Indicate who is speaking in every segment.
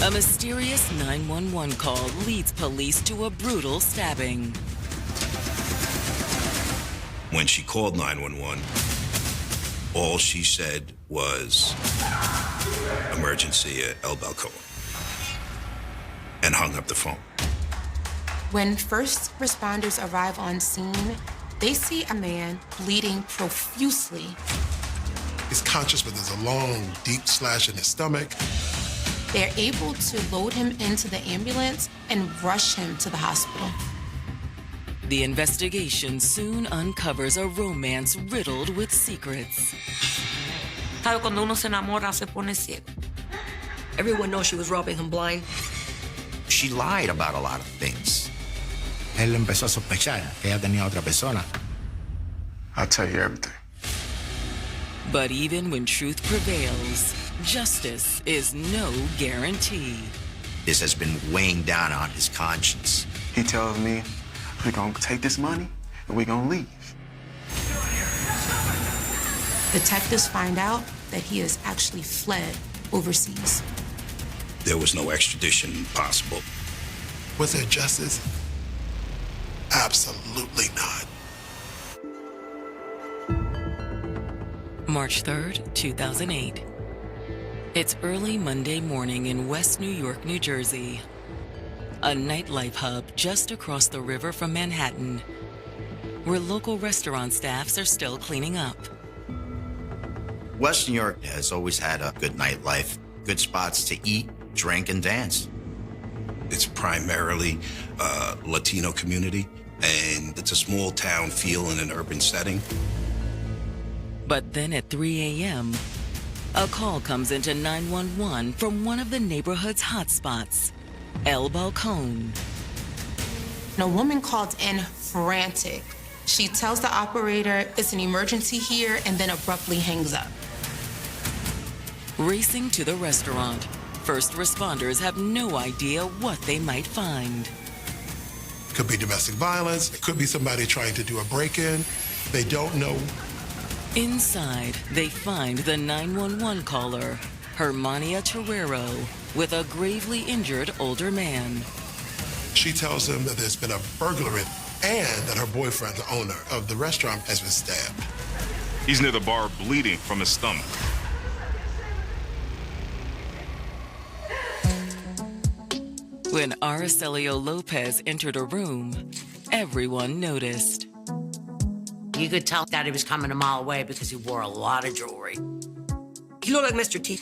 Speaker 1: A mysterious 911 call leads police to a brutal stabbing.
Speaker 2: When she called 911, all she said was, emergency at El Balcón, and hung up the phone.
Speaker 3: When first responders arrive on scene, they see a man bleeding profusely.
Speaker 4: He's conscious, but there's a long, deep slash in his stomach.
Speaker 3: They're able to load him into the ambulance and rush him to the hospital.
Speaker 1: The investigation soon uncovers a romance riddled with secrets.
Speaker 5: ¿Sabe cuando uno se enamora, se pone ciego?
Speaker 6: Everyone knows she was robbing him blind.
Speaker 7: She lied about a lot of things. Él empezó a sospechar que ella tenía otra persona.
Speaker 8: I'll tell you everything.
Speaker 1: But even when truth prevails, justice is no guarantee.
Speaker 7: This has been weighing down on his conscience.
Speaker 8: He tells me we're gonna take this money and we're gonna leave.
Speaker 3: Detectives find out that he has actually fled overseas.
Speaker 2: There was no extradition possible.
Speaker 4: Was there justice? Absolutely not.
Speaker 1: March 3rd, 2008. It's early Monday morning in West New York, New Jersey. A nightlife hub just across the river from Manhattan, where local restaurant staffs are still cleaning up.
Speaker 7: West New York has always had a good nightlife, good spots to eat, drink, and dance.
Speaker 2: It's primarily a Latino community, and it's a small town feel in an urban setting.
Speaker 1: But then at 3 a.m., a call comes into 911 from one of the neighborhood's hotspots, El Balcón.
Speaker 3: A woman called in frantic. She tells the operator it's an emergency here and then abruptly hangs up.
Speaker 1: Racing to the restaurant, first responders have no idea what they might find.
Speaker 4: Could be domestic violence. It could be somebody trying to do a break-in. They don't know.
Speaker 1: Inside, they find the 911 caller, Hermania Terrero, with a gravely injured older man.
Speaker 4: She tells him that there's been a burglary and that her boyfriend, the owner of the restaurant, has been stabbed.
Speaker 9: He's near the bar bleeding from his stomach.
Speaker 1: When Araceli Lopez entered a room, everyone noticed.
Speaker 5: You could tell that he was coming a mile away because he wore a lot of jewelry.
Speaker 6: He looked like Mr. T.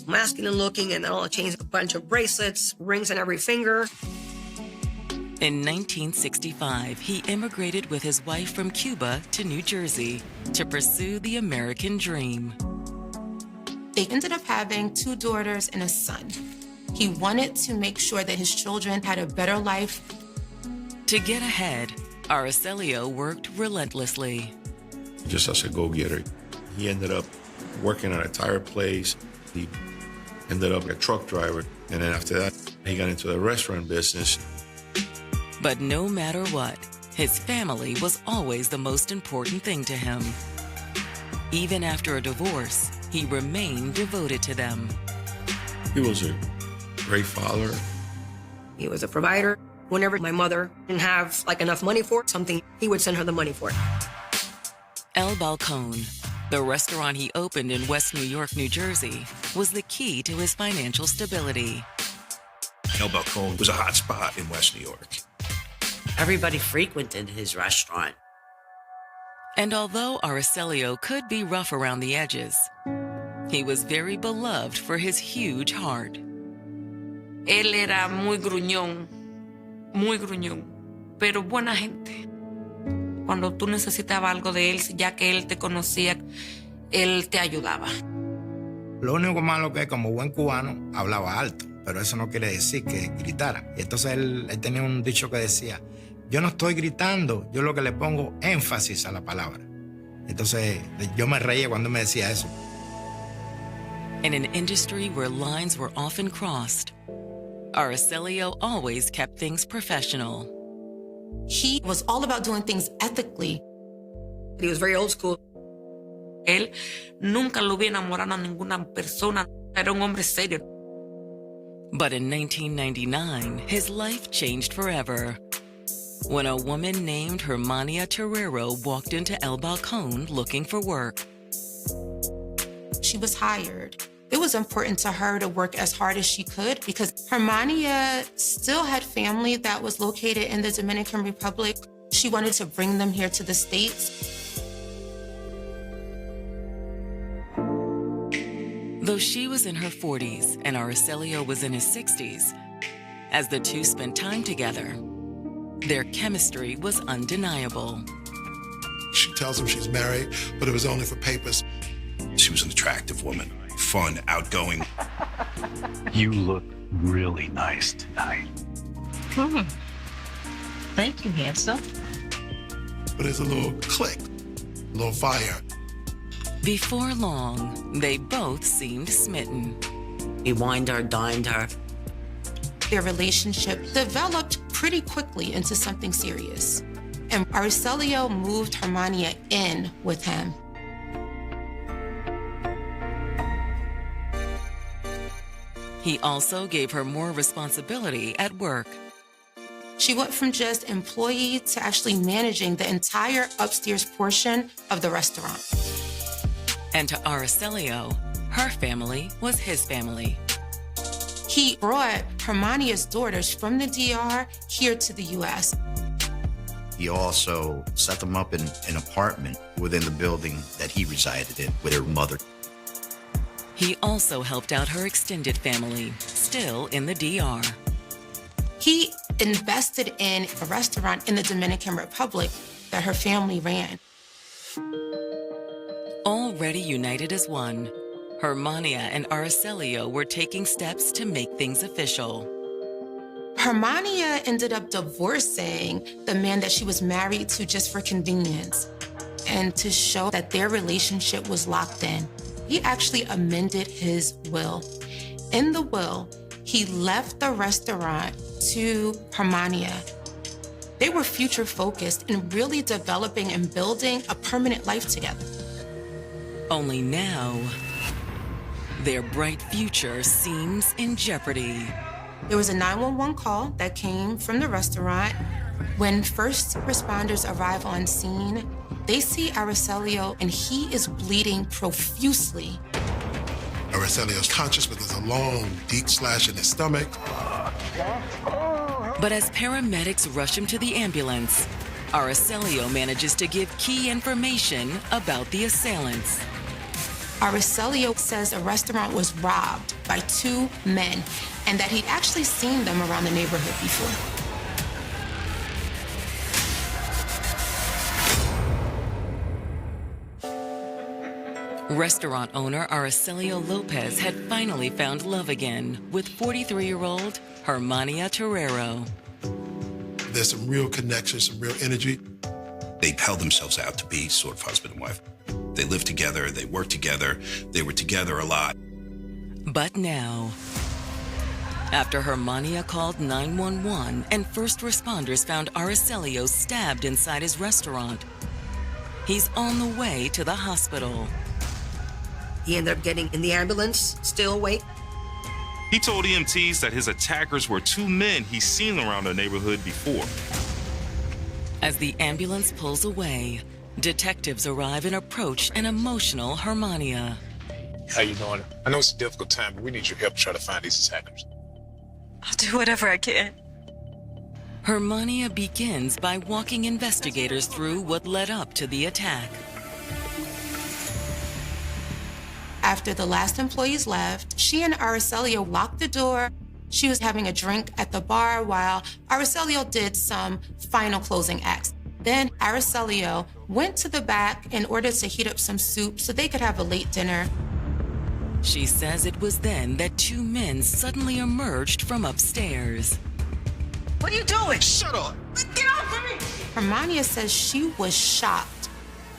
Speaker 6: Masculine looking, and all the chains, a bunch of bracelets, rings on every finger.
Speaker 1: In 1965, he immigrated with his wife from Cuba to New Jersey to pursue the American dream.
Speaker 3: They ended up having 2 daughters and a son. He wanted to make sure that his children had a better life.
Speaker 1: To get ahead, Araceli worked relentlessly.
Speaker 10: Just as a go-getter, he ended up working at a tire place. He ended up a truck driver. And then after that, he got into the restaurant business.
Speaker 1: But no matter what, his family was always the most important thing to him. Even after a divorce, he remained devoted to them.
Speaker 10: He was a great father.
Speaker 6: He was a provider. Whenever my mother didn't have enough money for something, he would send her the money for it.
Speaker 1: El Balcón, the restaurant he opened in West New York, New Jersey, was the key to his financial stability.
Speaker 2: El Balcón was a hot spot in West New York.
Speaker 5: Everybody frequented his restaurant.
Speaker 1: And although Araceli could be rough around the edges, he was very beloved for his huge heart.
Speaker 5: Él era muy gruñón, pero buena gente. Cuando tú necesitabas algo de él, ya que él te conocía, él te ayudaba.
Speaker 7: Lo único malo que como buen cubano hablaba alto, pero eso no quiere decir que gritara. Y entonces él tenía un dicho que decía, yo no estoy gritando, yo lo que le pongo énfasis a la palabra. Entonces yo me reía cuando me decía eso.
Speaker 1: In an industry where lines were often crossed, Araceli always kept things professional.
Speaker 3: He was all about doing things ethically.
Speaker 6: He was very old school.
Speaker 5: Él nunca lo había enamorado a ninguna persona. Era un hombre serio.
Speaker 1: But in 1999, his life changed forever when a woman named Hermania Terrero walked into El Balcón looking for work.
Speaker 3: She was hired. It was important to her to work as hard as she could because Hermania still had family that was located in the Dominican Republic. She wanted to bring them here to the States.
Speaker 1: Though she was in her 40s and Araceli was in his 60s, as the two spent time together, their chemistry was undeniable.
Speaker 4: She tells him she's married, but it was only for papers.
Speaker 2: She was an attractive woman, fun, outgoing.
Speaker 11: You look really nice tonight.
Speaker 12: Thank you, handsome.
Speaker 4: But there's a little click, a little fire.
Speaker 1: Before long, they both seemed smitten.
Speaker 12: He wined her, dined her.
Speaker 3: Their relationship developed pretty quickly into something serious. And Araceli moved Hermania in with him.
Speaker 1: He also gave her more responsibility at work.
Speaker 3: She went from just employee to actually managing the entire upstairs portion of the restaurant.
Speaker 1: And to Araceli, her family was his family.
Speaker 3: He brought Hermania's daughters from the DR here to the U.S.
Speaker 13: He also set them up in an apartment within the building that he resided in with her mother.
Speaker 1: He also helped out her extended family, still in the DR.
Speaker 3: He invested in a restaurant in the Dominican Republic that her family ran.
Speaker 1: Already united as one, Hermania and Araceli were taking steps to make things official.
Speaker 3: Hermania ended up divorcing the man that she was married to just for convenience and to show that their relationship was locked in. He actually amended his will. In the will, he left the restaurant to Hermania. They were future focused in really developing and building a permanent life together.
Speaker 1: Only now, their bright future seems in jeopardy.
Speaker 3: There was a 911 call that came from the restaurant. When first responders arrive on scene, they see Araceli and he is bleeding profusely.
Speaker 4: Araceli's conscious, but there's a long, deep slash in his stomach.
Speaker 1: But as paramedics rush him to the ambulance, Araceli manages to give key information about the assailants.
Speaker 3: Araceli says the restaurant was robbed by two men and that he'd actually seen them around the neighborhood before.
Speaker 1: Restaurant owner Araceli Lopez had finally found love again with 43-year-old Hermania Terrero.
Speaker 4: There's some real connection, some real energy.
Speaker 2: They held themselves out to be sort of husband and wife. They lived together, they worked together, they were together a lot.
Speaker 1: But now, after Hermania called 911 and first responders found Araceli stabbed inside his restaurant, he's on the way to the hospital.
Speaker 6: He ended up getting in the ambulance, still awake.
Speaker 9: He told EMTs that his attackers were two men he's seen around the neighborhood before.
Speaker 1: As the ambulance pulls away, detectives arrive and approach an emotional Hermania.
Speaker 14: How you doing? I know it's a difficult time, but we need your help to try to find these attackers.
Speaker 15: I'll do whatever I can.
Speaker 1: Hermania begins by walking investigators through what led up to the attack.
Speaker 3: After the last employees left, she and Araceli locked the door. She was having a drink at the bar while Araceli did some final closing acts. Then Araceli went to the back in order to heat up some soup so they could have a late dinner.
Speaker 1: She says it was then that two men suddenly emerged from upstairs.
Speaker 12: What are you doing?
Speaker 14: Shut up!
Speaker 12: Get off of me!
Speaker 3: Hermania says she was shocked.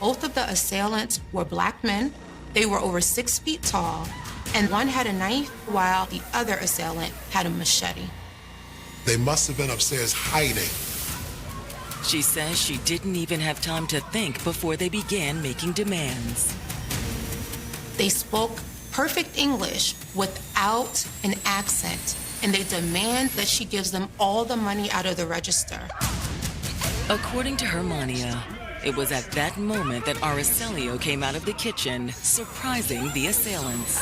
Speaker 3: Both of the assailants were Black men. They were over 6 feet tall, and one had a knife while the other assailant had a machete.
Speaker 4: They must have been upstairs hiding.
Speaker 1: She says she didn't even have time to think before they began making demands.
Speaker 3: They spoke perfect English without an accent. and they demand that she gives them all the money out of the register.
Speaker 1: According to Hermania, it was at that moment that Araceli came out of the kitchen, surprising the assailants.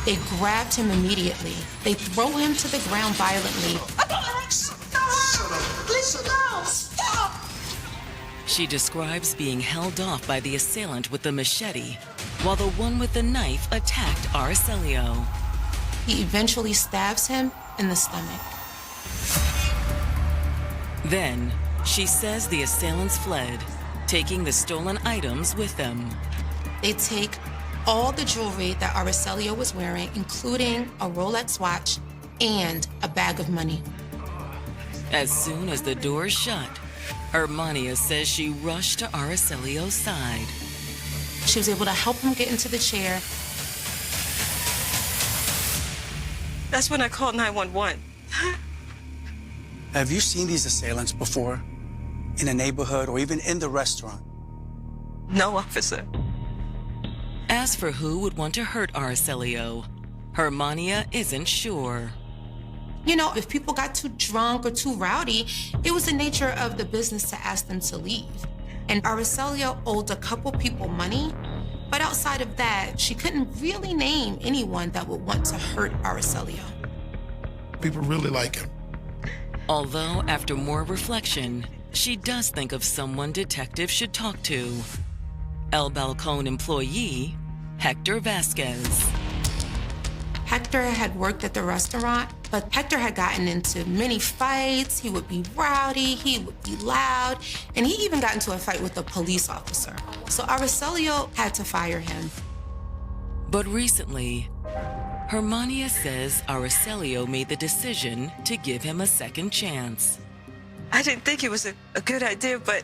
Speaker 3: They grabbed him immediately. They throw him to the ground violently.
Speaker 12: Listen, no, stop!
Speaker 1: She describes being held off by the assailant with the machete, while the one with the knife attacked Araceli.
Speaker 3: He eventually stabs him in the stomach.
Speaker 1: Then, she says the assailants fled, taking the stolen items with them.
Speaker 3: They take all the jewelry that Araceli was wearing, including a Rolex watch and a bag of money.
Speaker 1: As soon as the doors shut, Hermania says she rushed to Aracelio's side.
Speaker 3: She was able to help him get into the chair.
Speaker 15: That's when I called 911.
Speaker 16: Have you seen these assailants before? In a neighborhood or even in the restaurant?
Speaker 15: No, officer.
Speaker 1: As for who would want to hurt Araceli, Hermania isn't sure.
Speaker 3: You know, if people got too drunk or too rowdy, it was the nature of the business to ask them to leave. And Araceli owed a couple people money, but outside of that, she couldn't really name anyone that would want to hurt Araceli.
Speaker 4: People really like him.
Speaker 1: Although, after more reflection, she does think of someone detectives should talk to. El Balcón employee, Hector Vasquez.
Speaker 3: Hector had worked at the restaurant, but Hector had gotten into many fights. He would be rowdy, he would be loud, and he even got into a fight with a police officer. So Araceli had to fire him.
Speaker 1: But recently, Hermania says Araceli made the decision to give him a second chance.
Speaker 15: I didn't think it was a good idea, but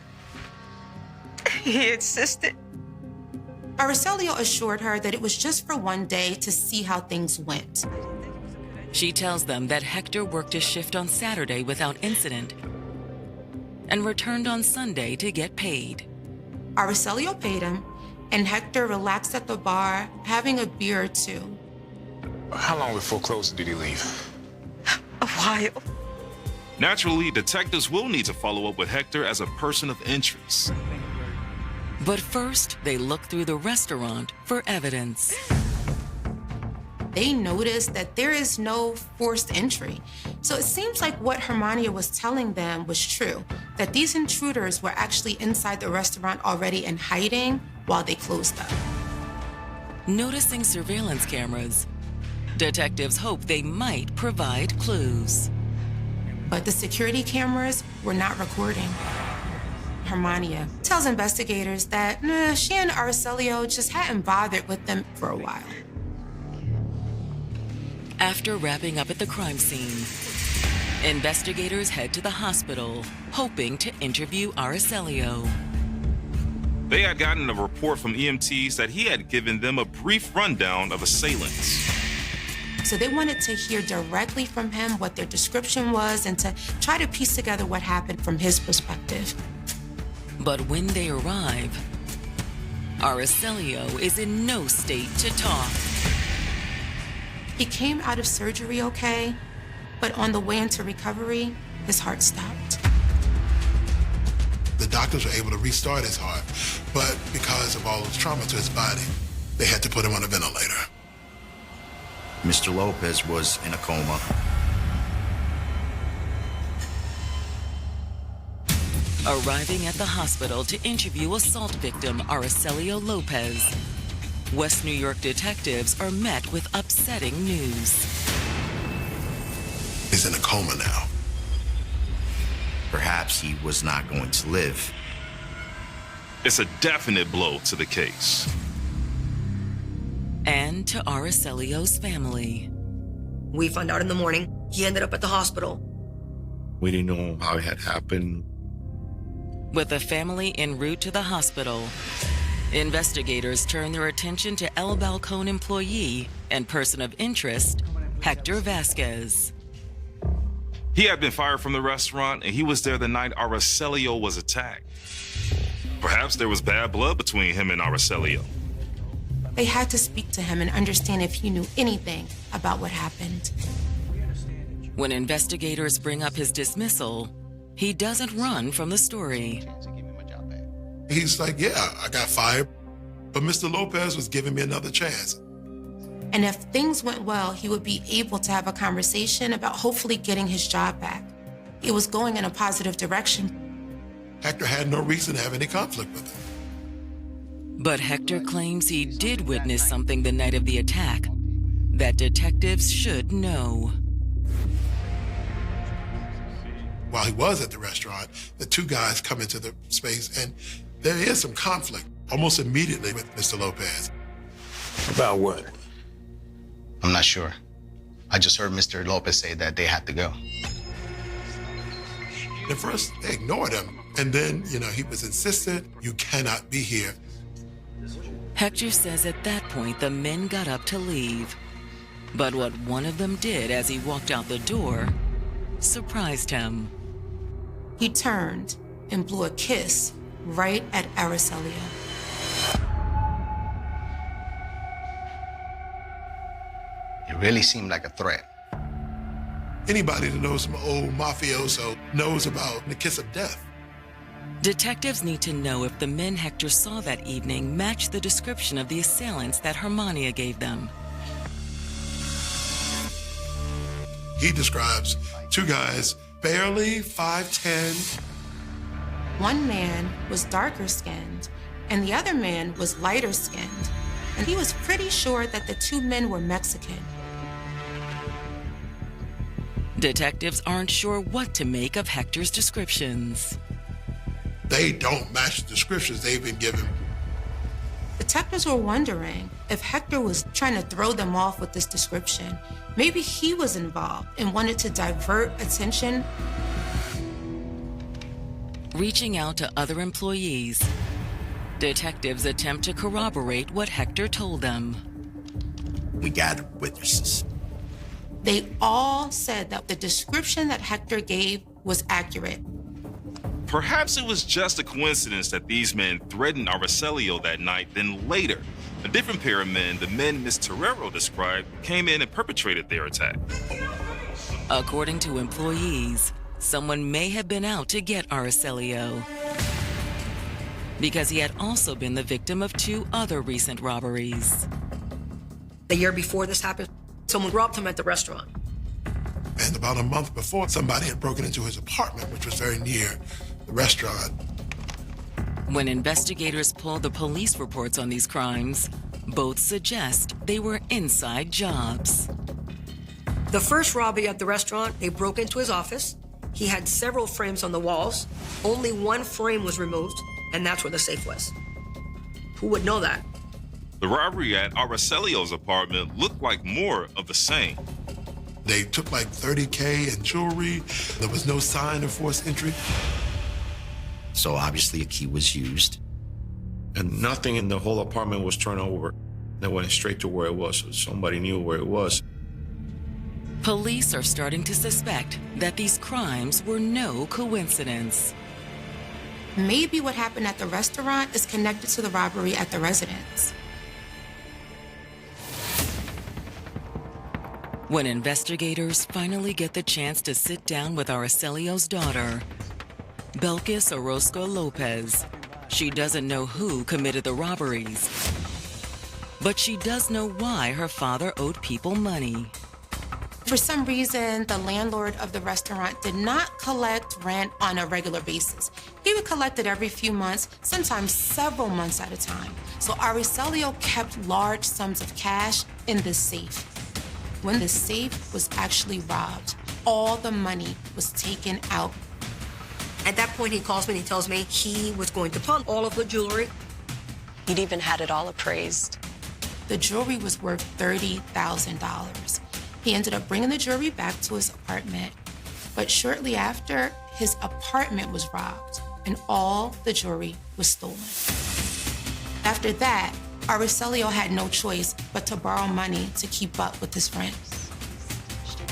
Speaker 15: he insisted.
Speaker 3: Araceli assured her that it was just for one day to see how things went.
Speaker 1: She tells them that Hector worked a shift on Saturday without incident and returned on Sunday to get paid.
Speaker 3: Araceli paid him, and Hector relaxed at the bar, having a beer or two.
Speaker 14: How long before closing did he leave?
Speaker 15: A while.
Speaker 9: Naturally, detectives will need to follow up with Hector as a person of interest.
Speaker 1: But first, they look through the restaurant for evidence.
Speaker 3: They noticed that there is no forced entry. So it seems like what Hermania was telling them was true, that these intruders were actually inside the restaurant already and hiding while they closed up.
Speaker 1: Noticing surveillance cameras, detectives hope they might provide clues.
Speaker 3: But the security cameras were not recording. Hermania tells investigators that she and Araceli just hadn't bothered with them for a while.
Speaker 1: After wrapping up at the crime scene, investigators head to the hospital, hoping to interview Araceli.
Speaker 9: They had gotten a report from EMTs that he had given them a brief rundown of assailants.
Speaker 3: So they wanted to hear directly from him what their description was and to try to piece together what happened from his perspective.
Speaker 1: But when they arrive, Araceli is in no state to talk.
Speaker 3: He came out of surgery okay, but on the way into recovery, his heart stopped.
Speaker 4: The doctors were able to restart his heart, but because of all the trauma to his body, they had to put him on a ventilator.
Speaker 13: Mr. Lopez was in a coma.
Speaker 1: Arriving at the hospital to interview assault victim Araceli Lopez, West New York detectives are met with upsetting news.
Speaker 4: He's in a coma now.
Speaker 13: Perhaps he was not going to live.
Speaker 9: It's a definite blow to the case.
Speaker 1: And to Aracelio's family.
Speaker 6: We found out in the morning he ended up at the hospital.
Speaker 10: We didn't know how it had happened.
Speaker 1: With the family en route to the hospital, investigators turn their attention to El Balcón employee and person of interest, Hector Vasquez.
Speaker 9: He had been fired from the restaurant, and he was there the night Araceli was attacked. Perhaps there was bad blood between him and Araceli.
Speaker 3: They had to speak to him and understand if he knew anything about what happened.
Speaker 1: When investigators bring up his dismissal, he doesn't run from the story.
Speaker 4: He's like, yeah, I got fired, but Mr. Lopez was giving me another chance.
Speaker 3: And if things went well, he would be able to have a conversation about hopefully getting his job back. It was going in a positive direction.
Speaker 4: Hector had no reason to have any conflict with him.
Speaker 1: But Hector claims he did witness something the night of the attack that detectives should know.
Speaker 4: While he was at the restaurant, the two guys come into the space and there is some conflict almost immediately with Mr. Lopez.
Speaker 14: About what?
Speaker 13: I'm not sure. I just heard Mr. Lopez say that they had to go.
Speaker 4: At first, they ignored him. And then, he was insistent, you cannot be here.
Speaker 1: Hector says at that point the men got up to leave. But what one of them did as he walked out the door surprised him.
Speaker 3: He turned and blew a kiss right at Araceli.
Speaker 13: It really seemed like a threat.
Speaker 4: Anybody that knows some old mafioso knows about the kiss of death.
Speaker 1: Detectives need to know if the men Hector saw that evening matched the description of the assailants that Hermania gave them.
Speaker 4: He describes two guys, barely 5'10".
Speaker 3: One man was darker skinned and the other man was lighter skinned. And he was pretty sure that the two men were Mexican.
Speaker 1: Detectives aren't sure what to make of Hector's descriptions.
Speaker 4: They don't match the descriptions they've been given.
Speaker 3: Detectives were wondering if Hector was trying to throw them off with this description. Maybe he was involved and wanted to divert attention.
Speaker 1: Reaching out to other employees, detectives attempt to corroborate what Hector told them.
Speaker 13: We gathered witnesses.
Speaker 3: They all said that the description that Hector gave was accurate.
Speaker 9: Perhaps it was just a coincidence that these men threatened Araceli that night, then later, a different pair of men, the men Ms. Terrero described, came in and perpetrated their attack.
Speaker 1: According to employees, someone may have been out to get Araceli, because he had also been the victim of two other recent robberies.
Speaker 6: The year before this happened, someone robbed him at the restaurant.
Speaker 4: And about a month before, somebody had broken into his apartment, which was very near the restaurant.
Speaker 1: When investigators pulled the police reports on these crimes, both suggest they were inside jobs.
Speaker 6: The first robbery at the restaurant, they broke into his office. He had several frames on the walls. Only one frame was removed, and that's where the safe was. Who would know that?
Speaker 9: The robbery at Araceli's apartment looked like more of the same.
Speaker 4: They took like $30K in jewelry. There was no sign of forced entry.
Speaker 13: So obviously a key was used.
Speaker 10: And nothing in the whole apartment was turned over. They went straight to where it was, so somebody knew where it was.
Speaker 1: Police are starting to suspect that these crimes were no coincidence.
Speaker 3: Maybe what happened at the restaurant is connected to the robbery at the residence.
Speaker 1: When investigators finally get the chance to sit down with Araceli's daughter, Belkis Orozco Lopez, she doesn't know who committed the robberies, but she does know why her father owed people money.
Speaker 3: For some reason, the landlord of the restaurant did not collect rent on a regular basis. He would collect it every few months, sometimes several months at a time. So Araceli kept large sums of cash in this safe. When the safe was actually robbed, all the money was taken out.
Speaker 6: At that point, he calls me and he tells me he was going to pawn all of the jewelry.
Speaker 17: He'd even had it all appraised.
Speaker 3: The jewelry was worth $30,000. He ended up bringing the jewelry back to his apartment. But shortly after, his apartment was robbed and all the jewelry was stolen. After that, Araceli had no choice but to borrow money to keep up with his rent.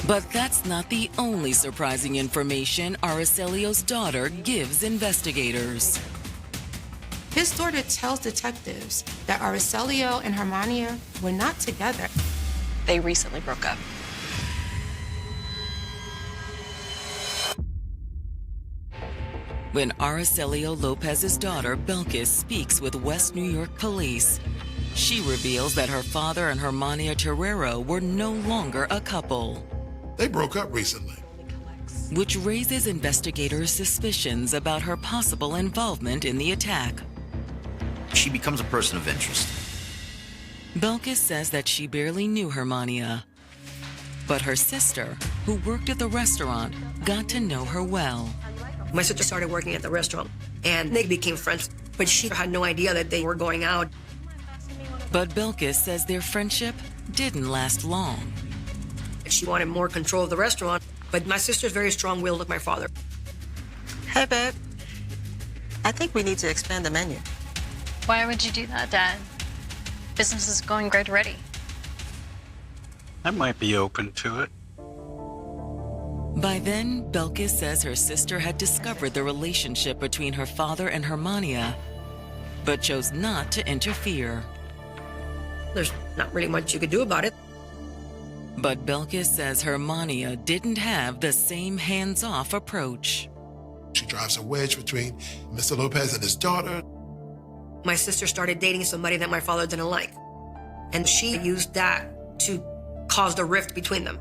Speaker 1: But that's not the only surprising information Araceli's daughter gives investigators.
Speaker 3: His daughter tells detectives that Araceli and Hermania were not together.
Speaker 17: They recently broke up.
Speaker 1: When Araceli Lopez's daughter, Belkis, speaks with West New York police, she reveals that her father and Hermania Terrero were no longer a couple.
Speaker 4: They broke up recently.
Speaker 1: Which raises investigators' suspicions about her possible involvement in the attack.
Speaker 13: She becomes a person of interest.
Speaker 1: Belkis says that she barely knew Hermania, but her sister, who worked at the restaurant, got to know her well.
Speaker 6: My sister started working at the restaurant, and they became friends, but she had no idea that they were going out.
Speaker 1: But Belkis says their friendship didn't last long.
Speaker 6: She wanted more control of the restaurant, but my sister's very strong-willed like my father.
Speaker 15: Hey, babe. I think we need to expand the menu.
Speaker 18: Why would you do that, Dad? Business is going great already.
Speaker 11: I might be open to it.
Speaker 1: By then, Belkis says her sister had discovered the relationship between her father and Hermania, but chose not to interfere.
Speaker 6: There's not really much you could do about it.
Speaker 1: But Belkis says Hermania didn't have the same hands-off approach.
Speaker 4: She drives a wedge between Mr. Lopez and his daughter.
Speaker 6: My sister started dating somebody that my father didn't like, and she used that to cause the rift between them.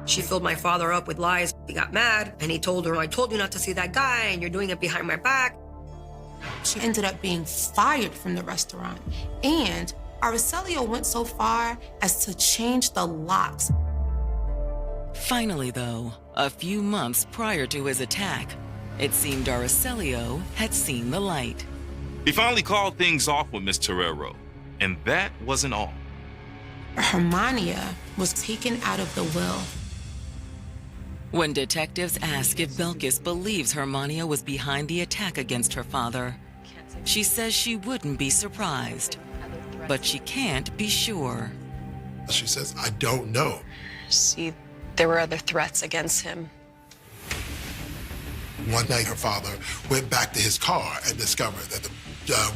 Speaker 6: She filled my father up with lies. He got mad, and he told her, I told you not to see that guy, and you're doing it behind my back.
Speaker 3: She ended up being fired from the restaurant, and Araceli went so far as to change the locks.
Speaker 1: Finally, though, a few months prior to his attack, it seemed Araceli had seen the light.
Speaker 9: He finally called things off with Miss Terrero, and that wasn't all.
Speaker 3: Hermania was taken out of the will.
Speaker 1: When detectives ask if Belkis believes Hermania was behind the attack against her father, she says she wouldn't be surprised, but she can't be sure.
Speaker 4: She says, I don't know.
Speaker 17: See, there were other threats against him.
Speaker 4: One night, her father went back to his car and discovered that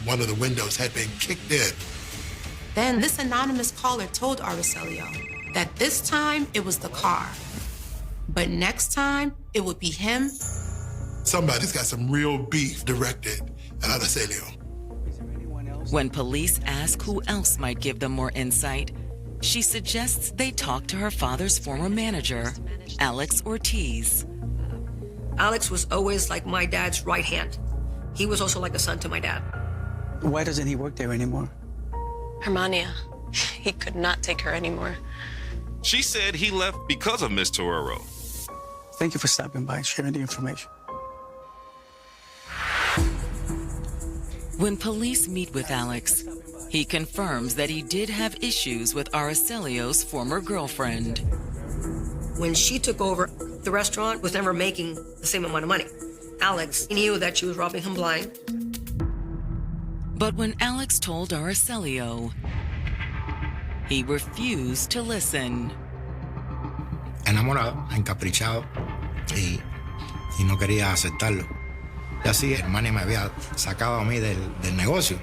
Speaker 4: one of the windows had been kicked in.
Speaker 3: Then this anonymous caller told Araceli that this time it was the car, but next time it would be him.
Speaker 4: Somebody's got some real beef directed at Araceli.
Speaker 1: When police ask who else might give them more insight, she suggests they talk to her father's former manager, Alex Ortiz.
Speaker 6: Alex was always like my dad's right hand. He was also like a son to my dad.
Speaker 16: Why doesn't he work there anymore?
Speaker 17: Hermania. He could not take her anymore.
Speaker 9: She said he left because of Miss Terrero.
Speaker 16: Thank you for stopping by and sharing the information.
Speaker 1: When police meet with Alex, he confirms that he did have issues with Aracelio's former girlfriend.
Speaker 6: When she took over, the restaurant was never making the same amount of money. Alex knew that she was robbing him blind.
Speaker 1: But when Alex told Aracelio, he refused to listen.
Speaker 7: Enamorado, encaprichado, y no quería aceptarlo. Y así, Hermania me había sacado a mí del negocio.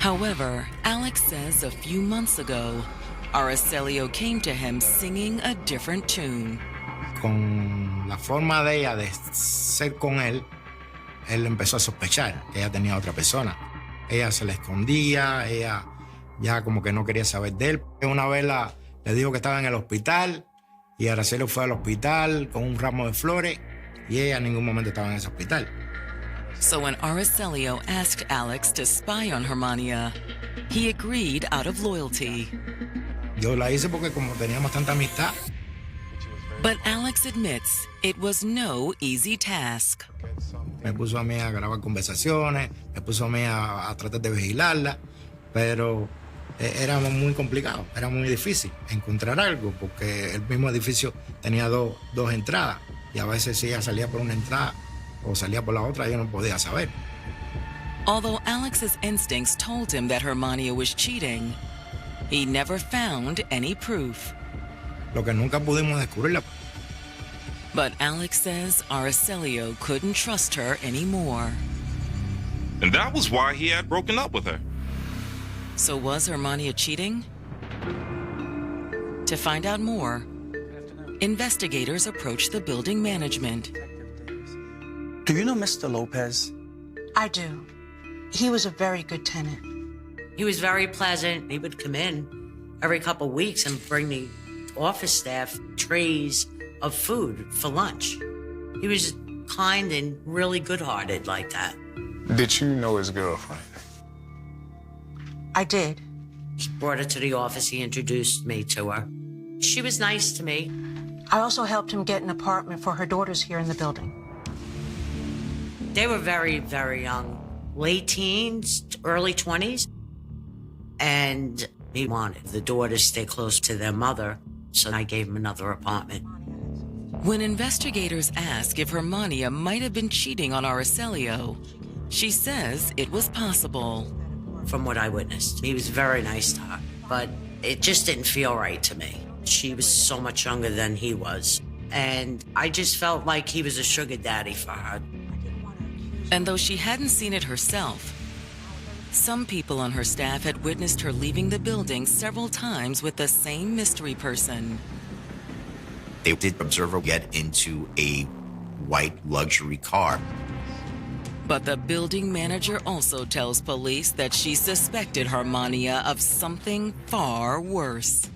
Speaker 1: However, Alex says a few months ago, Aracelio came to him singing a different tune.
Speaker 7: Con la forma de ella de ser con él empezó a sospechar que ella tenía otra persona. Ella se le escondía, ella ya como que no quería saber de él. Una vez le dijo que estaba en el hospital y Araceli fue al hospital con un ramo de flores y ella en ningún momento estaba en ese hospital.
Speaker 1: So when Aracelio asked Alex to spy on Hermania, he agreed out of loyalty.
Speaker 7: Yo la hice porque como teníamos tanta amistad.
Speaker 1: But Alex admits it was no easy task.
Speaker 7: Me puso a mí a grabar conversaciones, me puso a mí a tratar de vigilarla, pero era muy complicado, era muy difícil encontrar algo porque el mismo edificio tenía dos entradas y a veces si ella salía por una entrada o salía por la otra, yo no podía saber.
Speaker 1: Although Alex's instincts told him that Hermania was cheating, he never found any proof.
Speaker 7: Lo que nunca pudimos descubrirla.
Speaker 1: But Alex says Aracelio couldn't trust her anymore.
Speaker 9: And that was why he had broken up with her.
Speaker 1: So was Hermania cheating? To find out more, investigators approached the building management.
Speaker 16: Do you know Mr. Lopez?
Speaker 19: I do. He was a very good tenant.
Speaker 20: He was very pleasant. He would come in every couple of weeks and bring the office staff trays of food for lunch. He was kind and really good-hearted like that.
Speaker 14: Did you know his girlfriend?
Speaker 19: I did.
Speaker 20: He brought her to the office. He introduced me to her. She was nice to me.
Speaker 19: I also helped him get an apartment for her daughters here in the building.
Speaker 20: They were very, very young, late teens, early 20s. And he wanted the daughters to stay close to their mother, so I gave him another apartment.
Speaker 1: When investigators ask if Hermania might have been cheating on Araceli, she says it was possible.
Speaker 20: From what I witnessed, he was very nice to her, but it just didn't feel right to me. She was so much younger than he was, and I just felt like he was a sugar daddy for her.
Speaker 1: And though she hadn't seen it herself, some people on her staff had witnessed her leaving the building several times with the same mystery person.
Speaker 13: They did observe her get into a white luxury car.
Speaker 1: But the building manager also tells police that she suspected Hermania of something far worse.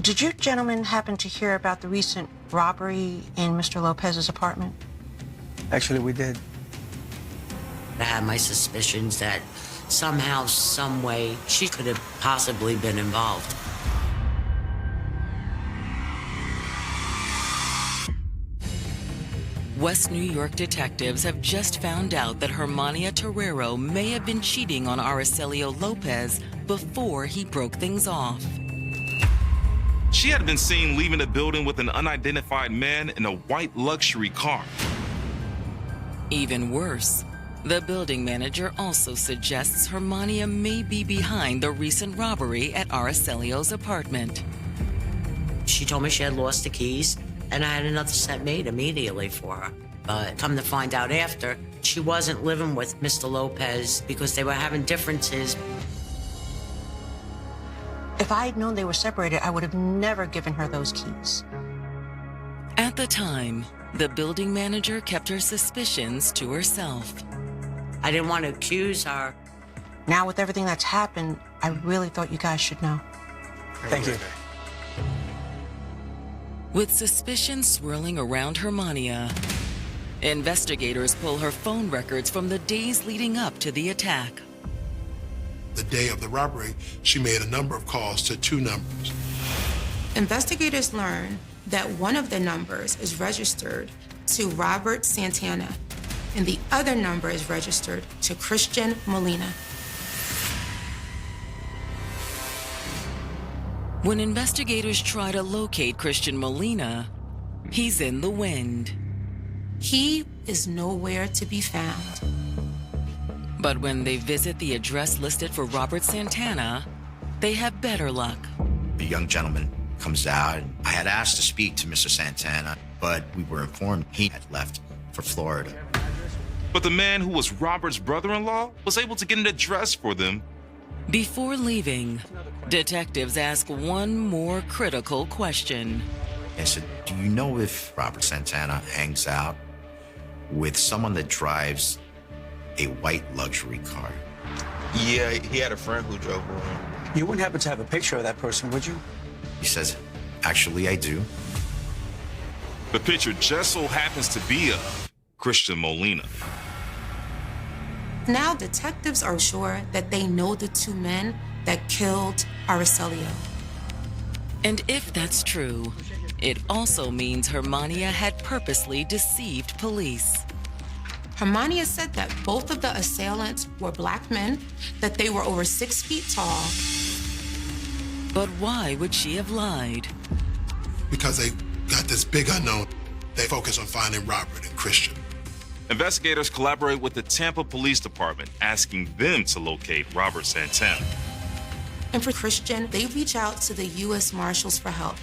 Speaker 19: Did you gentlemen happen to hear about the recent robbery in Mr. Lopez's apartment?
Speaker 16: Actually, we did.
Speaker 20: I had my suspicions that somehow, some way, she could have possibly been involved.
Speaker 1: West New York detectives have just found out that Hermania Terrero may have been cheating on Araceli Lopez before he broke things off.
Speaker 9: She had been seen leaving the building with an unidentified man in a white luxury car.
Speaker 1: Even worse, the building manager also suggests Hermania may be behind the recent robbery at Araceli's apartment.
Speaker 20: She told me she had lost the keys, and I had another set made immediately for her. But come to find out after, she wasn't living with Mr. Lopez because they were having differences.
Speaker 19: If I had known they were separated, I would have never given her those keys.
Speaker 1: At the time, the building manager kept her suspicions to herself.
Speaker 20: I didn't want to accuse her.
Speaker 19: Now, with everything that's happened, I really thought you guys should know.
Speaker 16: Thank you.
Speaker 1: With suspicion swirling around Hermania, investigators pull her phone records from the days leading up to the attack.
Speaker 4: The day of the robbery, she made a number of calls to two numbers.
Speaker 3: Investigators learn that one of the numbers is registered to Robert Santana, and the other number is registered to Christian Molina.
Speaker 1: When investigators try to locate Christian Molina, he's in the wind.
Speaker 3: He is nowhere to be found.
Speaker 1: But when they visit the address listed for Robert Santana, they have better luck.
Speaker 13: The young gentleman comes out. I had asked to speak to Mr. Santana, but we were informed he had left for Florida.
Speaker 9: But the man who was Robert's brother-in-law was able to get an address for them.
Speaker 1: Before leaving, detectives ask one more critical question.
Speaker 13: I said, do you know if Robert Santana hangs out with someone that drives a white luxury car?
Speaker 21: Yeah, he had a friend who drove one.
Speaker 16: You wouldn't happen to have a picture of that person, would you?
Speaker 13: He says, actually, I do.
Speaker 9: The picture just so happens to be of Christian Molina.
Speaker 3: Now detectives are sure that they know the two men that killed Araceli.
Speaker 1: And if that's true, it also means Hermania had purposely deceived police.
Speaker 3: Hermania said that both of the assailants were black men, that they were over 6 feet tall.
Speaker 1: But why would she have lied?
Speaker 4: Because they got this big unknown. They focus on finding Robert and Christian.
Speaker 9: Investigators collaborate with the Tampa Police Department, asking them to locate Robert Santana.
Speaker 3: And for Christian, they reach out to the U.S. Marshals for help.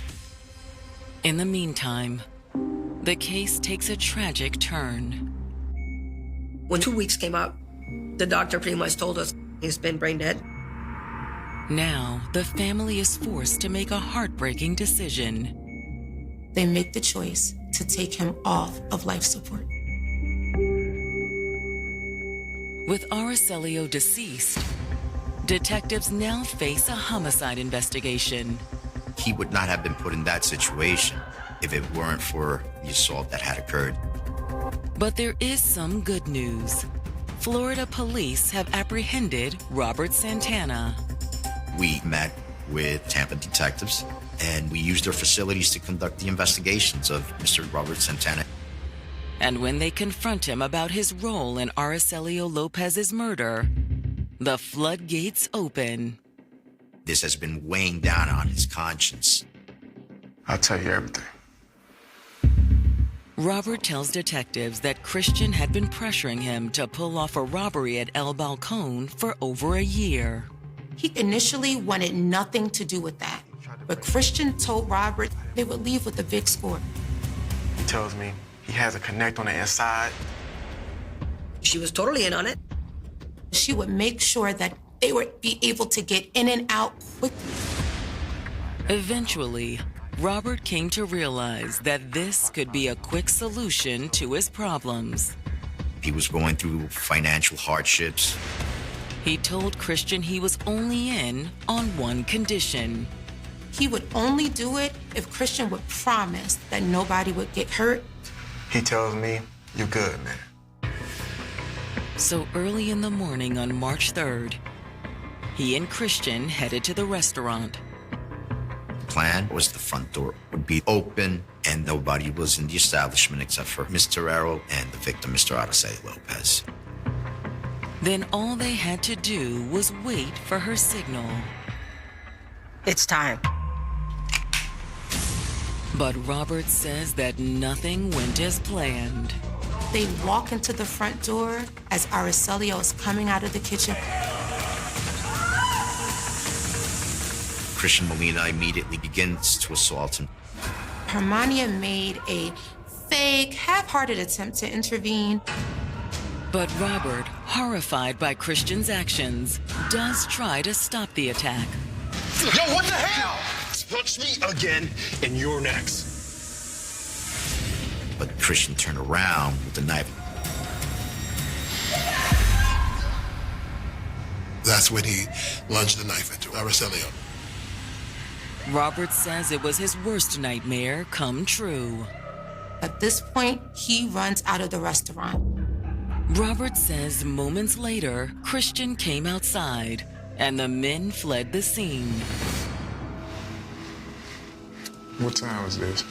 Speaker 1: In the meantime, the case takes a tragic turn.
Speaker 6: When 2 weeks came up, The doctor pretty much told us he's been brain dead.
Speaker 1: Now, the family is forced to make a heartbreaking decision.
Speaker 3: They make the choice to take him off of life support.
Speaker 1: With Araceli deceased, detectives now face a homicide investigation.
Speaker 13: He would not have been put in that situation if it weren't for the assault that had occurred.
Speaker 1: But there is some good news. Florida police have apprehended Robert Santana.
Speaker 13: We met with Tampa detectives, and we used their facilities to conduct the investigations of Mr. Robert Santana.
Speaker 1: And when they confront him about his role in Araceli Lopez's murder, the floodgates open.
Speaker 13: This has been weighing down on his conscience.
Speaker 8: I'll tell you everything.
Speaker 1: Robert tells detectives that Christian had been pressuring him to pull off a robbery at El Balcón for over a year.
Speaker 3: He initially wanted nothing to do with that, but Christian told Robert they would leave with a big score.
Speaker 8: He tells me he has a connect on the inside.
Speaker 6: She was totally in on it.
Speaker 3: She would make sure that they would be able to get in and out quickly.
Speaker 1: Eventually, Robert came to realize that this could be a quick solution to his problems.
Speaker 13: He was going through financial hardships.
Speaker 1: He told Christian he was only in on one condition.
Speaker 3: He would only do it if Christian would promise that nobody would get hurt.
Speaker 8: He tells me, "You good, man."
Speaker 1: So early in the morning on March 3rd, he and Christian headed to the restaurant.
Speaker 13: The plan was the front door would be open and nobody was in the establishment except for Ms. Terrero and the victim, Mr. Araceli Lopez.
Speaker 1: Then all they had to do was wait for her signal.
Speaker 6: It's time.
Speaker 1: But Robert says that nothing went as planned.
Speaker 3: They walk into the front door as Araceli is coming out of the kitchen.
Speaker 13: Christian Molina immediately begins to assault him.
Speaker 3: Hermania made a fake, half-hearted attempt to intervene.
Speaker 1: But Robert, horrified by Christian's actions, does try to stop the attack.
Speaker 22: Yo, what the hell? Punch me again, and you're next.
Speaker 13: But Christian turned around with the knife.
Speaker 4: That's when he lunged the knife into Araceli.
Speaker 1: Robert says it was his worst nightmare come true.
Speaker 3: At this point, he runs out of the restaurant.
Speaker 1: Robert says moments later, Christian came outside and the men fled the scene.
Speaker 8: What time was this?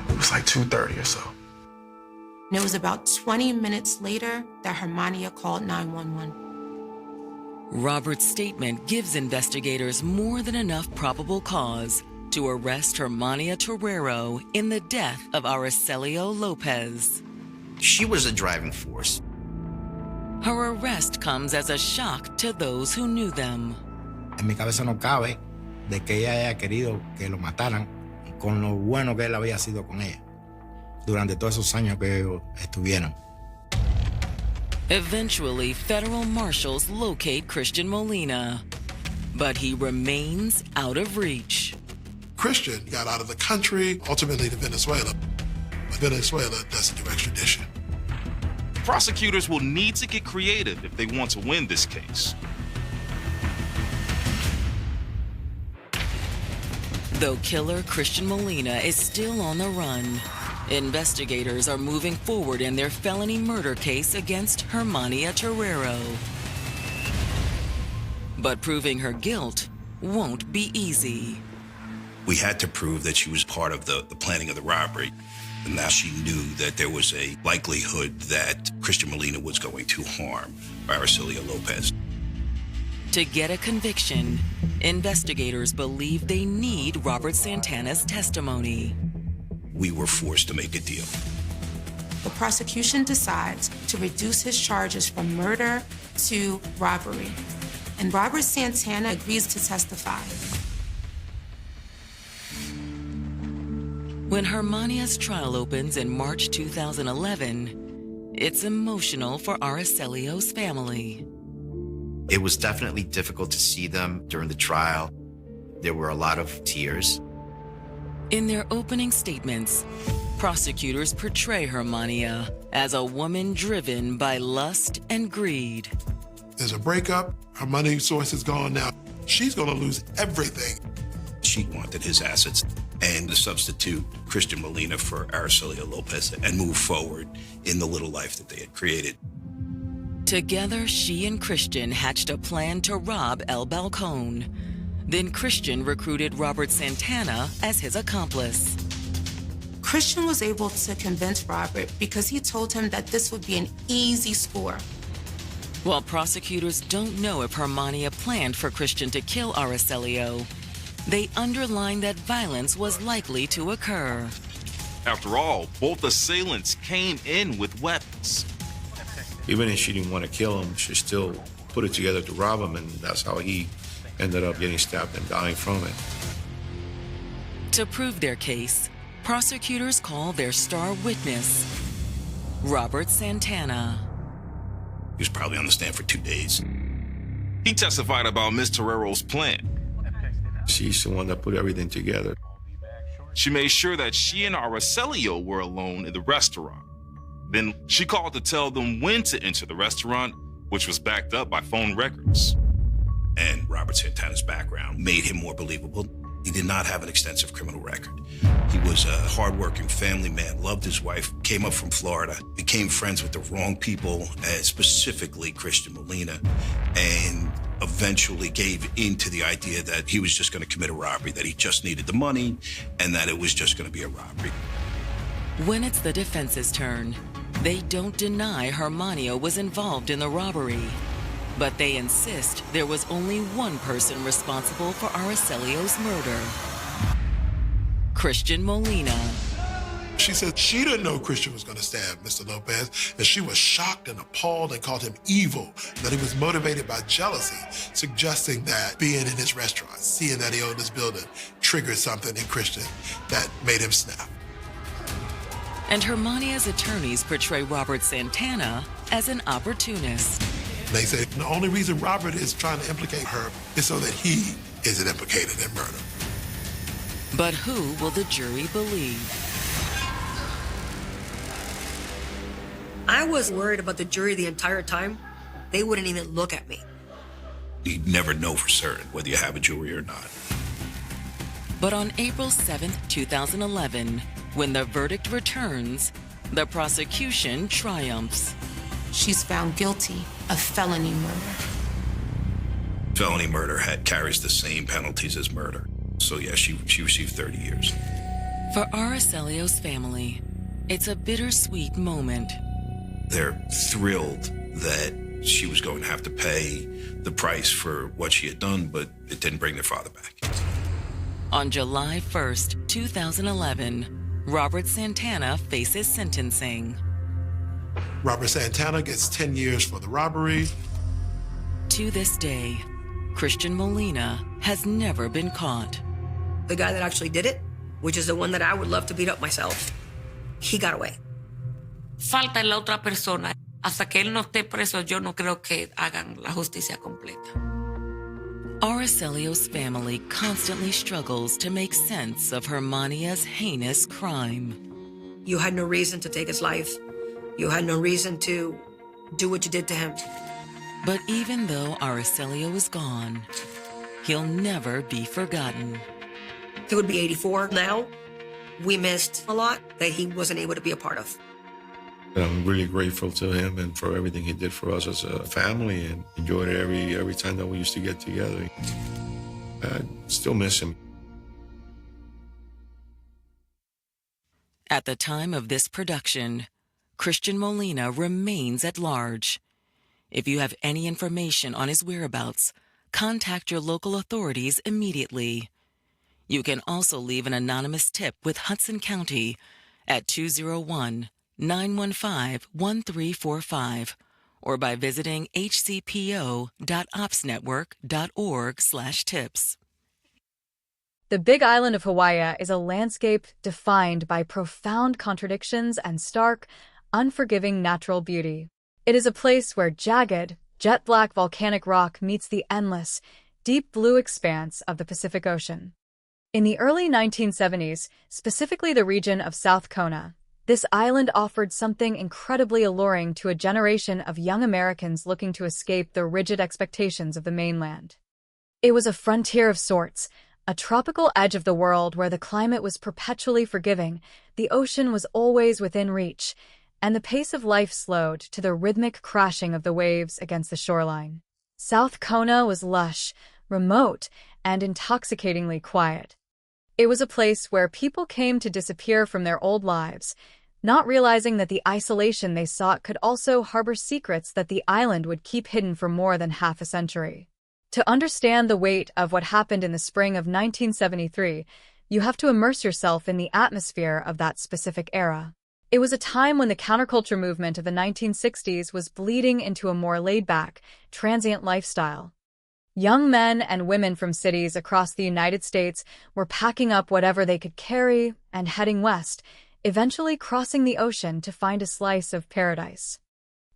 Speaker 8: It was like 2:30 or so.
Speaker 3: And it was about 20 minutes later that Hermania called 911.
Speaker 1: Robert's statement gives investigators more than enough probable cause to arrest Hermania Terrero in the death of Araceli Lopez.
Speaker 13: She was the driving force.
Speaker 1: Her arrest comes as a shock to those who knew them.
Speaker 7: En mi cabeza no cabe de que ella haya querido que lo mataran con lo bueno que él había sido con ella durante todos esos años que ellos estuvieron.
Speaker 1: Eventually, federal marshals locate Christian Molina, but he remains out of reach.
Speaker 4: Christian got out of the country, ultimately to Venezuela. But Venezuela doesn't do extradition.
Speaker 9: Prosecutors will need to get creative if they want to win this case.
Speaker 1: Though killer Christian Molina is still on the run, investigators are moving forward in their felony murder case against Hermania Terrero. But proving her guilt won't be easy.
Speaker 2: We had to prove that she was part of the planning of the robbery. And now she knew that there was a likelihood that Christian Molina was going to harm Araceli Lopez.
Speaker 1: To get a conviction, investigators believe they need Robert Santana's testimony.
Speaker 2: We were forced to make a deal.
Speaker 3: The prosecution decides to reduce his charges from murder to robbery, and Robert Santana agrees to testify. When
Speaker 1: Hermania's trial opens in March 2011, It's emotional for Aracelia's family.
Speaker 13: It was definitely difficult to see them during the trial. There were a lot of tears.
Speaker 1: In their opening statements, prosecutors portray Hermania as a woman driven by lust and greed.
Speaker 4: There's a breakup. Her money source is gone now. She's going to lose everything.
Speaker 2: She wanted his assets and to substitute Christian Molina for Araceli Lopez and move forward in the little life that they had created.
Speaker 1: Together, she and Christian hatched a plan to rob El Balcón. Then Christian recruited Robert Santana as his accomplice.
Speaker 3: Christian was able to convince Robert because he told him that this would be an easy score.
Speaker 1: While prosecutors don't know if Hermania planned for Christian to kill Aracelio, they underline that violence was likely to occur.
Speaker 9: After all, both assailants came in with weapons.
Speaker 10: Even if she didn't want to kill him, she still put it together to rob him, and that's how he ended up getting stabbed and dying from it.
Speaker 1: To prove their case, prosecutors call their star witness, Robert Santana.
Speaker 2: He was probably on the stand for 2 days.
Speaker 9: He testified about Ms. Torero's plan.
Speaker 10: She's the one that put everything together.
Speaker 9: She made sure that she and Aracelio were alone in the restaurant. Then she called to tell them when to enter the restaurant, which was backed up by phone records.
Speaker 2: And Robert Santana's background made him more believable. He did not have an extensive criminal record. He was a hardworking family man, loved his wife, came up from Florida, became friends with the wrong people, specifically Christian Molina, and eventually gave into the idea that he was just going to commit a robbery, that he just needed the money, and that it was just going to be a robbery.
Speaker 1: When it's the defense's turn, they don't deny Hermania was involved in the robbery, but they insist there was only one person responsible for Aracelio's murder: Christian Molina.
Speaker 4: She said she didn't know Christian was going to stab Mr. Lopez, and she was shocked and appalled and called him evil, that he was motivated by jealousy, suggesting that being in his restaurant, seeing that he owned this building, triggered something in Christian that made him snap.
Speaker 1: And Hermania's attorneys portray Robert Santana as an opportunist.
Speaker 4: They say the only reason Robert is trying to implicate her is so that he isn't implicated in murder.
Speaker 1: But who will the jury believe?
Speaker 6: I was worried about the jury the entire time. They wouldn't even look at me.
Speaker 2: You never know for certain whether you have a jury or not.
Speaker 1: But on April 7th, 2011, when the verdict returns, the prosecution triumphs.
Speaker 3: She's found guilty of felony murder.
Speaker 2: Felony murder carries the same penalties as murder. So yeah, she received 30 years.
Speaker 1: For Aracelio's family, it's a bittersweet moment.
Speaker 2: They're thrilled that she was going to have to pay the price for what she had done, but it didn't bring their father back.
Speaker 1: On July 1st, 2011, Robert Santana faces sentencing.
Speaker 4: Robert Santana gets 10 years for the robbery.
Speaker 1: To this day, Christian Molina has never been caught.
Speaker 6: The guy that actually did it, which is the one that I would love to beat up myself, he got away.
Speaker 5: Falta la otra persona. Hasta que él no esté preso, yo no creo que hagan la justicia completa.
Speaker 1: Aracelio's family constantly struggles to make sense of Hermania's heinous crime.
Speaker 6: You had no reason to take his life. You had no reason to do what you did to him.
Speaker 1: But even though Aracelio is gone, he'll never be forgotten.
Speaker 6: He would be 84 now. We missed a lot that he wasn't able to be a part of.
Speaker 10: I'm really grateful to him and for everything he did for us as a family, and enjoyed it every time that we used to get together. I still miss him.
Speaker 1: At the time of this production, Christian Molina remains at large. If you have any information on his whereabouts, contact your local authorities immediately. You can also leave an anonymous tip with Hudson County at 201-915-1345 or by visiting hcpo.opsnetwork.org/tips.
Speaker 12: The Big Island of Hawaii is a landscape defined by profound contradictions and stark, unforgiving natural beauty. It is a place where jagged, jet-black volcanic rock meets the endless, deep blue expanse of the Pacific Ocean. In the early 1970s, specifically the region of South Kona, this island offered something incredibly alluring to a generation of young Americans looking to escape the rigid expectations of the mainland. It was a frontier of sorts, a tropical edge of the world where the climate was perpetually forgiving, the ocean was always within reach, and the pace of life slowed to the rhythmic crashing of the waves against the shoreline. South Kona was lush, remote, and intoxicatingly quiet. It was a place where people came to disappear from their old lives, not realizing that the isolation they sought could also harbor secrets that the island would keep hidden for more than half a century. To understand the weight of what happened in the spring of 1973, you have to immerse yourself in the atmosphere of that specific era. It was a time when the counterculture movement of the 1960s was bleeding into a more laid-back, transient lifestyle. Young men and women from cities across the United States were packing up whatever they could carry and heading west, eventually crossing the ocean to find a slice of paradise.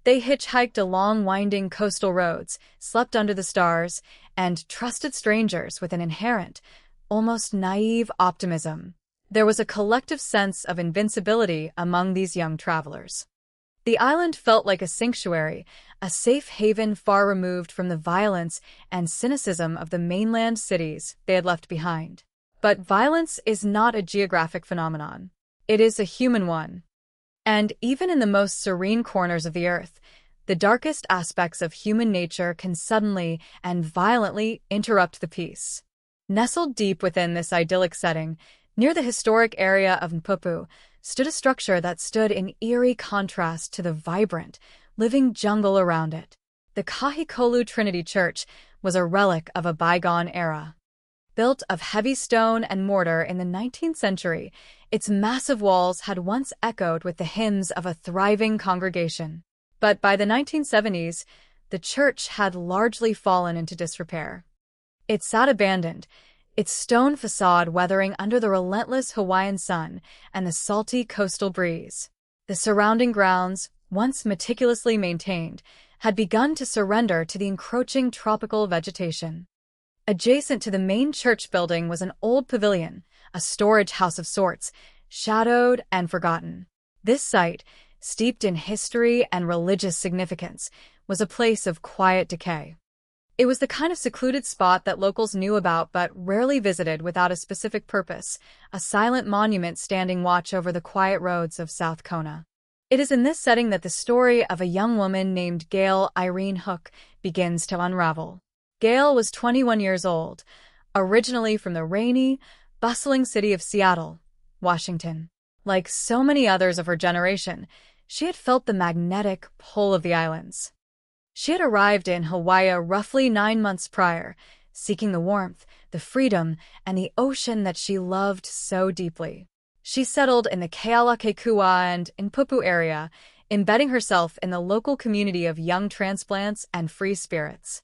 Speaker 12: They hitchhiked along winding coastal roads, slept under the stars, and trusted strangers with an inherent, almost naive optimism. There was a collective sense of invincibility among these young travelers. The island felt like a sanctuary, a safe haven far removed from the violence and cynicism of the mainland cities they had left behind. But violence is not a geographic phenomenon. It is a human one. And even in the most serene corners of the earth, the darkest aspects of human nature can suddenly and violently interrupt the peace. Nestled deep within this idyllic setting, near the historic area of Npupu, stood a structure that stood in eerie contrast to the vibrant, living jungle around it. The Kahikolu Trinity Church was a relic of a bygone era. Built of heavy stone and mortar in the 19th century, its massive walls had once echoed with the hymns of a thriving congregation. But by the 1970s, the church had largely fallen into disrepair. It sat abandoned, its stone facade weathering under the relentless Hawaiian sun and the salty coastal breeze. The surrounding grounds, once meticulously maintained, had begun to surrender to the encroaching tropical vegetation. Adjacent to the main church building was an old pavilion, a storage house of sorts, shadowed and forgotten. This site, steeped in history and religious significance, was a place of quiet decay. It was the kind of secluded spot that locals knew about but rarely visited without a specific purpose, a silent monument standing watch over the quiet roads of South Kona. It is in this setting that the story of a young woman named Gail Irene Hook begins to unravel. Gail was 21 years old, originally from the rainy, bustling city of Seattle, Washington. Like so many others of her generation, she had felt the magnetic pull of the islands. She had arrived in Hawaii roughly 9 months prior, seeking the warmth, the freedom, and the ocean that she loved so deeply. She settled in the Kealakekua and Npupu area, embedding herself in the local community of young transplants and free spirits.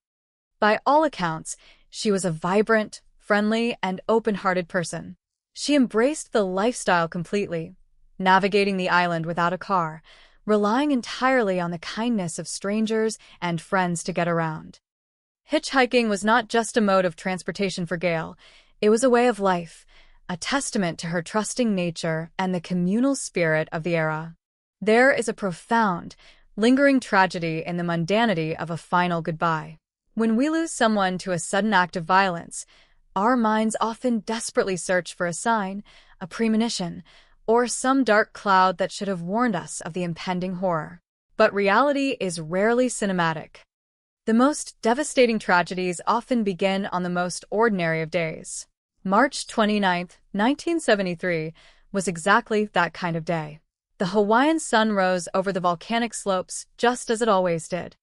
Speaker 12: By all accounts, she was a vibrant, friendly, and open-hearted person. She embraced the lifestyle completely, navigating the island without a car, relying entirely on the kindness of strangers and friends to get around. Hitchhiking was not just a mode of transportation for Gail, it was a way of life, a testament to her trusting nature and the communal spirit of the era. There is a profound, lingering tragedy in the mundanity of a final goodbye. When we lose someone to a sudden act of violence, our minds often desperately search for a sign, a premonition, or some dark cloud that should have warned us of the impending horror. But reality is rarely cinematic. The most devastating tragedies often begin on the most ordinary of days. March 29, 1973, was exactly that kind of day. The Hawaiian sun rose over the volcanic slopes just as it always did.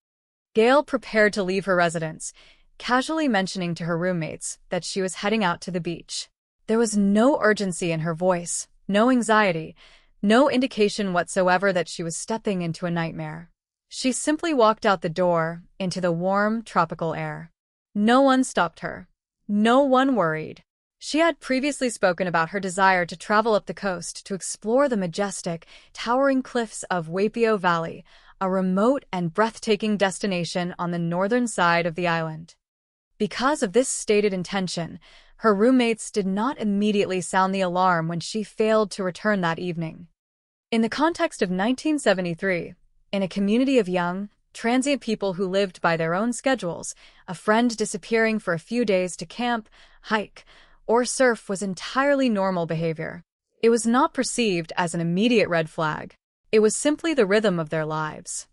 Speaker 12: Gail prepared to leave her residence, casually mentioning to her roommates that she was heading out to the beach. There was no urgency in her voice, no anxiety, no indication whatsoever that she was stepping into a nightmare. She simply walked out the door, into the warm, tropical air. No one stopped her. No one worried. She had previously spoken about her desire to travel up the coast to explore the majestic, towering cliffs of Waipio Valley, a remote and breathtaking destination on the northern side of the island. Because of this stated intention, her roommates did not immediately sound the alarm when she failed to return that evening. In the context of 1973, in a community of young, transient people who lived by their own schedules, a friend disappearing for a few days to camp, hike, or surf was entirely normal behavior. It was not perceived as an immediate red flag. It was simply the rhythm of their lives.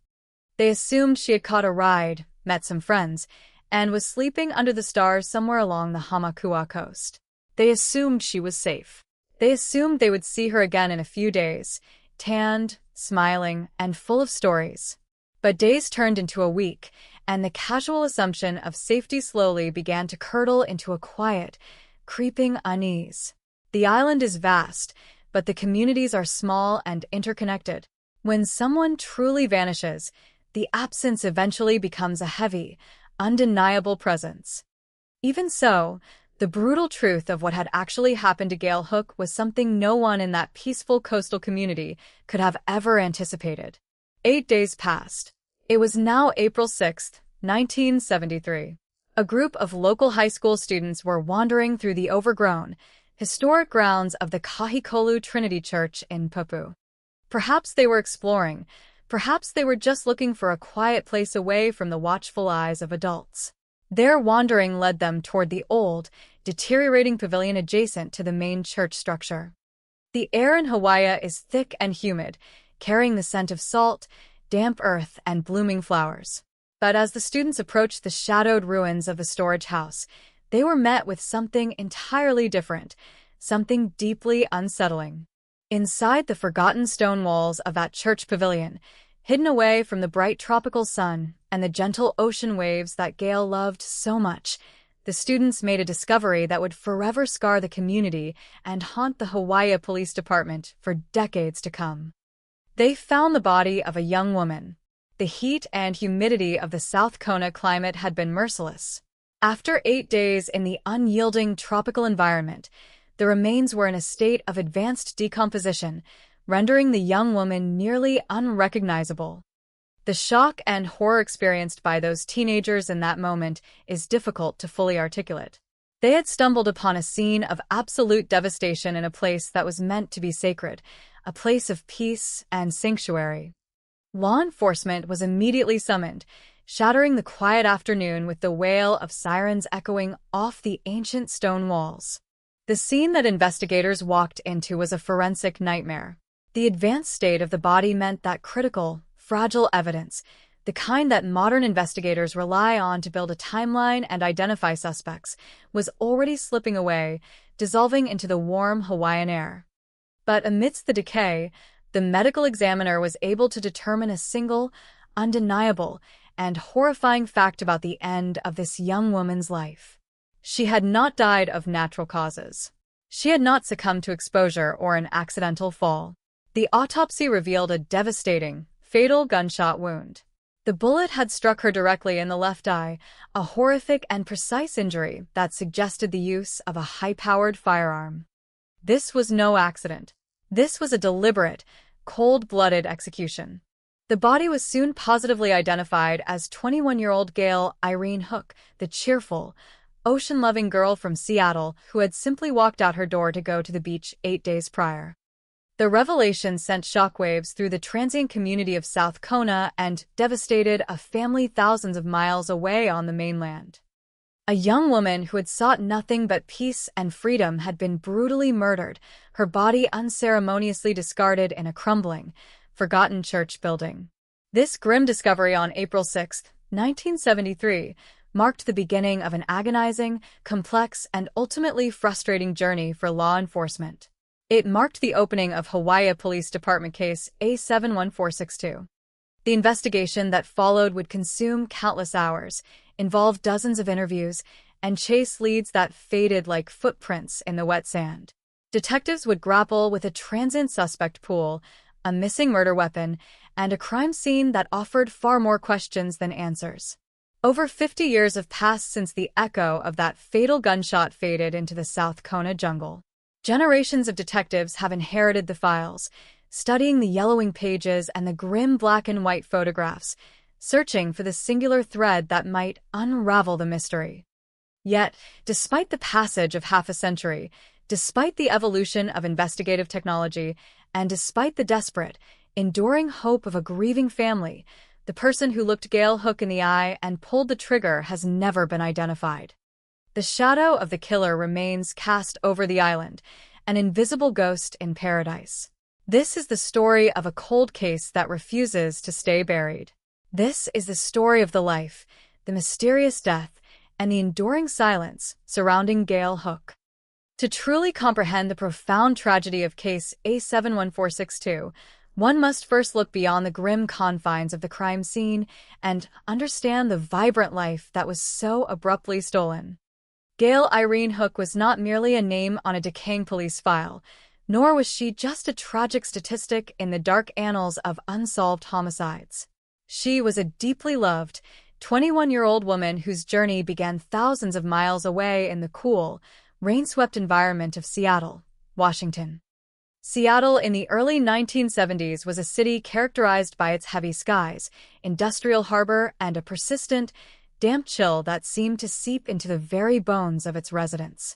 Speaker 12: They assumed she had caught a ride, met some friends, and was sleeping under the stars somewhere along the Hamakua coast. They assumed she was safe. They assumed they would see her again in a few days, tanned, smiling, and full of stories. But days turned into a week, and the casual assumption of safety slowly began to curdle into a quiet, creeping unease. The island is vast, but the communities are small and interconnected. When someone truly vanishes, the absence eventually becomes a heavy, undeniable presence. Even so, the brutal truth of what had actually happened to Gail Hook was something no one in that peaceful coastal community could have ever anticipated. 8 days passed. It was now April 6, 1973. A group of local high school students were wandering through the overgrown, historic grounds of the Kahikolu Trinity Church in Papu. Perhaps they were exploring, perhaps they were just looking for a quiet place away from the watchful eyes of adults. Their wandering led them toward the old, deteriorating pavilion adjacent to the main church structure. The air in Hawaii is thick and humid, carrying the scent of salt, damp earth, and blooming flowers. But as the students approached the shadowed ruins of the storage house, they were met with something entirely different, something deeply unsettling. Inside the forgotten stone walls of that church pavilion, hidden away from the bright tropical sun and the gentle ocean waves that Gail loved so much, the students made a discovery that would forever scar the community and haunt the Hawaii Police Department for decades to come. They found the body of a young woman. The heat and humidity of the South Kona climate had been merciless. After 8 days in the unyielding tropical environment, the remains were in a state of advanced decomposition, rendering the young woman nearly unrecognizable. The shock and horror experienced by those teenagers in that moment is difficult to fully articulate. They had stumbled upon a scene of absolute devastation in a place that was meant to be sacred, a place of peace and sanctuary. Law enforcement was immediately summoned, shattering the quiet afternoon with the wail of sirens echoing off the ancient stone walls. The scene that investigators walked into was a forensic nightmare. The advanced state of the body meant that critical, fragile evidence, the kind that modern investigators rely on to build a timeline and identify suspects, was already slipping away, dissolving into the warm Hawaiian air. But amidst the decay, the medical examiner was able to determine a single, undeniable, and horrifying fact about the end of this young woman's life. She had not died of natural causes. She had not succumbed to exposure or an accidental fall. The autopsy revealed a devastating, fatal gunshot wound. The bullet had struck her directly in the left eye, a horrific and precise injury that suggested the use of a high-powered firearm. This was no accident. This was a deliberate, cold-blooded execution. The body was soon positively identified as 21-year-old Gail Irene Hook, the cheerful, ocean-loving girl from Seattle who had simply walked out her door to go to the beach 8 days prior. The revelation sent shockwaves through the transient community of South Kona and devastated a family thousands of miles away on the mainland. A young woman who had sought nothing but peace and freedom had been brutally murdered, her body unceremoniously discarded in a crumbling, forgotten church building. This grim discovery on April 6, 1973, marked the beginning of an agonizing, complex, and ultimately frustrating journey for law enforcement. It marked the opening of Hawaii Police Department Case A71462. The investigation that followed would consume countless hours, involve dozens of interviews, and chase leads that faded like footprints in the wet sand. Detectives would grapple with a transient suspect pool, a missing murder weapon, and a crime scene that offered far more questions than answers. Over 50 years have passed since the echo of that fatal gunshot faded into the South Kona jungle. Generations of detectives have inherited the files, studying the yellowing pages and the grim black and white photographs, searching for the singular thread that might unravel the mystery. Yet, despite the passage of half a century, despite the evolution of investigative technology, and despite the desperate, enduring hope of a grieving family, the person who looked Gail Hook in the eye and pulled the trigger has never been identified. The shadow of the killer remains cast over the island, an invisible ghost in paradise. This is the story of a cold case that refuses to stay buried. This is the story of the life, the mysterious death, and the enduring silence surrounding Gail Hook. To truly comprehend the profound tragedy of Case A71462, one must first look beyond the grim confines of the crime scene and understand the vibrant life that was so abruptly stolen. Gail Irene Hook was not merely a name on a decaying police file, nor was she just a tragic statistic in the dark annals of unsolved homicides. She was a deeply loved, 21-year-old woman whose journey began thousands of miles away in the cool, rain-swept environment of Seattle, Washington. Seattle in the early 1970s was a city characterized by its heavy skies, industrial harbor, and a persistent, damp chill that seemed to seep into the very bones of its residents.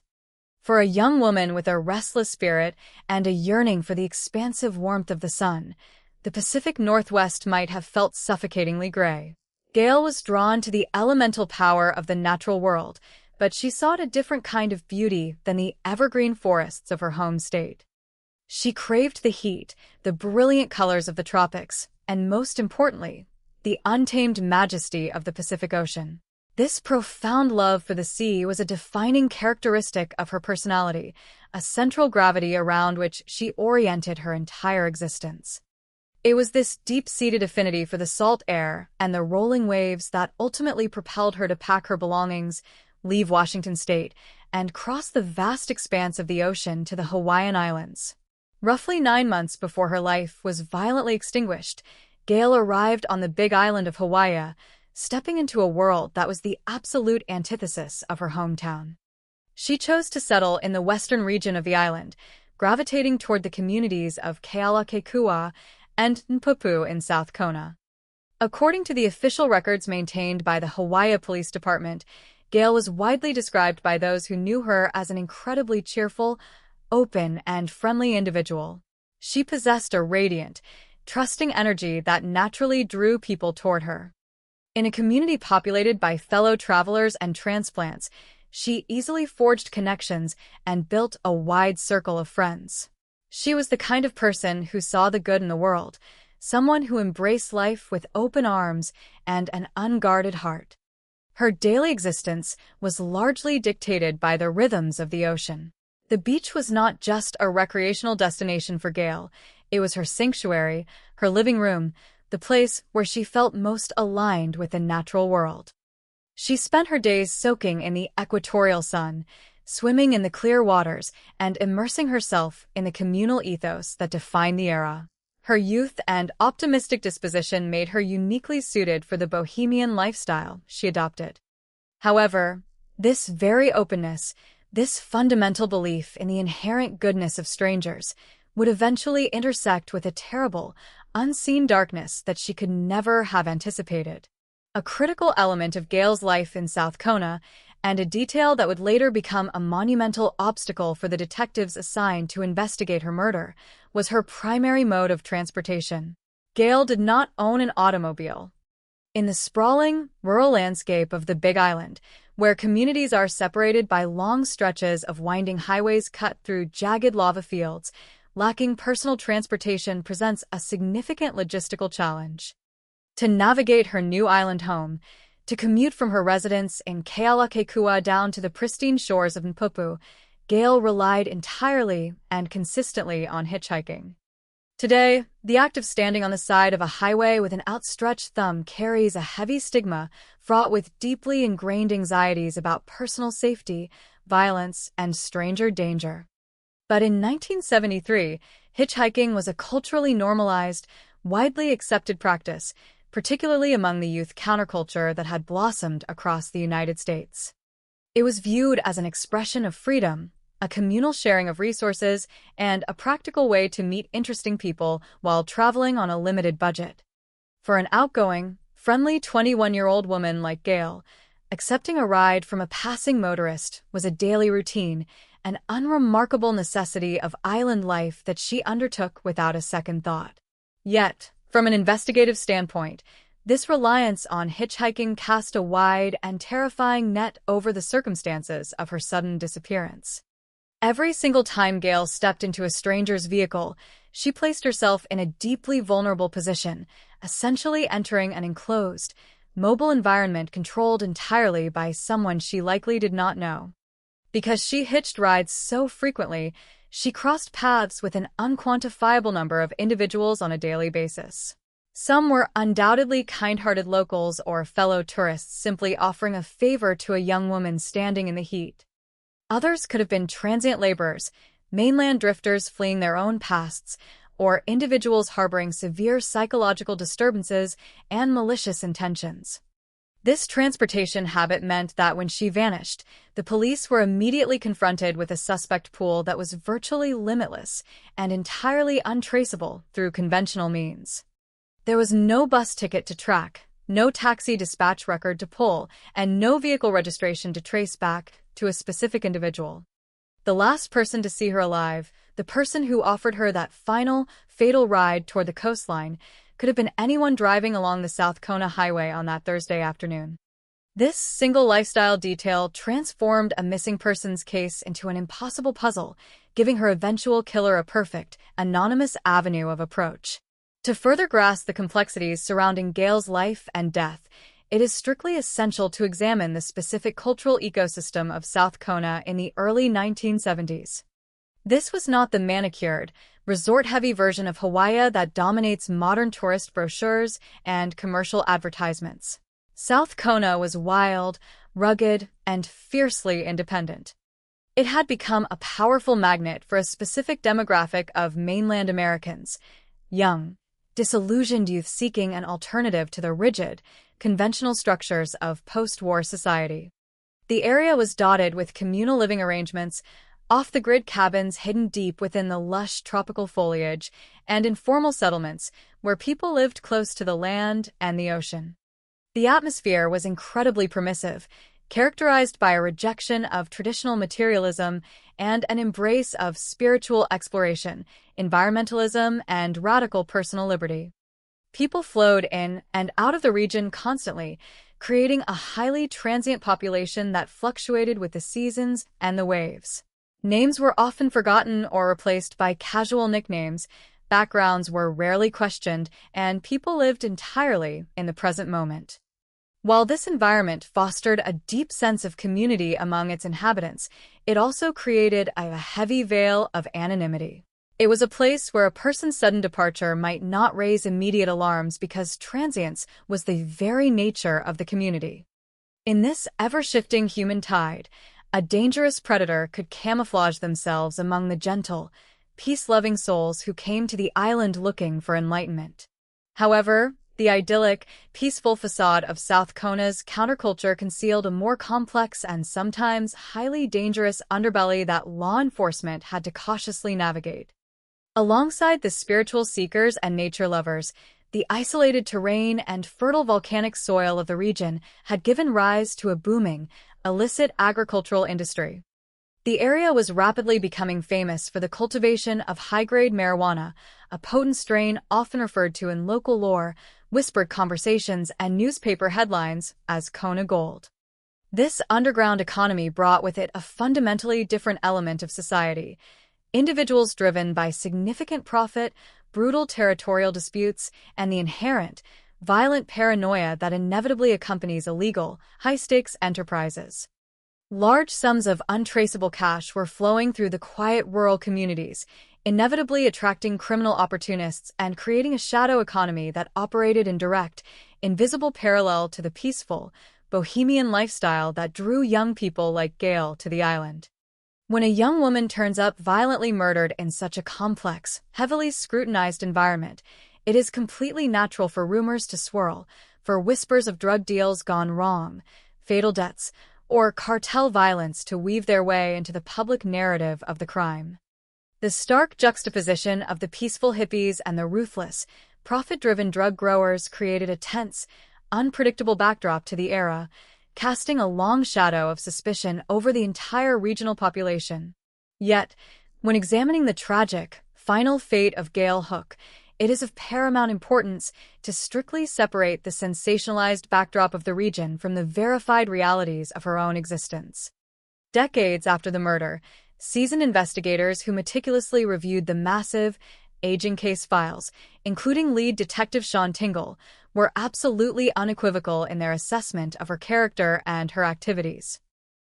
Speaker 12: For a young woman with a restless spirit and a yearning for the expansive warmth of the sun, the Pacific Northwest might have felt suffocatingly gray. Gail was drawn to the elemental power of the natural world, but she sought a different kind of beauty than the evergreen forests of her home state. She craved the heat, the brilliant colors of the tropics, and most importantly, the untamed majesty of the Pacific Ocean. This profound love for the sea was a defining characteristic of her personality, a central gravity around which she oriented her entire existence. It was this deep-seated affinity for the salt air and the rolling waves that ultimately propelled her to pack her belongings, leave Washington state, and cross the vast expanse of the ocean to the Hawaiian Islands. Roughly 9 months before her life was violently extinguished, Gail arrived on the Big Island of Hawaii, stepping into a world that was the absolute antithesis of her hometown. She chose to settle in the western region of the island, gravitating toward the communities of Kealakekua and Npupu in South Kona. According to the official records maintained by the Hawaii Police Department, Gail was widely described by those who knew her as an incredibly cheerful, open, and friendly individual. She possessed a radiant, trusting energy that naturally drew people toward her. In a community populated by fellow travelers and transplants, she easily forged connections and built a wide circle of friends. She was the kind of person who saw the good in the world, someone who embraced life with open arms and an unguarded heart. Her daily existence was largely dictated by the rhythms of the ocean. The beach was not just a recreational destination for Gail. It was her sanctuary, her living room, the place where she felt most aligned with the natural world. She spent her days soaking in the equatorial sun, swimming in the clear waters, and immersing herself in the communal ethos that defined the era. Her youth and optimistic disposition made her uniquely suited for the bohemian lifestyle she adopted. However, this very openness, this fundamental belief in the inherent goodness of strangers, would eventually intersect with a terrible, unseen darkness that she could never have anticipated. A critical element of Gail's life in South Kona, and a detail that would later become a monumental obstacle for the detectives assigned to investigate her murder, was her primary mode of transportation. Gail did not own an automobile. In the sprawling, rural landscape of the Big Island, where communities are separated by long stretches of winding highways cut through jagged lava fields, lacking personal transportation presents a significant logistical challenge. To navigate her new island home, to commute from her residence in Kealakekua down to the pristine shores of Npupu, Gail relied entirely and consistently on hitchhiking. Today, the act of standing on the side of a highway with an outstretched thumb carries a heavy stigma fraught with deeply ingrained anxieties about personal safety, violence, and stranger danger. But in 1973, hitchhiking was a culturally normalized, widely accepted practice, particularly among the youth counterculture that had blossomed across the United States. It was viewed as an expression of freedom, a communal sharing of resources, and a practical way to meet interesting people while traveling on a limited budget. For an outgoing, friendly 21-year-old woman like Gail, accepting a ride from a passing motorist was a daily routine, an unremarkable necessity of island life that she undertook without a second thought. Yet, from an investigative standpoint, this reliance on hitchhiking cast a wide and terrifying net over the circumstances of her sudden disappearance. Every single time Gail stepped into a stranger's vehicle, she placed herself in a deeply vulnerable position, essentially entering an enclosed, mobile environment controlled entirely by someone she likely did not know. Because she hitched rides so frequently, she crossed paths with an unquantifiable number of individuals on a daily basis. Some were undoubtedly kind-hearted locals or fellow tourists simply offering a favor to a young woman standing in the heat. Others could have been transient laborers, mainland drifters fleeing their own pasts, or individuals harboring severe psychological disturbances and malicious intentions. This transportation habit meant that when she vanished, the police were immediately confronted with a suspect pool that was virtually limitless and entirely untraceable through conventional means. There was no bus ticket to track, no taxi dispatch record to pull, and no vehicle registration to trace back to a specific individual. The last person to see her alive, the person who offered her that final, fatal ride toward the coastline, could have been anyone driving along the South Kona Highway on that Thursday afternoon. This single lifestyle detail transformed a missing persons case into an impossible puzzle, giving her eventual killer a perfect, anonymous avenue of approach. To further grasp the complexities surrounding Gail's life and death, it is strictly essential to examine the specific cultural ecosystem of South Kona in the early 1970s. This was not the manicured, resort-heavy version of Hawaii that dominates modern tourist brochures and commercial advertisements. South Kona was wild, rugged, and fiercely independent. It had become a powerful magnet for a specific demographic of mainland Americans, young, disillusioned youth seeking an alternative to the rigid, conventional structures of post-war society. The area was dotted with communal living arrangements, off-the-grid cabins hidden deep within the lush tropical foliage, and informal settlements where people lived close to the land and the ocean. The atmosphere was incredibly permissive, characterized by a rejection of traditional materialism and an embrace of spiritual exploration, environmentalism, and radical personal liberty. People flowed in and out of the region constantly, creating a highly transient population that fluctuated with the seasons and the waves. Names were often forgotten or replaced by casual nicknames, backgrounds were rarely questioned, and people lived entirely in the present moment. While this environment fostered a deep sense of community among its inhabitants, it also created a heavy veil of anonymity. It was a place where a person's sudden departure might not raise immediate alarms because transience was the very nature of the community. In this ever-shifting human tide, a dangerous predator could camouflage themselves among the gentle, peace-loving souls who came to the island looking for enlightenment. However, the idyllic, peaceful facade of South Kona's counterculture concealed a more complex and sometimes highly dangerous underbelly that law enforcement had to cautiously navigate. Alongside the spiritual seekers and nature lovers, the isolated terrain and fertile volcanic soil of the region had given rise to a booming, illicit agricultural industry. The area was rapidly becoming famous for the cultivation of high-grade marijuana, a potent strain often referred to in local lore, whispered conversations, and newspaper headlines as Kona Gold. This underground economy brought with it a fundamentally different element of society. Individuals driven by significant profit, brutal territorial disputes, and the inherent, violent paranoia that inevitably accompanies illegal, high-stakes enterprises. Large sums of untraceable cash were flowing through the quiet rural communities, inevitably attracting criminal opportunists and creating a shadow economy that operated in direct, invisible parallel to the peaceful, bohemian lifestyle that drew young people like Gail to the island. When a young woman turns up violently murdered in such a complex, heavily scrutinized environment, it is completely natural for rumors to swirl, for whispers of drug deals gone wrong, fatal deaths, or cartel violence to weave their way into the public narrative of the crime. The stark juxtaposition of the peaceful hippies and the ruthless, profit-driven drug growers created a tense, unpredictable backdrop to the era, casting a long shadow of suspicion over the entire regional population. Yet, when examining the tragic, final fate of Gail Hook, it is of paramount importance to strictly separate the sensationalized backdrop of the region from the verified realities of her own existence. Decades after the murder, seasoned investigators who meticulously reviewed the massive, aging case files, including lead detective Sean Tingle, were absolutely unequivocal in their assessment of her character and her activities.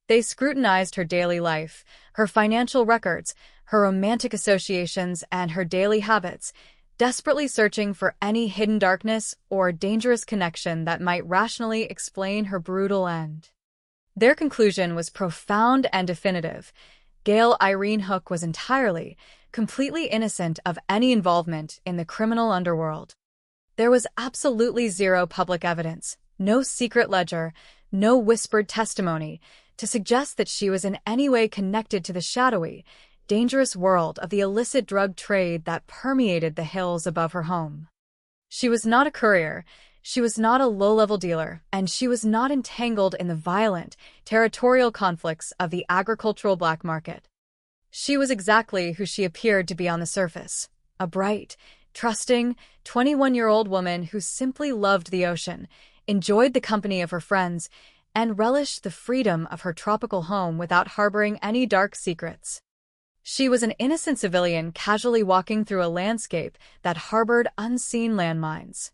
Speaker 12: They scrutinized her daily life, her financial records, her romantic associations, and her daily habits, desperately searching for any hidden darkness or dangerous connection that might rationally explain her brutal end. Their conclusion was profound and definitive. Gail Irene Hook was entirely, completely innocent of any involvement in the criminal underworld. There was absolutely zero public evidence, no secret ledger, no whispered testimony, to suggest that she was in any way connected to the shadowy, dangerous world of the illicit drug trade that permeated the hills above her home. She was not a courier, she was not a low-level dealer, and she was not entangled in the violent, territorial conflicts of the agricultural black market. She was exactly who she appeared to be on the surface, a bright, trusting, 21-year-old woman who simply loved the ocean, enjoyed the company of her friends, and relished the freedom of her tropical home without harboring any dark secrets. She was an innocent civilian casually walking through a landscape that harbored unseen landmines.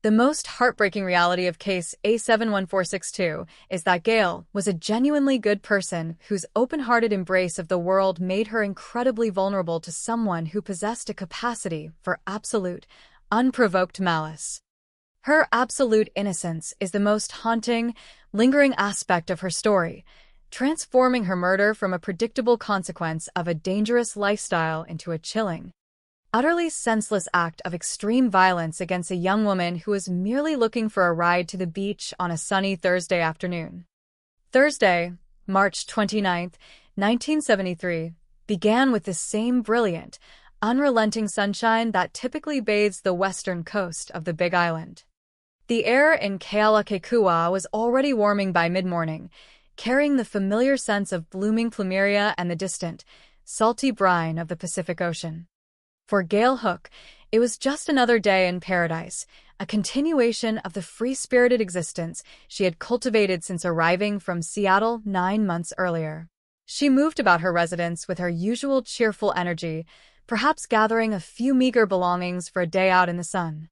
Speaker 12: The most heartbreaking reality of case A71462 is that Gail was a genuinely good person whose open-hearted embrace of the world made her incredibly vulnerable to someone who possessed a capacity for absolute, unprovoked malice. Her absolute innocence is the most haunting, lingering aspect of her story, transforming her murder from a predictable consequence of a dangerous lifestyle into a chilling, utterly senseless act of extreme violence against a young woman who was merely looking for a ride to the beach on a sunny Thursday afternoon. Thursday, March 29, 1973, began with the same brilliant, unrelenting sunshine that typically bathes the western coast of the Big Island. The air in Kealakekua was already warming by mid-morning, carrying the familiar sense of blooming plumeria and the distant, salty brine of the Pacific Ocean. For Gail Hook, it was just another day in paradise, a continuation of the free-spirited existence she had cultivated since arriving from Seattle 9 months earlier. She moved about her residence with her usual cheerful energy, perhaps gathering a few meager belongings for a day out in the sun.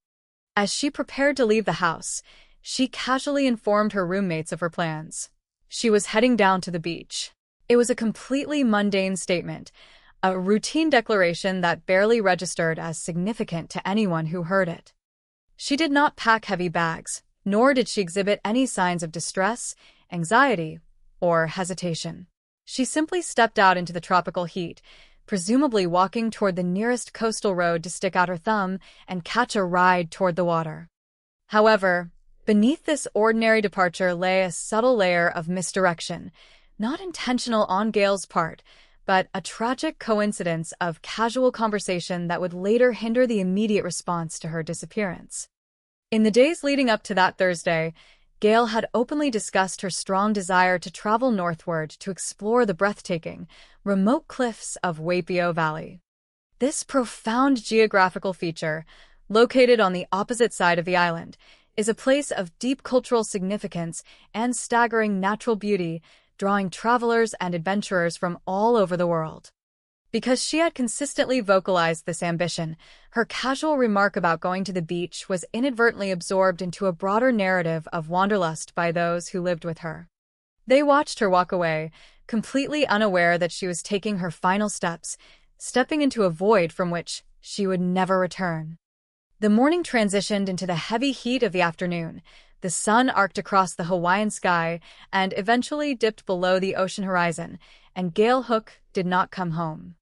Speaker 12: As she prepared to leave the house, she casually informed her roommates of her plans. She was heading down to the beach. It was a completely mundane statement, a routine declaration that barely registered as significant to anyone who heard it. She did not pack heavy bags, nor did she exhibit any signs of distress, anxiety, or hesitation. She simply stepped out into the tropical heat, presumably walking toward the nearest coastal road to stick out her thumb and catch a ride toward the water. However, beneath this ordinary departure lay a subtle layer of misdirection, not intentional on Gail's part, but a tragic coincidence of casual conversation that would later hinder the immediate response to her disappearance. In the days leading up to that Thursday, Gail had openly discussed her strong desire to travel northward to explore the breathtaking, remote cliffs of Waipio Valley. This profound geographical feature, located on the opposite side of the island, is a place of deep cultural significance and staggering natural beauty, drawing travelers and adventurers from all over the world. Because she had consistently vocalized this ambition, her casual remark about going to the beach was inadvertently absorbed into a broader narrative of wanderlust by those who lived with her. They watched her walk away, completely unaware that she was taking her final steps, stepping into a void from which she would never return. The morning transitioned into the heavy heat of the afternoon. The sun arced across the Hawaiian sky and eventually dipped below the ocean horizon, and Gail Hook did not come home.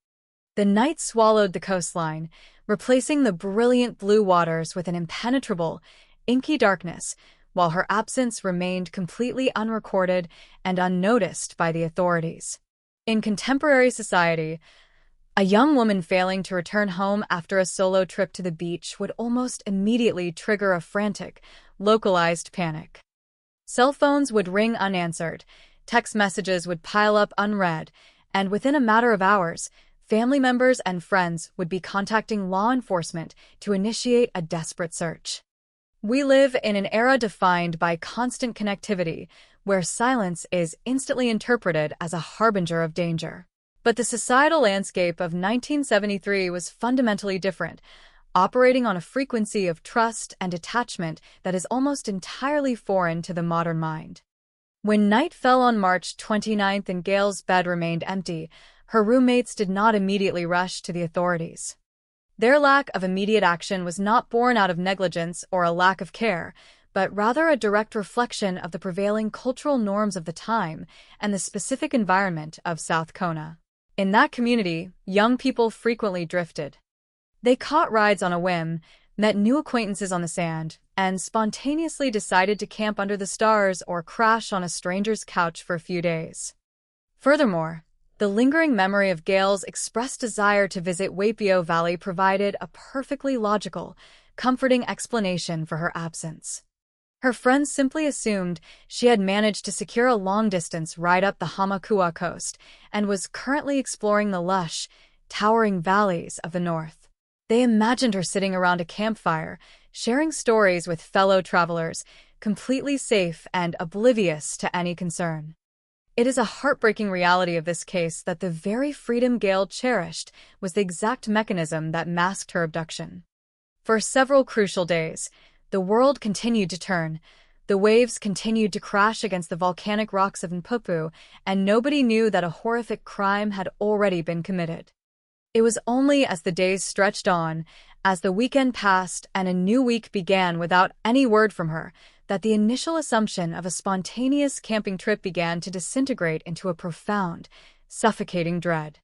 Speaker 12: The night swallowed the coastline, replacing the brilliant blue waters with an impenetrable, inky darkness, while her absence remained completely unrecorded and unnoticed by the authorities. In contemporary society, a young woman failing to return home after a solo trip to the beach would almost immediately trigger a frantic, localized panic. Cell phones would ring unanswered, text messages would pile up unread, and within a matter of hours, family members and friends would be contacting law enforcement to initiate a desperate search. We live in an era defined by constant connectivity, where silence is instantly interpreted as a harbinger of danger. But the societal landscape of 1973 was fundamentally different, operating on a frequency of trust and attachment that is almost entirely foreign to the modern mind. When night fell on March 29th and Gail's bed remained empty, her roommates did not immediately rush to the authorities. Their lack of immediate action was not born out of negligence or a lack of care, but rather a direct reflection of the prevailing cultural norms of the time and the specific environment of South Kona. In that community, young people frequently drifted. They caught rides on a whim, met new acquaintances on the sand, and spontaneously decided to camp under the stars or crash on a stranger's couch for a few days. Furthermore, the lingering memory of Gail's expressed desire to visit Waipio Valley provided a perfectly logical, comforting explanation for her absence. Her friends simply assumed she had managed to secure a long-distance ride up the Hamakua coast and was currently exploring the lush, towering valleys of the north. They imagined her sitting around a campfire, sharing stories with fellow travelers, completely safe and oblivious to any concern. It is a heartbreaking reality of this case that the very freedom Gail cherished was the exact mechanism that masked her abduction. For several crucial days, the world continued to turn, the waves continued to crash against the volcanic rocks of Npopu, and nobody knew that a horrific crime had already been committed. It was only as the days stretched on, as the weekend passed and a new week began without any word from her, that the initial assumption of a spontaneous camping trip began to disintegrate into a profound, suffocating dread.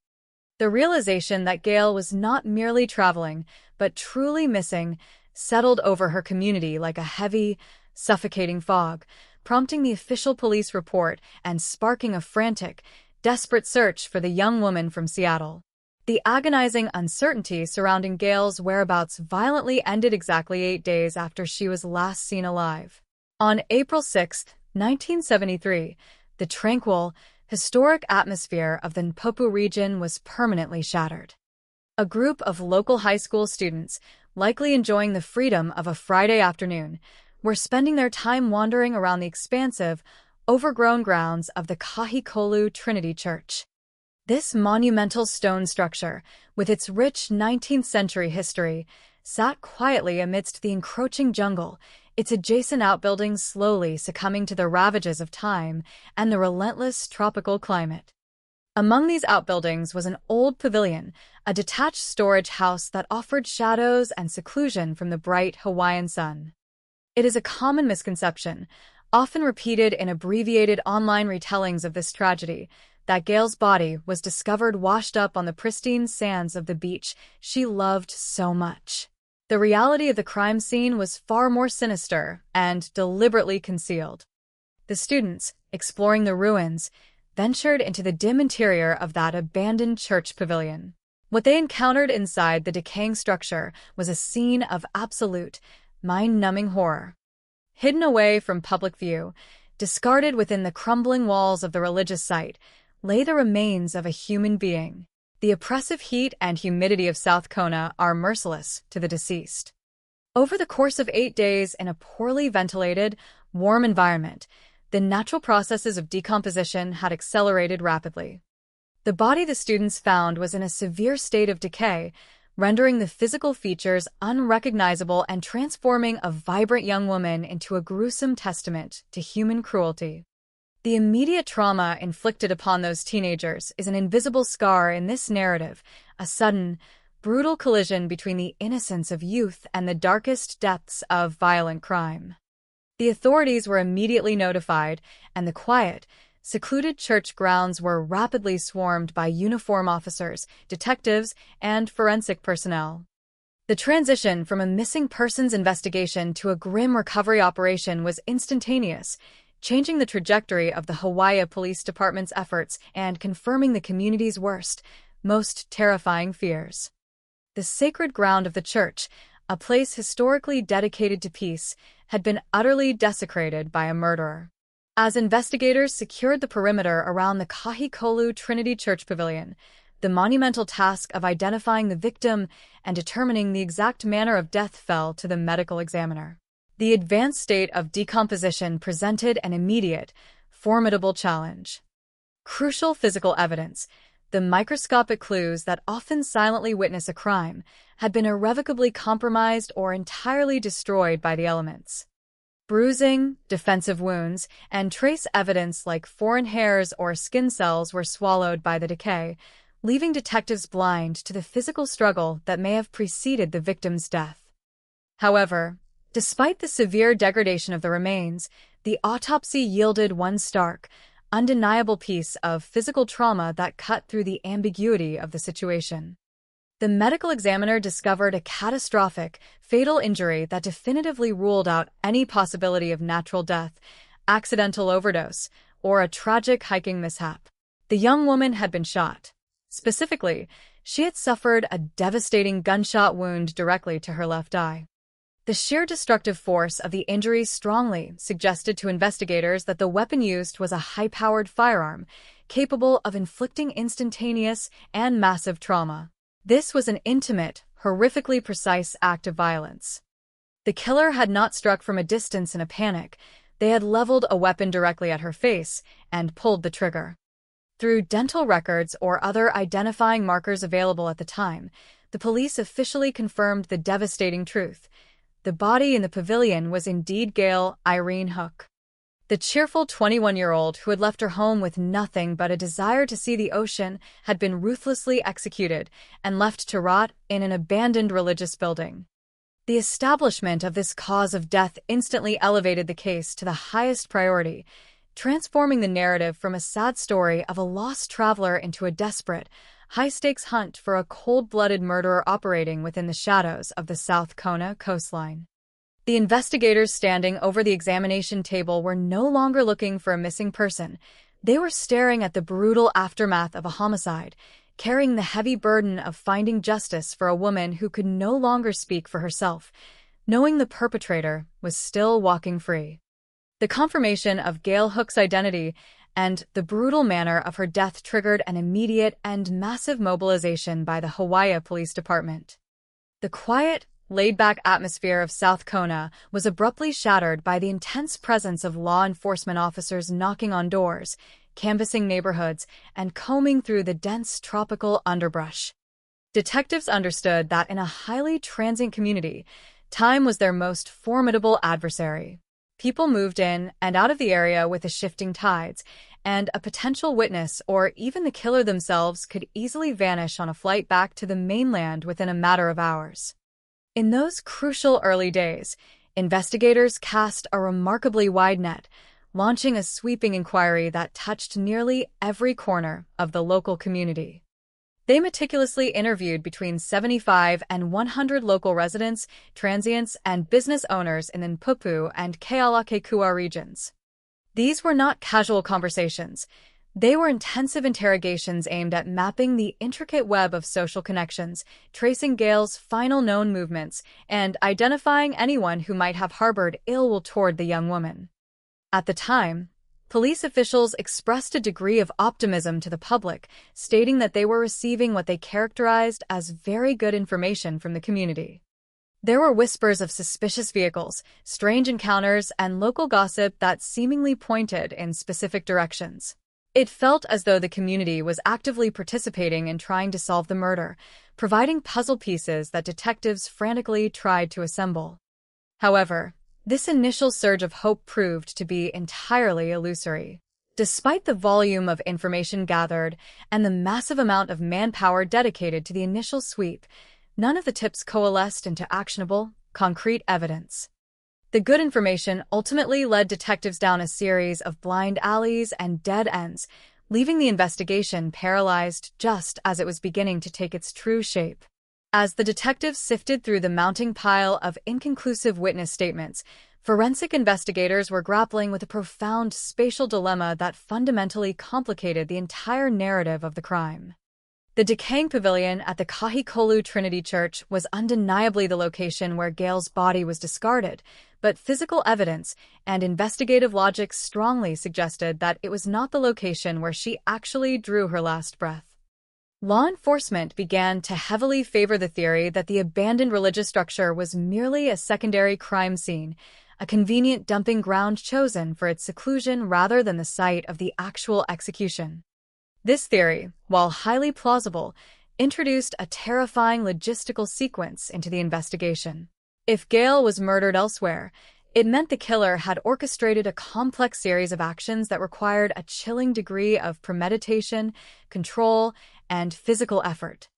Speaker 12: The realization that Gail was not merely traveling, but truly missing, settled over her community like a heavy, suffocating fog, prompting the official police report and sparking a frantic, desperate search for the young woman from Seattle. The agonizing uncertainty surrounding Gail's whereabouts violently ended exactly 8 days after she was last seen alive. On April 6, 1973, the tranquil, historic atmosphere of the Npopu region was permanently shattered. A group of local high school students, likely enjoying the freedom of a Friday afternoon, were spending their time wandering around the expansive, overgrown grounds of the Kahikolu Trinity Church. This monumental stone structure, with its rich 19th-century history, sat quietly amidst the encroaching jungle, its adjacent outbuildings slowly succumbing to the ravages of time and the relentless tropical climate. Among these outbuildings was an old pavilion, a detached storage house that offered shadows and seclusion from the bright Hawaiian sun. It is a common misconception, often repeated in abbreviated online retellings of this tragedy, that Gail's body was discovered washed up on the pristine sands of the beach she loved so much. The reality of the crime scene was far more sinister and deliberately concealed. The students, exploring the ruins, ventured into the dim interior of that abandoned church pavilion. What they encountered inside the decaying structure was a scene of absolute, mind-numbing horror. Hidden away from public view, discarded within the crumbling walls of the religious site, lay the remains of a human being. The oppressive heat and humidity of South Kona are merciless to the deceased. Over the course of 8 days in a poorly ventilated, warm environment, the natural processes of decomposition had accelerated rapidly. The body the students found was in a severe state of decay, rendering the physical features unrecognizable and transforming a vibrant young woman into a gruesome testament to human cruelty. The immediate trauma inflicted upon those teenagers is an invisible scar in this narrative, a sudden, brutal collision between the innocence of youth and the darkest depths of violent crime. The authorities were immediately notified, and the quiet, secluded church grounds were rapidly swarmed by uniformed officers, detectives, and forensic personnel. The transition from a missing persons investigation to a grim recovery operation was instantaneous, changing the trajectory of the Hawaii Police Department's efforts and confirming the community's worst, most terrifying fears. The sacred ground of the church, a place historically dedicated to peace, had been utterly desecrated by a murderer. As investigators secured the perimeter around the Kahikolu Trinity Church Pavilion, the monumental task of identifying the victim and determining the exact manner of death fell to the medical examiner. The advanced state of decomposition presented an immediate, formidable challenge. Crucial physical evidence, the microscopic clues that often silently witness a crime, had been irrevocably compromised or entirely destroyed by the elements. Bruising, defensive wounds, and trace evidence like foreign hairs or skin cells were swallowed by the decay, leaving detectives blind to the physical struggle that may have preceded the victim's death. However, despite the severe degradation of the remains, the autopsy yielded one stark, undeniable piece of physical trauma that cut through the ambiguity of the situation. The medical examiner discovered a catastrophic, fatal injury that definitively ruled out any possibility of natural death, accidental overdose, or a tragic hiking mishap. The young woman had been shot. Specifically, she had suffered a devastating gunshot wound directly to her left eye. The sheer destructive force of the injury strongly suggested to investigators that the weapon used was a high-powered firearm, capable of inflicting instantaneous and massive trauma. This was an intimate, horrifically precise act of violence. The killer had not struck from a distance in a panic. They had leveled a weapon directly at her face and pulled the trigger. Through dental records or other identifying markers available at the time, the police officially confirmed the devastating truth. The body in the pavilion was indeed Gail Irene Hook. The cheerful 21-year-old who had left her home with nothing but a desire to see the ocean had been ruthlessly executed and left to rot in an abandoned religious building. The establishment of this cause of death instantly elevated the case to the highest priority, transforming the narrative from a sad story of a lost traveler into a desperate, high-stakes hunt for a cold-blooded murderer operating within the shadows of the South Kona coastline. The investigators standing over the examination table were no longer looking for a missing person. They were staring at the brutal aftermath of a homicide, carrying the heavy burden of finding justice for a woman who could no longer speak for herself, knowing the perpetrator was still walking free. The confirmation of Gail Hook's identity and the brutal manner of her death triggered an immediate and massive mobilization by the Hawaii Police Department. The quiet, laid-back atmosphere of South Kona was abruptly shattered by the intense presence of law enforcement officers knocking on doors, canvassing neighborhoods, and combing through the dense tropical underbrush. Detectives understood that in a highly transient community, time was their most formidable adversary. People moved in and out of the area with the shifting tides, and a potential witness or even the killer themselves could easily vanish on a flight back to the mainland within a matter of hours. In those crucial early days, investigators cast a remarkably wide net, launching a sweeping inquiry that touched nearly every corner of the local community. They meticulously interviewed between 75 and 100 local residents, transients, and business owners in the Pupu and Kealakekua regions. These were not casual conversations. They were intensive interrogations aimed at mapping the intricate web of social connections, tracing Gail's final known movements, and identifying anyone who might have harbored ill will toward the young woman. At the time, police officials expressed a degree of optimism to the public, stating that they were receiving what they characterized as very good information from the community. There were whispers of suspicious vehicles, strange encounters, and local gossip that seemingly pointed in specific directions. It felt as though the community was actively participating in trying to solve the murder, providing puzzle pieces that detectives frantically tried to assemble. However, this initial surge of hope proved to be entirely illusory. Despite the volume of information gathered and the massive amount of manpower dedicated to the initial sweep, none of the tips coalesced into actionable, concrete evidence. The good information ultimately led detectives down a series of blind alleys and dead ends, leaving the investigation paralyzed just as it was beginning to take its true shape. As the detectives sifted through the mounting pile of inconclusive witness statements, forensic investigators were grappling with a profound spatial dilemma that fundamentally complicated the entire narrative of the crime. The decaying pavilion at the Kahikolu Trinity Church was undeniably the location where Gail's body was discarded, but physical evidence and investigative logic strongly suggested that it was not the location where she actually drew her last breath. Law enforcement began to heavily favor the theory that the abandoned religious structure was merely a secondary crime scene, a convenient dumping ground chosen for its seclusion rather than the site of the actual execution. This theory, while highly plausible, introduced a terrifying logistical sequence into the investigation. If Gail was murdered elsewhere, it meant the killer had orchestrated a complex series of actions that required a chilling degree of premeditation, control, and physical effort.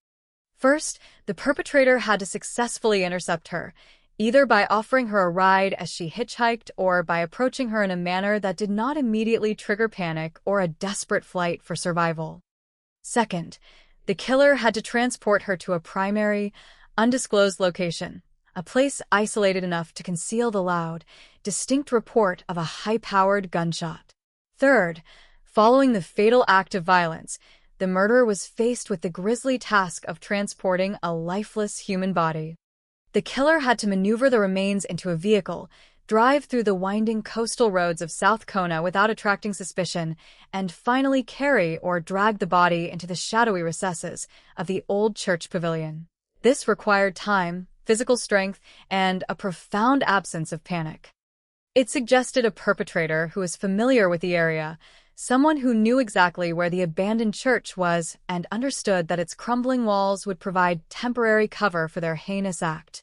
Speaker 12: First, the perpetrator had to successfully intercept her, either by offering her a ride as she hitchhiked or by approaching her in a manner that did not immediately trigger panic or a desperate flight for survival. Second, the killer had to transport her to a primary, undisclosed location, a place isolated enough to conceal the loud, distinct report of a high-powered gunshot. Third, following the fatal act of violence, the murderer was faced with the grisly task of transporting a lifeless human body. The killer had to maneuver the remains into a vehicle, drive through the winding coastal roads of South Kona without attracting suspicion, and finally carry or drag the body into the shadowy recesses of the old church pavilion. This required time, physical strength, and a profound absence of panic. It suggested a perpetrator who was familiar with the area, someone who knew exactly where the abandoned church was and understood that its crumbling walls would provide temporary cover for their heinous act.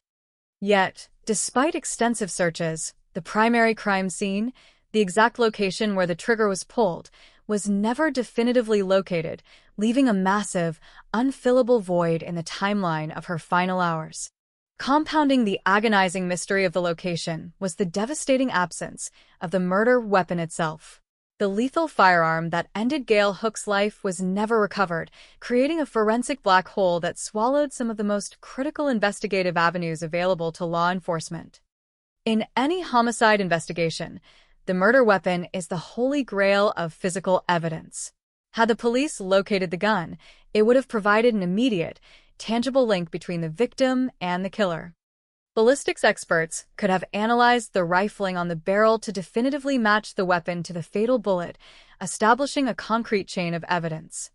Speaker 12: Yet, despite extensive searches, the primary crime scene, the exact location where the trigger was pulled, was never definitively located, leaving a massive, unfillable void in the timeline of her final hours. Compounding the agonizing mystery of the location was the devastating absence of the murder weapon itself. The lethal firearm that ended Gail Hook's life was never recovered, creating a forensic black hole that swallowed some of the most critical investigative avenues available to law enforcement. In any homicide investigation, the murder weapon is the holy grail of physical evidence. Had the police located the gun, it would have provided an immediate, tangible link between the victim and the killer. Ballistics experts could have analyzed the rifling on the barrel to definitively match the weapon to the fatal bullet, establishing a concrete chain of evidence.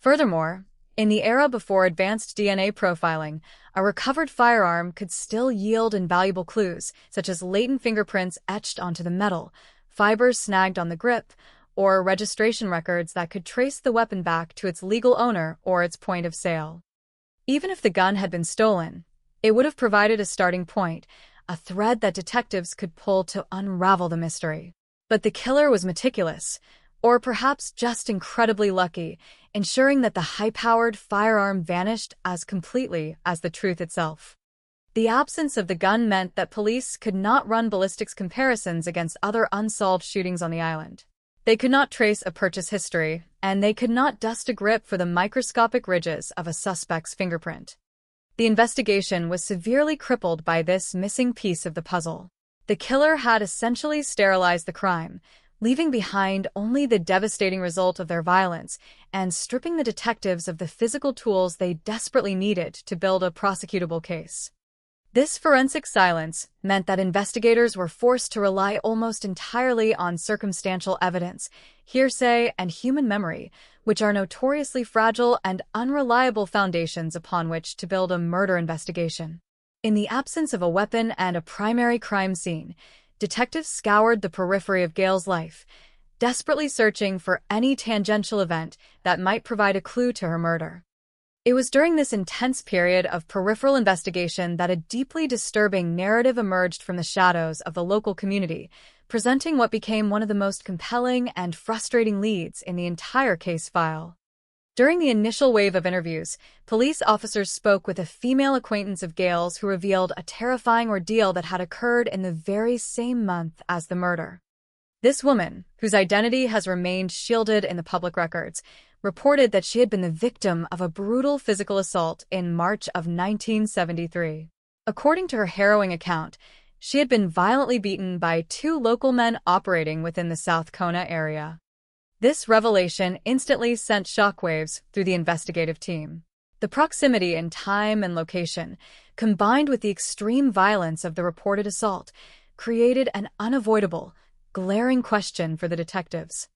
Speaker 12: Furthermore, in the era before advanced DNA profiling, a recovered firearm could still yield invaluable clues, such as latent fingerprints etched onto the metal, fibers snagged on the grip, or registration records that could trace the weapon back to its legal owner or its point of sale. Even if the gun had been stolen, it would have provided a starting point, a thread that detectives could pull to unravel the mystery. But the killer was meticulous, or perhaps just incredibly lucky, ensuring that the high-powered firearm vanished as completely as the truth itself. The absence of the gun meant that police could not run ballistics comparisons against other unsolved shootings on the island. They could not trace a purchase history, and they could not dust a grip for the microscopic ridges of a suspect's fingerprint. The investigation was severely crippled by this missing piece of the puzzle. The killer had essentially sterilized the crime, leaving behind only the devastating result of their violence and stripping the detectives of the physical tools they desperately needed to build a prosecutable case. This forensic silence meant that investigators were forced to rely almost entirely on circumstantial evidence, hearsay, and human memory, which are notoriously fragile and unreliable foundations upon which to build a murder investigation. In the absence of a weapon and a primary crime scene, detectives scoured the periphery of Gail's life, desperately searching for any tangential event that might provide a clue to her murder. It was during this intense period of peripheral investigation that a deeply disturbing narrative emerged from the shadows of the local community, presenting what became one of the most compelling and frustrating leads in the entire case file. During the initial wave of interviews, police officers spoke with a female acquaintance of Gail's who revealed a terrifying ordeal that had occurred in the very same month as the murder. This woman, whose identity has remained shielded in the public records, reported that she had been the victim of a brutal physical assault in March of 1973. According to her harrowing account, she had been violently beaten by two local men operating within the South Kona area. This revelation instantly sent shockwaves through the investigative team. The proximity in time and location, combined with the extreme violence of the reported assault, created an unavoidable, glaring question for the detectives.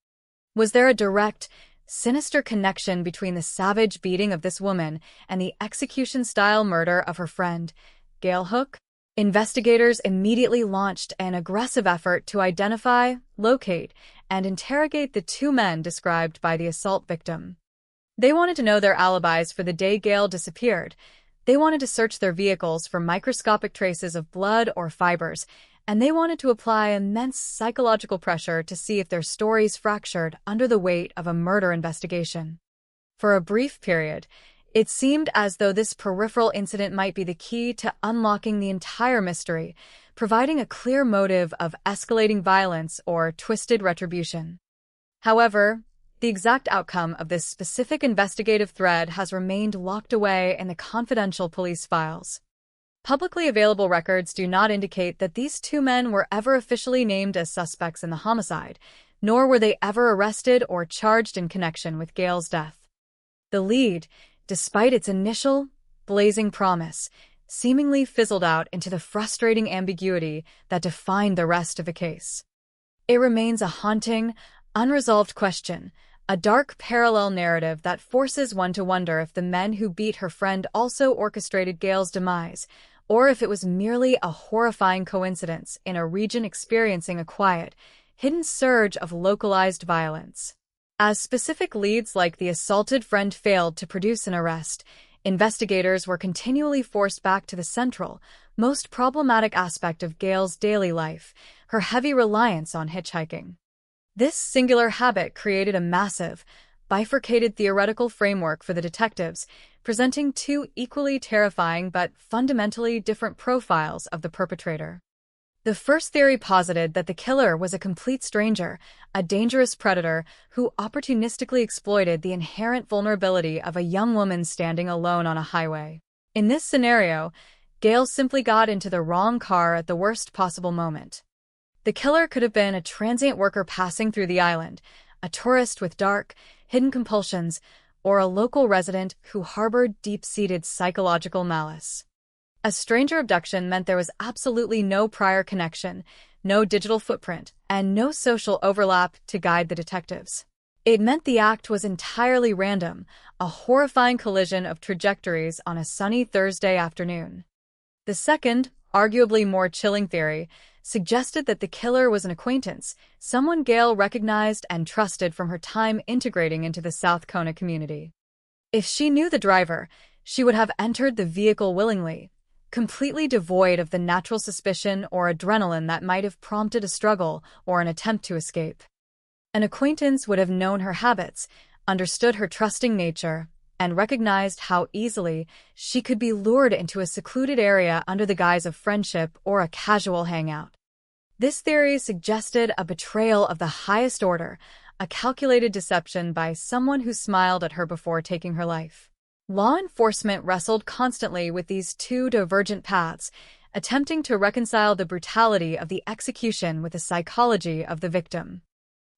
Speaker 12: Was there a direct, sinister connection between the savage beating of this woman and the execution-style murder of her friend, Gail Hook? Investigators immediately launched an aggressive effort to identify, locate, and interrogate the two men described by the assault victim. They wanted to know their alibis for the day Gail disappeared. They wanted to search their vehicles for microscopic traces of blood or fibers, and they wanted to apply immense psychological pressure to see if their stories fractured under the weight of a murder investigation. For a brief period, it seemed as though this peripheral incident might be the key to unlocking the entire mystery, providing a clear motive of escalating violence or twisted retribution. However, the exact outcome of this specific investigative thread has remained locked away in the confidential police files. Publicly available records do not indicate that these two men were ever officially named as suspects in the homicide, nor were they ever arrested or charged in connection with Gail's death. The lead, despite its initial, blazing promise, seemingly fizzled out into the frustrating ambiguity that defined the rest of the case. It remains a haunting, unresolved question, a dark parallel narrative that forces one to wonder if the men who beat her friend also orchestrated Gail's demise, or if it was merely a horrifying coincidence in a region experiencing a quiet, hidden surge of localized violence. As specific leads like the assaulted friend failed to produce an arrest, investigators were continually forced back to the central, most problematic aspect of Gail's daily life, her heavy reliance on hitchhiking. This singular habit created a massive, bifurcated theoretical framework for the detectives, presenting two equally terrifying but fundamentally different profiles of the perpetrator. The first theory posited that the killer was a complete stranger, a dangerous predator who opportunistically exploited the inherent vulnerability of a young woman standing alone on a highway. In this scenario, Gail simply got into the wrong car at the worst possible moment. The killer could have been a transient worker passing through the island, a tourist with dark, hidden compulsions, or a local resident who harbored deep-seated psychological malice. A stranger abduction meant there was absolutely no prior connection, no digital footprint, and no social overlap to guide the detectives. It meant the act was entirely random, a horrifying collision of trajectories on a sunny Thursday afternoon. The second, arguably more chilling theory, suggested that the killer was an acquaintance, someone Gail recognized and trusted from her time integrating into the South Kona community. If she knew the driver, she would have entered the vehicle willingly, completely devoid of the natural suspicion or adrenaline that might have prompted a struggle or an attempt to escape. An acquaintance would have known her habits, understood her trusting nature, and recognized how easily she could be lured into a secluded area under the guise of friendship or a casual hangout. This theory suggested a betrayal of the highest order, a calculated deception by someone who smiled at her before taking her life. Law enforcement wrestled constantly with these two divergent paths, attempting to reconcile the brutality of the execution with the psychology of the victim.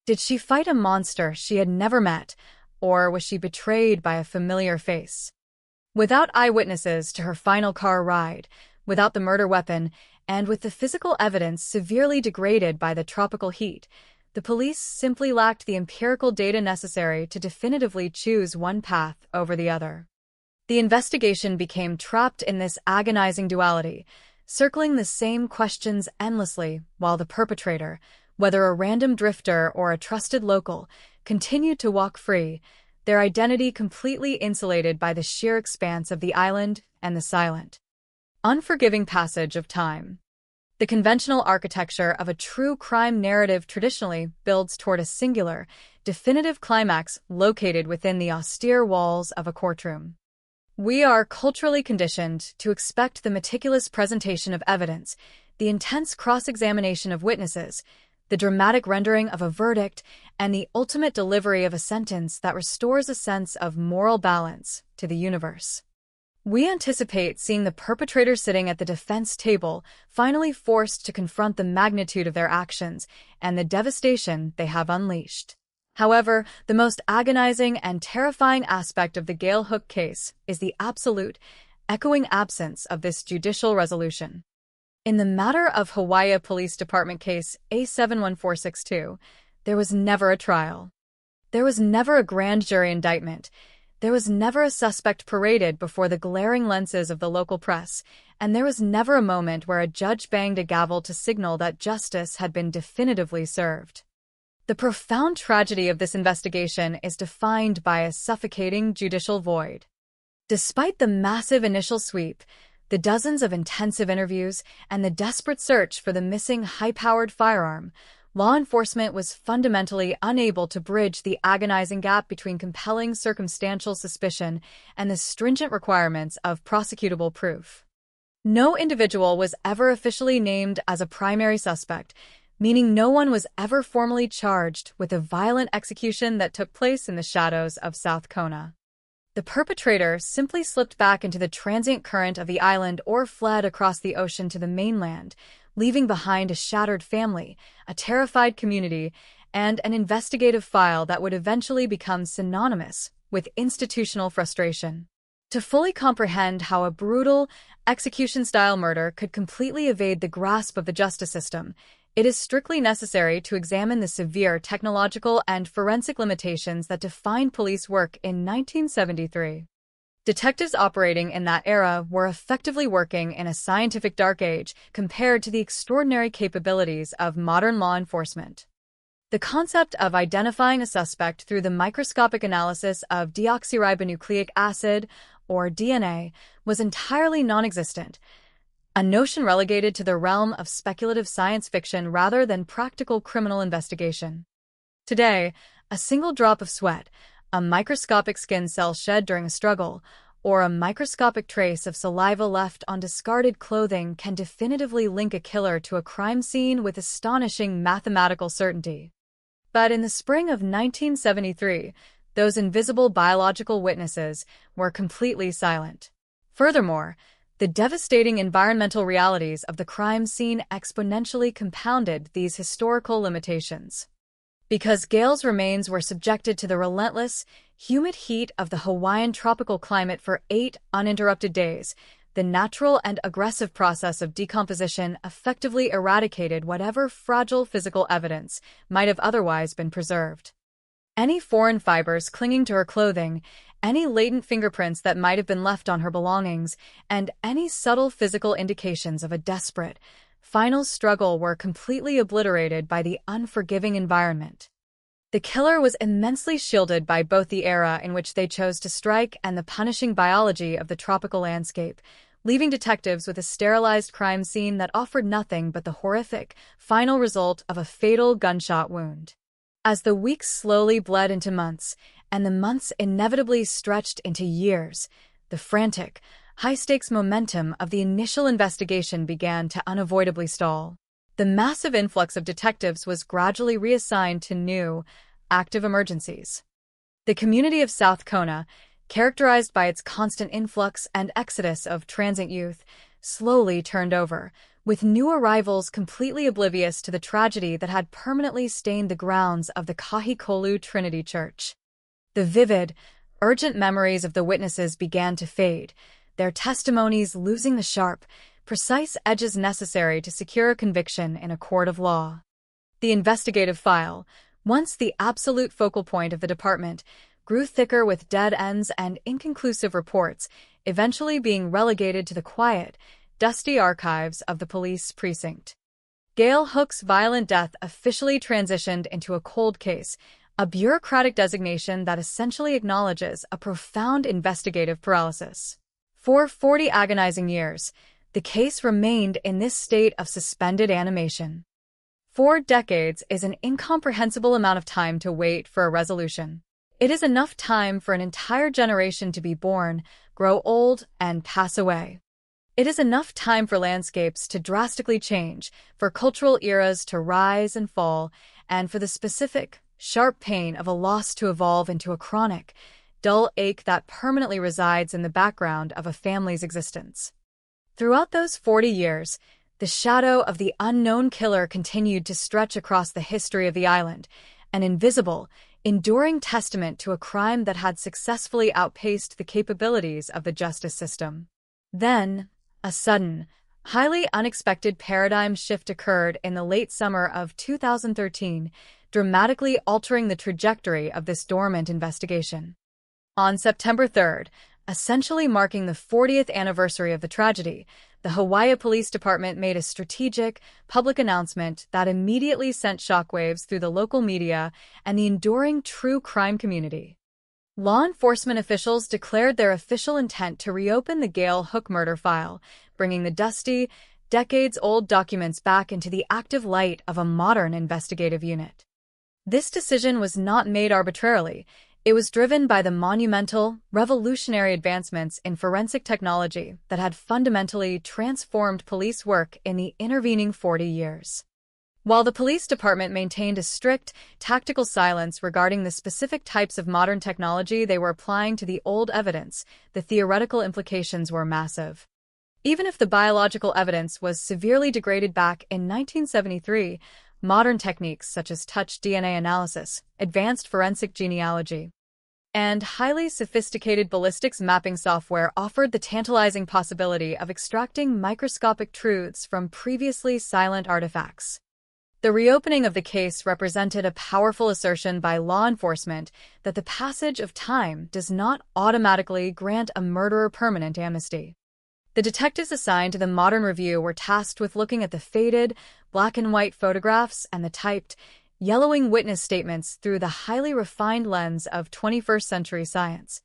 Speaker 12: Did she fight a monster she had never met, or was she betrayed by a familiar face? Without eyewitnesses to her final car ride, without the murder weapon, and with the physical evidence severely degraded by the tropical heat, the police simply lacked the empirical data necessary to definitively choose one path over the other. The investigation became trapped in this agonizing duality, circling the same questions endlessly while the perpetrator, whether a random drifter or a trusted local, continued to walk free, their identity completely insulated by the sheer expanse of the island and the silent, unforgiving passage of time. The conventional architecture of a true crime narrative traditionally builds toward a singular, definitive climax located within the austere walls of a courtroom. We are culturally conditioned to expect the meticulous presentation of evidence, the intense cross-examination of witnesses, the dramatic rendering of a verdict, and the ultimate delivery of a sentence that restores a sense of moral balance to the universe. We anticipate seeing the perpetrators sitting at the defense table, finally forced to confront the magnitude of their actions and the devastation they have unleashed. However, the most agonizing and terrifying aspect of the Gale Hook case is the absolute, echoing absence of this judicial resolution. In the matter of Hawaii Police Department case A71462, there was never a trial. There was never a grand jury indictment. There was never a suspect paraded before the glaring lenses of the local press, and there was never a moment where a judge banged a gavel to signal that justice had been definitively served. The profound tragedy of this investigation is defined by a suffocating judicial void. Despite the massive initial sweep, the dozens of intensive interviews, and the desperate search for the missing high-powered firearm, law enforcement was fundamentally unable to bridge the agonizing gap between compelling circumstantial suspicion and the stringent requirements of prosecutable proof. No individual was ever officially named as a primary suspect, meaning no one was ever formally charged with the violent execution that took place in the shadows of South Kona. The perpetrator simply slipped back into the transient current of the island or fled across the ocean to the mainland, leaving behind a shattered family, a terrified community, and an investigative file that would eventually become synonymous with institutional frustration. To fully comprehend how a brutal, execution-style murder could completely evade the grasp of the justice system, it is strictly necessary to examine the severe technological and forensic limitations that defined police work in 1973. Detectives operating in that era were effectively working in a scientific dark age compared to the extraordinary capabilities of modern law enforcement. The concept of identifying a suspect through the microscopic analysis of deoxyribonucleic acid, or DNA, was entirely non-existent, a notion relegated to the realm of speculative science fiction rather than practical criminal investigation. Today, a single drop of sweat, a microscopic skin cell shed during a struggle, or a microscopic trace of saliva left on discarded clothing can definitively link a killer to a crime scene with astonishing mathematical certainty. But in the spring of 1973, those invisible biological witnesses were completely silent. Furthermore, the devastating environmental realities of the crime scene exponentially compounded these historical limitations. Because Gale's remains were subjected to the relentless, humid heat of the Hawaiian tropical climate for 8 uninterrupted days, the natural and aggressive process of decomposition effectively eradicated whatever fragile physical evidence might have otherwise been preserved. Any foreign fibers clinging to her clothing, any latent fingerprints that might have been left on her belongings, and any subtle physical indications of a desperate, final struggle were completely obliterated by the unforgiving environment. The killer was immensely shielded by both the era in which they chose to strike and the punishing biology of the tropical landscape, leaving detectives with a sterilized crime scene that offered nothing but the horrific, final result of a fatal gunshot wound. As the weeks slowly bled into months, and the months inevitably stretched into years, the frantic, high-stakes momentum of the initial investigation began to unavoidably stall. The massive influx of detectives was gradually reassigned to new, active emergencies. The community of South Kona, characterized by its constant influx and exodus of transient youth, slowly turned over, with new arrivals completely oblivious to the tragedy that had permanently stained the grounds of the Kahikolu Trinity Church. The vivid, urgent memories of the witnesses began to fade, their testimonies losing the sharp, precise edges necessary to secure a conviction in a court of law. The investigative file, once the absolute focal point of the department, grew thicker with dead ends and inconclusive reports, eventually being relegated to the quiet, dusty archives of the police precinct. Gale Hook's violent death officially transitioned into a cold case, a bureaucratic designation that essentially acknowledges a profound investigative paralysis. For 40 agonizing years, the case remained in this state of suspended animation. 4 decades is an incomprehensible amount of time to wait for a resolution. It is enough time for an entire generation to be born, grow old, and pass away. It is enough time for landscapes to drastically change, for cultural eras to rise and fall, and for the specific, sharp pain of a loss to evolve into a chronic, dull ache that permanently resides in the background of a family's existence. Throughout those 40 years, the shadow of the unknown killer continued to stretch across the history of the island, an invisible, enduring testament to a crime that had successfully outpaced the capabilities of the justice system. Then, a sudden, highly unexpected paradigm shift occurred in the late summer of 2013, dramatically altering the trajectory of this dormant investigation. On September 3rd, essentially marking the 40th anniversary of the tragedy, the Hawaii Police Department made a strategic, public announcement that immediately sent shockwaves through the local media and the enduring true crime community. Law enforcement officials declared their official intent to reopen the Gail Hook murder file, bringing the dusty, decades-old documents back into the active light of a modern investigative unit. This decision was not made arbitrarily. It was driven by the monumental, revolutionary advancements in forensic technology that had fundamentally transformed police work in the intervening 40 years. While the police department maintained a strict, tactical silence regarding the specific types of modern technology they were applying to the old evidence, the theoretical implications were massive. Even if the biological evidence was severely degraded back in 1973, modern techniques such as touch DNA analysis, advanced forensic genealogy, and highly sophisticated ballistics mapping software offered the tantalizing possibility of extracting microscopic truths from previously silent artifacts. The reopening of the case represented a powerful assertion by law enforcement that the passage of time does not automatically grant a murderer permanent amnesty. The detectives assigned to the Modern Review were tasked with looking at the faded, black-and-white photographs and the typed, yellowing witness statements through the highly refined lens of 21st-century science,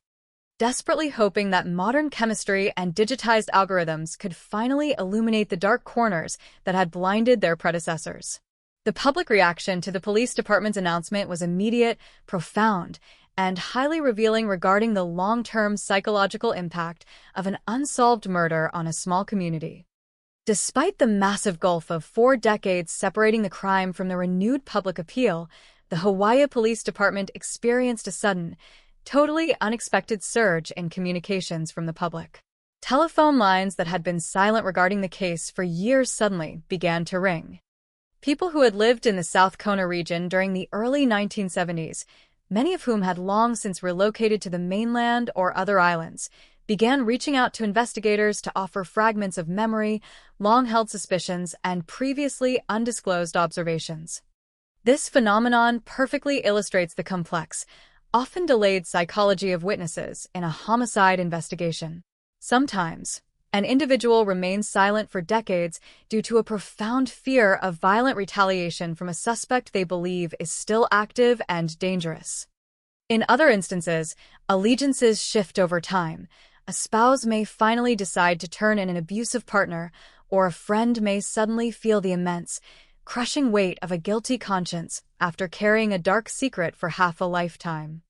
Speaker 12: desperately hoping that modern chemistry and digitized algorithms could finally illuminate the dark corners that had blinded their predecessors. The public reaction to the police department's announcement was immediate, profound, and highly revealing regarding the long-term psychological impact of an unsolved murder on a small community. Despite the massive gulf of 4 decades separating the crime from the renewed public appeal, the Hawaii Police Department experienced a sudden, totally unexpected surge in communications from the public. Telephone lines that had been silent regarding the case for years suddenly began to ring. People who had lived in the South Kona region during the early 1970s, many of whom had long since relocated to the mainland or other islands, began reaching out to investigators to offer fragments of memory, long-held suspicions, and previously undisclosed observations. This phenomenon perfectly illustrates the complex, often delayed psychology of witnesses in a homicide investigation. Sometimes, an individual remains silent for decades due to a profound fear of violent retaliation from a suspect they believe is still active and dangerous. In other instances, allegiances shift over time. A spouse may finally decide to turn in an abusive partner, or a friend may suddenly feel the immense, crushing weight of a guilty conscience after carrying a dark secret for half a lifetime.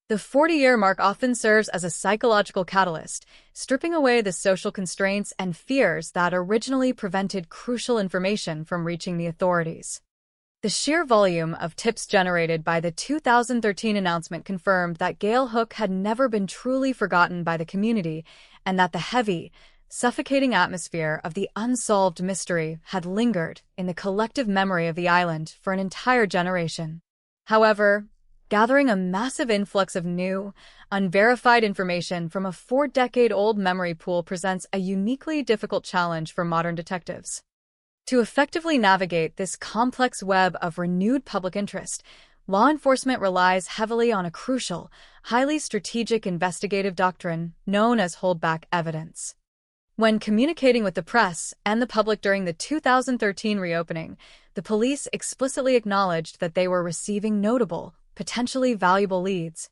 Speaker 12: The 40-year mark often serves as a psychological catalyst, stripping away the social constraints and fears that originally prevented crucial information from reaching the authorities. The sheer volume of tips generated by the 2013 announcement confirmed that Gail Hook had never been truly forgotten by the community, and that the heavy, suffocating atmosphere of the unsolved mystery had lingered in the collective memory of the island for an entire generation. However, gathering a massive influx of new, unverified information from a 4-decade-old memory pool presents a uniquely difficult challenge for modern detectives. To effectively navigate this complex web of renewed public interest, law enforcement relies heavily on a crucial, highly strategic investigative doctrine known as holdback evidence. When communicating with the press and the public during the 2013 reopening, the police explicitly acknowledged that they were receiving notable, potentially valuable leads.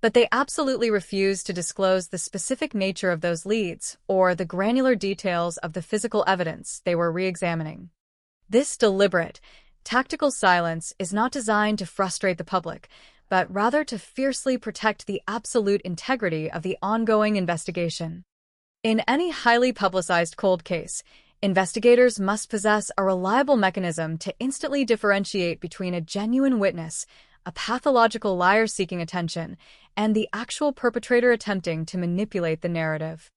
Speaker 12: But they absolutely refused to disclose the specific nature of those leads or the granular details of the physical evidence they were re-examining. This deliberate, tactical silence is not designed to frustrate the public, but rather to fiercely protect the absolute integrity of the ongoing investigation. In any highly publicized cold case, investigators must possess a reliable mechanism to instantly differentiate between a genuine witness, a pathological liar seeking attention, and the actual perpetrator attempting to manipulate the narrative.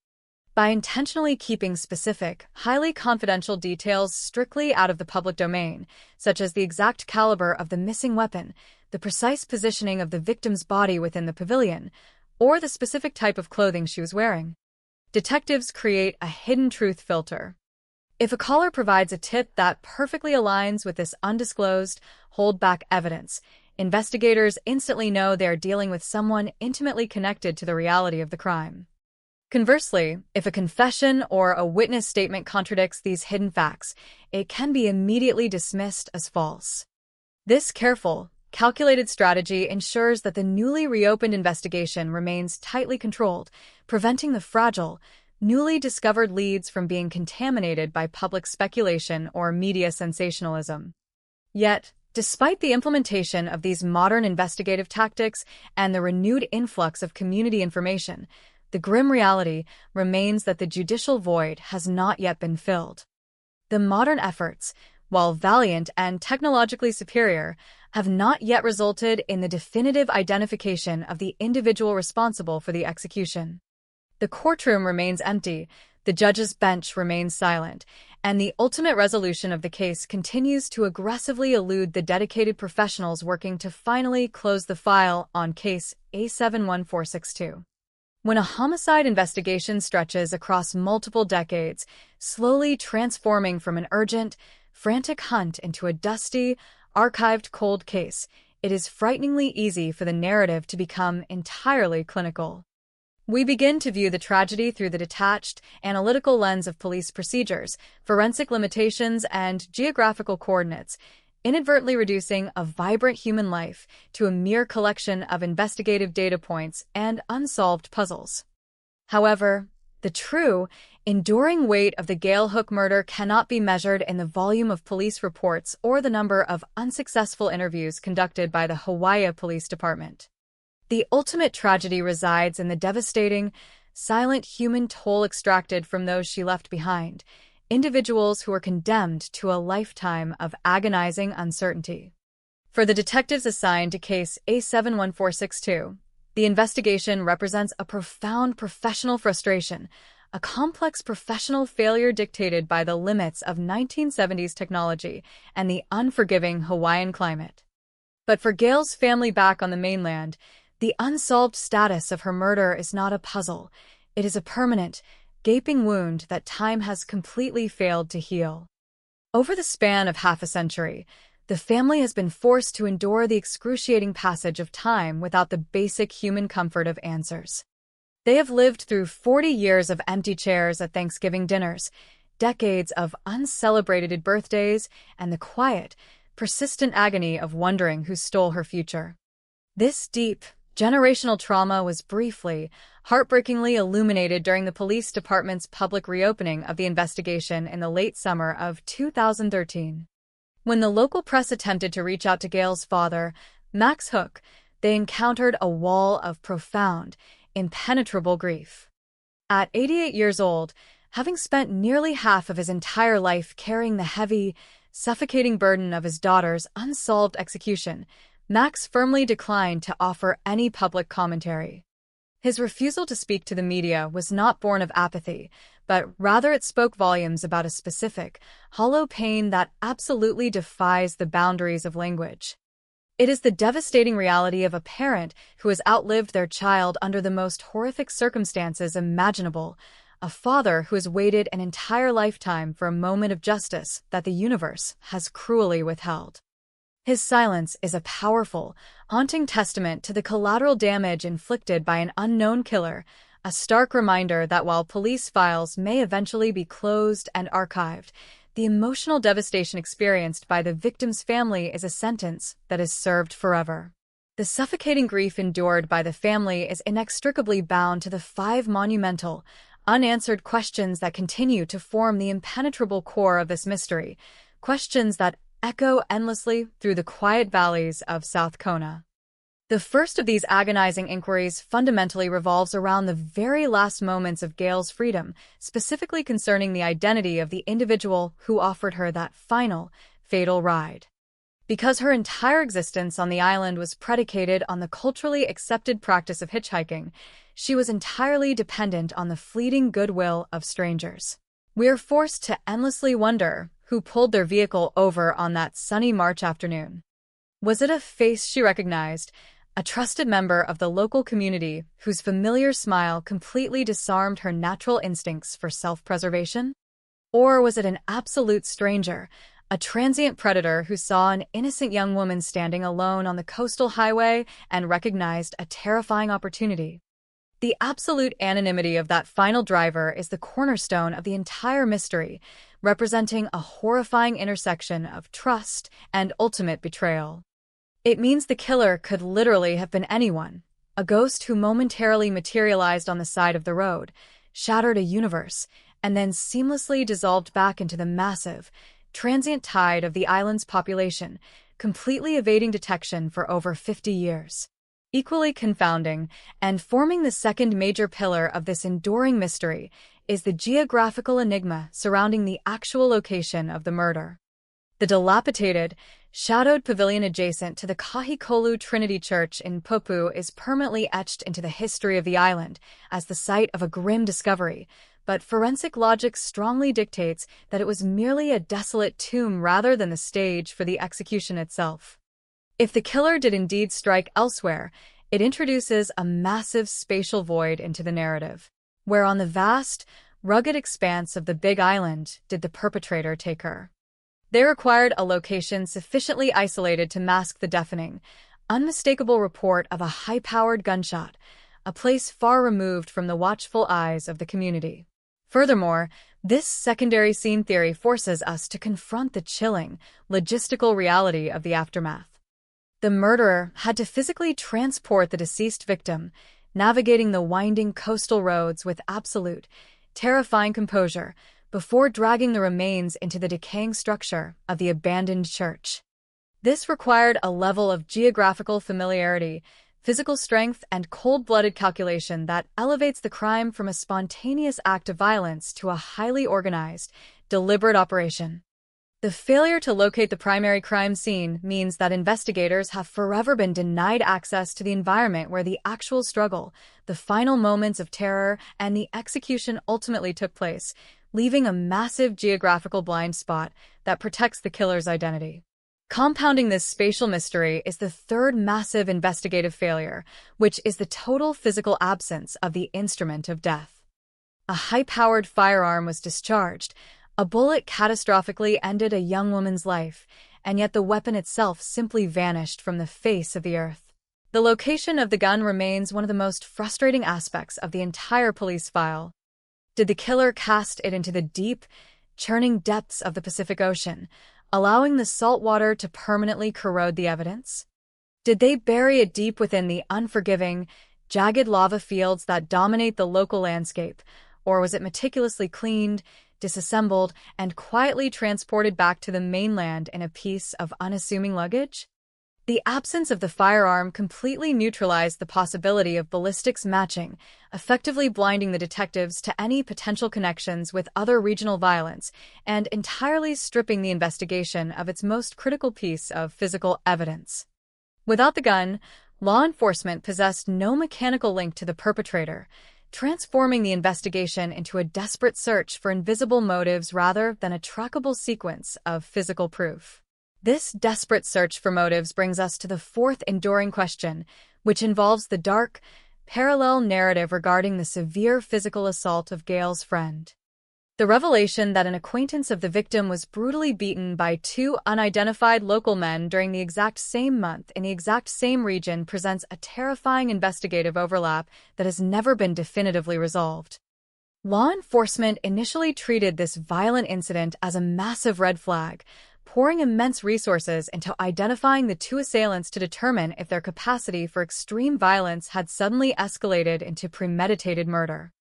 Speaker 12: By intentionally keeping specific, highly confidential details strictly out of the public domain, such as the exact caliber of the missing weapon, the precise positioning of the victim's body within the pavilion, or the specific type of clothing she was wearing, detectives create a hidden truth filter. If a caller provides a tip that perfectly aligns with this undisclosed, hold-back evidence, investigators instantly know they're dealing with someone intimately connected to the reality of the crime. Conversely, if a confession or a witness statement contradicts these hidden facts, it can be immediately dismissed as false. This careful, calculated strategy ensures that the newly reopened investigation remains tightly controlled, preventing the fragile, newly discovered leads from being contaminated by public speculation or media sensationalism. Yet, despite the implementation of these modern investigative tactics and the renewed influx of community information, the grim reality remains that the judicial void has not yet been filled. The modern efforts, while valiant and technologically superior, have not yet resulted in the definitive identification of the individual responsible for the execution. The courtroom remains empty, the judge's bench remains silent, and the ultimate resolution of the case continues to aggressively elude the dedicated professionals working to finally close the file on case A71462. When a homicide investigation stretches across multiple decades, slowly transforming from an urgent, frantic hunt into a dusty, archived cold case, it is frighteningly easy for the narrative to become entirely clinical. We begin to view the tragedy through the detached, analytical lens of police procedures, forensic limitations, and geographical coordinates, inadvertently reducing a vibrant human life to a mere collection of investigative data points and unsolved puzzles. However, the true, enduring weight of the Gale Hook murder cannot be measured in the volume of police reports or the number of unsuccessful interviews conducted by the Hawaii Police Department. The ultimate tragedy resides in the devastating, silent human toll extracted from those she left behind, individuals who were condemned to a lifetime of agonizing uncertainty. For the detectives assigned to case A71462, the investigation represents a profound professional frustration, a complex professional failure dictated by the limits of 1970s technology and the unforgiving Hawaiian climate. But for Gail's family back on the mainland, the unsolved status of her murder is not a puzzle. It is a permanent, gaping wound that time has completely failed to heal. Over the span of half a century, the family has been forced to endure the excruciating passage of time without the basic human comfort of answers. They have lived through 40 years of empty chairs at Thanksgiving dinners, decades of uncelebrated birthdays, and the quiet, persistent agony of wondering who stole her future. This deep, generational trauma was briefly, heartbreakingly illuminated during the police department's public reopening of the investigation in the late summer of 2013. When the local press attempted to reach out to Gail's father, Max Hook, they encountered a wall of profound, impenetrable grief. At 88 years old, having spent nearly half of his entire life carrying the heavy, suffocating burden of his daughter's unsolved execution, Max firmly declined to offer any public commentary. His refusal to speak to the media was not born of apathy, but rather it spoke volumes about a specific, hollow pain that absolutely defies the boundaries of language. It is the devastating reality of a parent who has outlived their child under the most horrific circumstances imaginable, a father who has waited an entire lifetime for a moment of justice that the universe has cruelly withheld. His silence is a powerful, haunting testament to the collateral damage inflicted by an unknown killer, a stark reminder that while police files may eventually be closed and archived, the emotional devastation experienced by the victim's family is a sentence that is served forever. The suffocating grief endured by the family is inextricably bound to the 5 monumental, unanswered questions that continue to form the impenetrable core of this mystery, questions that echo endlessly through the quiet valleys of South Kona. The first of these agonizing inquiries fundamentally revolves around the very last moments of Gail's freedom, specifically concerning the identity of the individual who offered her that final, fatal ride. Because her entire existence on the island was predicated on the culturally accepted practice of hitchhiking, she was entirely dependent on the fleeting goodwill of strangers. We are forced to endlessly wonder who pulled their vehicle over on that sunny March afternoon. Was it a face she recognized, a trusted member of the local community whose familiar smile completely disarmed her natural instincts for self-preservation? Or was it an absolute stranger, a transient predator who saw an innocent young woman standing alone on the coastal highway and recognized a terrifying opportunity? The absolute anonymity of that final driver is the cornerstone of the entire mystery, representing a horrifying intersection of trust and ultimate betrayal. It means the killer could literally have been anyone, a ghost who momentarily materialized on the side of the road, shattered a universe, and then seamlessly dissolved back into the massive, transient tide of the island's population, completely evading detection for over 50 years. Equally confounding, and forming the second major pillar of this enduring mystery, is the geographical enigma surrounding the actual location of the murder. The dilapidated, shadowed pavilion adjacent to the Kahikolu Trinity Church in Popu is permanently etched into the history of the island as the site of a grim discovery, but forensic logic strongly dictates that it was merely a desolate tomb rather than the stage for the execution itself. If the killer did indeed strike elsewhere, it introduces a massive spatial void into the narrative. Where on the vast, rugged expanse of the Big Island did the perpetrator take her? They required a location sufficiently isolated to mask the deafening, unmistakable report of a high-powered gunshot, a place far removed from the watchful eyes of the community. Furthermore, this secondary scene theory forces us to confront the chilling, logistical reality of the aftermath. The murderer had to physically transport the deceased victim, navigating the winding coastal roads with absolute, terrifying composure, before dragging the remains into the decaying structure of the abandoned church. This required a level of geographical familiarity, physical strength, and cold-blooded calculation that elevates the crime from a spontaneous act of violence to a highly organized, deliberate operation. The failure to locate the primary crime scene means that investigators have forever been denied access to the environment where the actual struggle, the final moments of terror, and the execution ultimately took place, leaving a massive geographical blind spot that protects the killer's identity. Compounding this spatial mystery is the third massive investigative failure, which is the total physical absence of the instrument of death. A high-powered firearm was discharged. A bullet catastrophically ended a young woman's life, and yet the weapon itself simply vanished from the face of the earth. The location of the gun remains one of the most frustrating aspects of the entire police file. Did the killer cast it into the deep, churning depths of the Pacific Ocean, allowing the salt water to permanently corrode the evidence? Did they bury it deep within the unforgiving, jagged lava fields that dominate the local landscape, or was it meticulously cleaned, disassembled, and quietly transported back to the mainland in a piece of unassuming luggage? The absence of the firearm completely neutralized the possibility of ballistics matching, effectively blinding the detectives to any potential connections with other regional violence and entirely stripping the investigation of its most critical piece of physical evidence. Without the gun, law enforcement possessed no mechanical link to the perpetrator, transforming the investigation into a desperate search for invisible motives rather than a trackable sequence of physical proof. This desperate search for motives brings us to the fourth enduring question, which involves the dark, parallel narrative regarding the severe physical assault of Gail's friend. The revelation that an acquaintance of the victim was brutally beaten by two unidentified local men during the exact same month in the exact same region presents a terrifying investigative overlap that has never been definitively resolved. Law enforcement initially treated this violent incident as a massive red flag, pouring immense resources into identifying the two assailants to determine if their capacity for extreme violence had suddenly escalated into premeditated murder.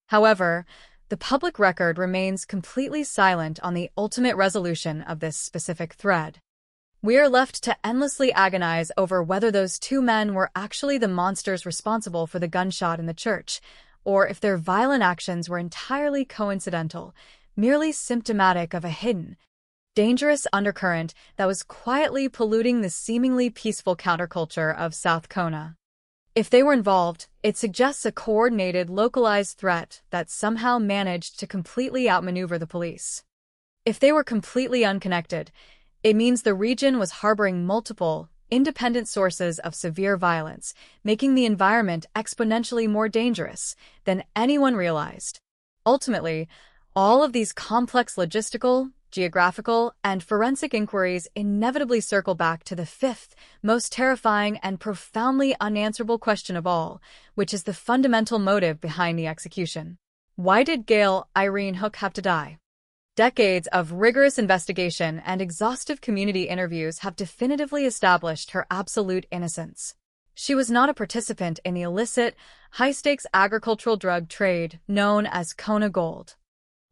Speaker 12: However, the public record remains completely silent on the ultimate resolution of this specific thread. We are left to endlessly agonize over whether those two men were actually the monsters responsible for the gunshot in the church, or if their violent actions were entirely coincidental, merely symptomatic of a hidden, dangerous undercurrent that was quietly polluting the seemingly peaceful counterculture of South Kona. If they were involved, it suggests a coordinated, localized threat that somehow managed to completely outmaneuver the police. If they were completely unconnected, it means the region was harboring multiple, independent sources of severe violence, making the environment exponentially more dangerous than anyone realized. Ultimately, all of these complex logistical, geographical, and forensic inquiries inevitably circle back to the fifth, most terrifying and profoundly unanswerable question of all, which is the fundamental motive behind the execution. Why did Gail Irene Hook have to die? Decades of rigorous investigation and exhaustive community interviews have definitively established her absolute innocence. She was not a participant in the illicit, high-stakes agricultural drug trade known as Kona Gold.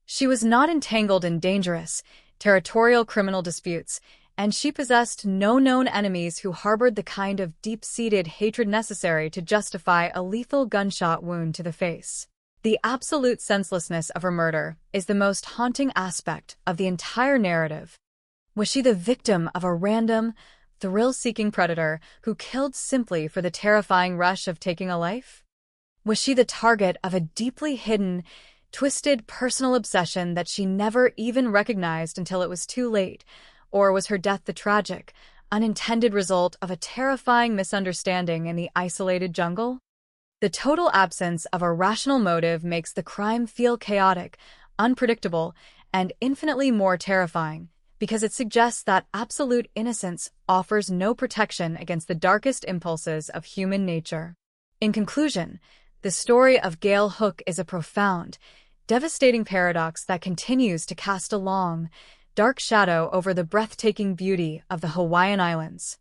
Speaker 12: She was not entangled in dangerous, territorial criminal disputes, and she possessed no known enemies who harbored the kind of deep-seated hatred necessary to justify a lethal gunshot wound to the face. The absolute senselessness of her murder is the most haunting aspect of the entire narrative. Was she the victim of a random, thrill-seeking predator who killed simply for the terrifying rush of taking a life? Was she the target of a deeply hidden, twisted personal obsession that she never even recognized until it was too late? Or was her death the tragic, unintended result of a terrifying misunderstanding in the isolated jungle? The total absence of a rational motive makes the crime feel chaotic, unpredictable, and infinitely more terrifying, because it suggests that absolute innocence offers no protection against the darkest impulses of human nature. In conclusion, the story of Gail Hook is a profound, devastating paradox that continues to cast a long, dark shadow over the breathtaking beauty of the Hawaiian Islands.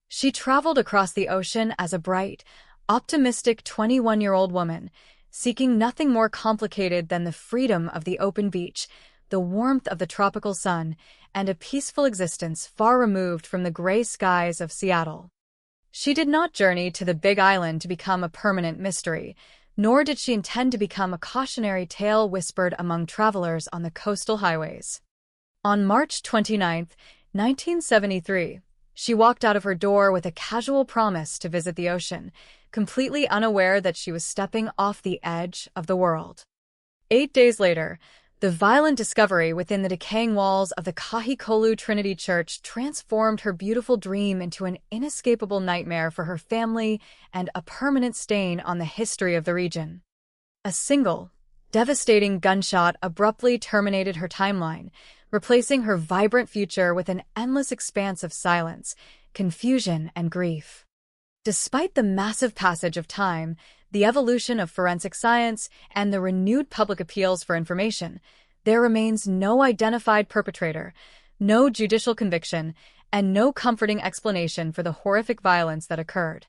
Speaker 12: She traveled across the ocean as a bright, optimistic 21-year-old woman, seeking nothing more complicated than the freedom of the open beach, the warmth of the tropical sun, and a peaceful existence far removed from the gray skies of Seattle. She did not journey to the Big Island to become a permanent mystery, nor did she intend to become a cautionary tale whispered among travelers on the coastal highways. On March 29, 1973, she walked out of her door with a casual promise to visit the ocean, completely unaware that she was stepping off the edge of the world. 8 days later, the violent discovery within the decaying walls of the Kahikolu Trinity Church transformed her beautiful dream into an inescapable nightmare for her family and a permanent stain on the history of the region. A single, devastating gunshot abruptly terminated her timeline, replacing her vibrant future with an endless expanse of silence, confusion, and grief. Despite the massive passage of time, the evolution of forensic science, and the renewed public appeals for information, there remains no identified perpetrator, no judicial conviction, and no comforting explanation for the horrific violence that occurred.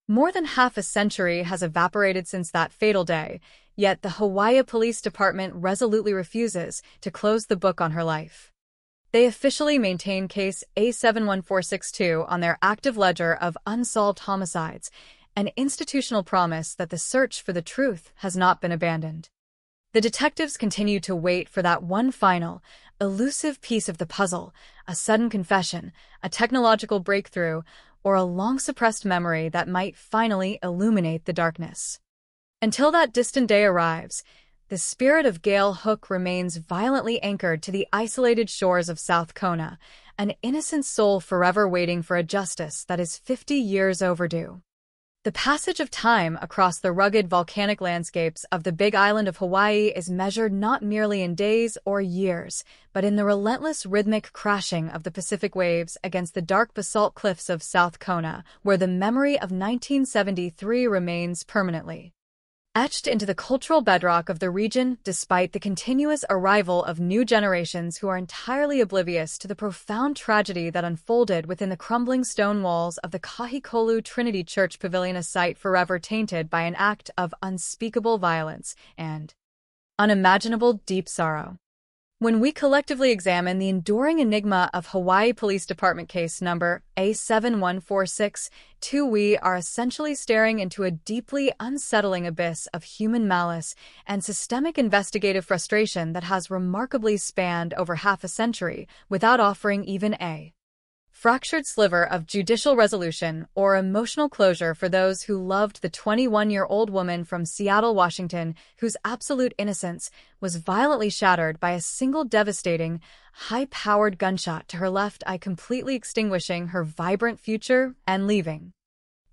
Speaker 12: More than half a century has evaporated since that fatal day, yet the Hawaii Police Department resolutely refuses to close the book on her life. They officially maintain case A71462 on their active ledger of unsolved homicides, an institutional promise that the search for the truth has not been abandoned. The detectives continue to wait for that one final, elusive piece of the puzzle, a sudden confession, a technological breakthrough, or a long-suppressed memory that might finally illuminate the darkness. Until that distant day arrives, the spirit of Gail Hook remains violently anchored to the isolated shores of South Kona, an innocent soul forever waiting for a justice that is 50 years overdue. The passage of time across the rugged volcanic landscapes of the Big Island of Hawaii is measured not merely in days or years, but in the relentless rhythmic crashing of the Pacific waves against the dark basalt cliffs of South Kona, where the memory of 1973 remains permanently etched into the cultural bedrock of the region, despite the continuous arrival of new generations who are entirely oblivious to the profound tragedy that unfolded within the crumbling stone walls of the Kahikolu Trinity Church Pavilion, a site forever tainted by an act of unspeakable violence and unimaginable deep sorrow. When we collectively examine the enduring enigma of Hawaii Police Department case number A71462, we are essentially staring into a deeply unsettling abyss of human malice and systemic investigative frustration that has remarkably spanned over half a century without offering even a fractured sliver of judicial resolution or emotional closure for those who loved the 21-year-old woman from Seattle, Washington, whose absolute innocence was violently shattered by a single devastating, high-powered gunshot to her left eye, completely extinguishing her vibrant future and leaving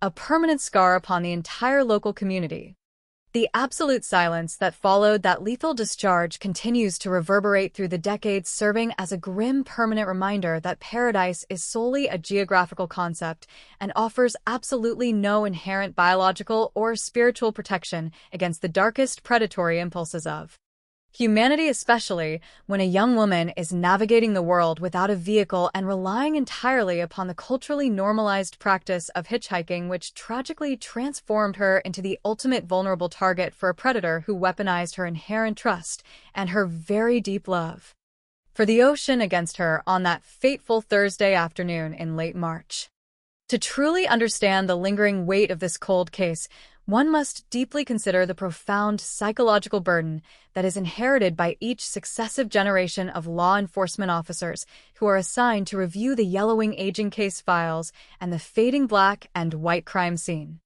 Speaker 12: a permanent scar upon the entire local community. The absolute silence that followed that lethal discharge continues to reverberate through the decades, serving as a grim, permanent reminder that paradise is solely a geographical concept and offers absolutely no inherent biological or spiritual protection against the darkest predatory impulses of humanity, especially when a young woman is navigating the world without a vehicle and relying entirely upon the culturally normalized practice of hitchhiking, which tragically transformed her into the ultimate vulnerable target for a predator who weaponized her inherent trust and her very deep love for the ocean against her on that fateful Thursday afternoon in late March. To truly understand the lingering weight of this cold case, one must deeply consider the profound psychological burden that is inherited by each successive generation of law enforcement officers who are assigned to review the yellowing aging case files and the fading black and white crime scene.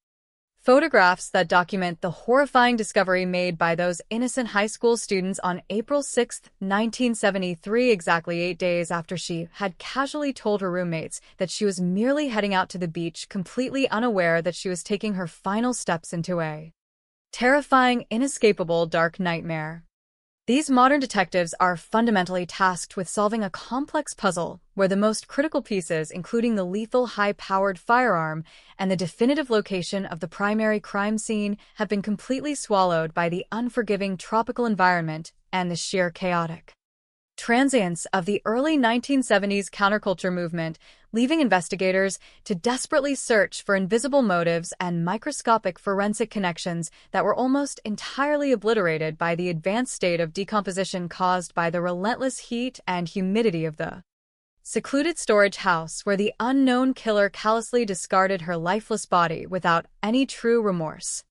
Speaker 12: Photographs that document the horrifying discovery made by those innocent high school students on April 6, 1973, exactly 8 days after she had casually told her roommates that she was merely heading out to the beach, completely unaware that she was taking her final steps into a terrifying, inescapable dark nightmare. These modern detectives are fundamentally tasked with solving a complex puzzle where the most critical pieces, including the lethal high-powered firearm and the definitive location of the primary crime scene, have been completely swallowed by the unforgiving tropical environment and the sheer chaotic transience of the early 1970s counterculture movement, leaving investigators to desperately search for invisible motives and microscopic forensic connections that were almost entirely obliterated by the advanced state of decomposition caused by the relentless heat and humidity of the secluded storage house where the unknown killer callously discarded her lifeless body without any true remorse.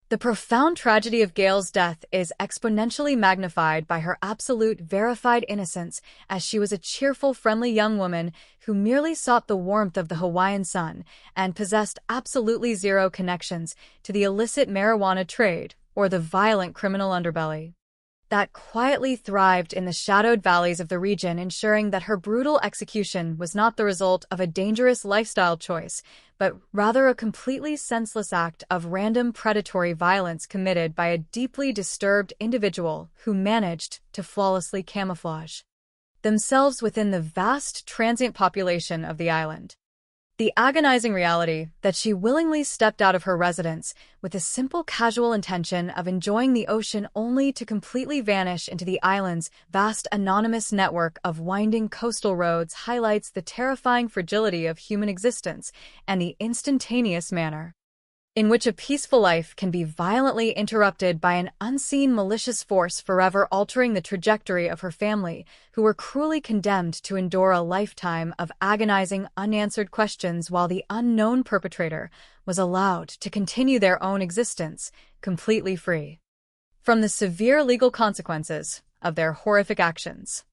Speaker 12: The profound tragedy of Gail's death is exponentially magnified by her absolute verified innocence, as she was a cheerful, friendly young woman who merely sought the warmth of the Hawaiian sun and possessed absolutely zero connections to the illicit marijuana trade or the violent criminal underbelly that quietly thrived in the shadowed valleys of the region, ensuring that her brutal execution was not the result of a dangerous lifestyle choice, but rather a completely senseless act of random predatory violence committed by a deeply disturbed individual who managed to flawlessly camouflage themselves within the vast transient population of the island. The agonizing reality that she willingly stepped out of her residence with a simple casual intention of enjoying the ocean only to completely vanish into the island's vast anonymous network of winding coastal roads highlights the terrifying fragility of human existence and the instantaneous manner in which a peaceful life can be violently interrupted by an unseen malicious force, forever altering the trajectory of her family, who were cruelly condemned to endure a lifetime of agonizing, unanswered questions while the unknown perpetrator was allowed to continue their own existence, completely free from the severe legal consequences of their horrific actions.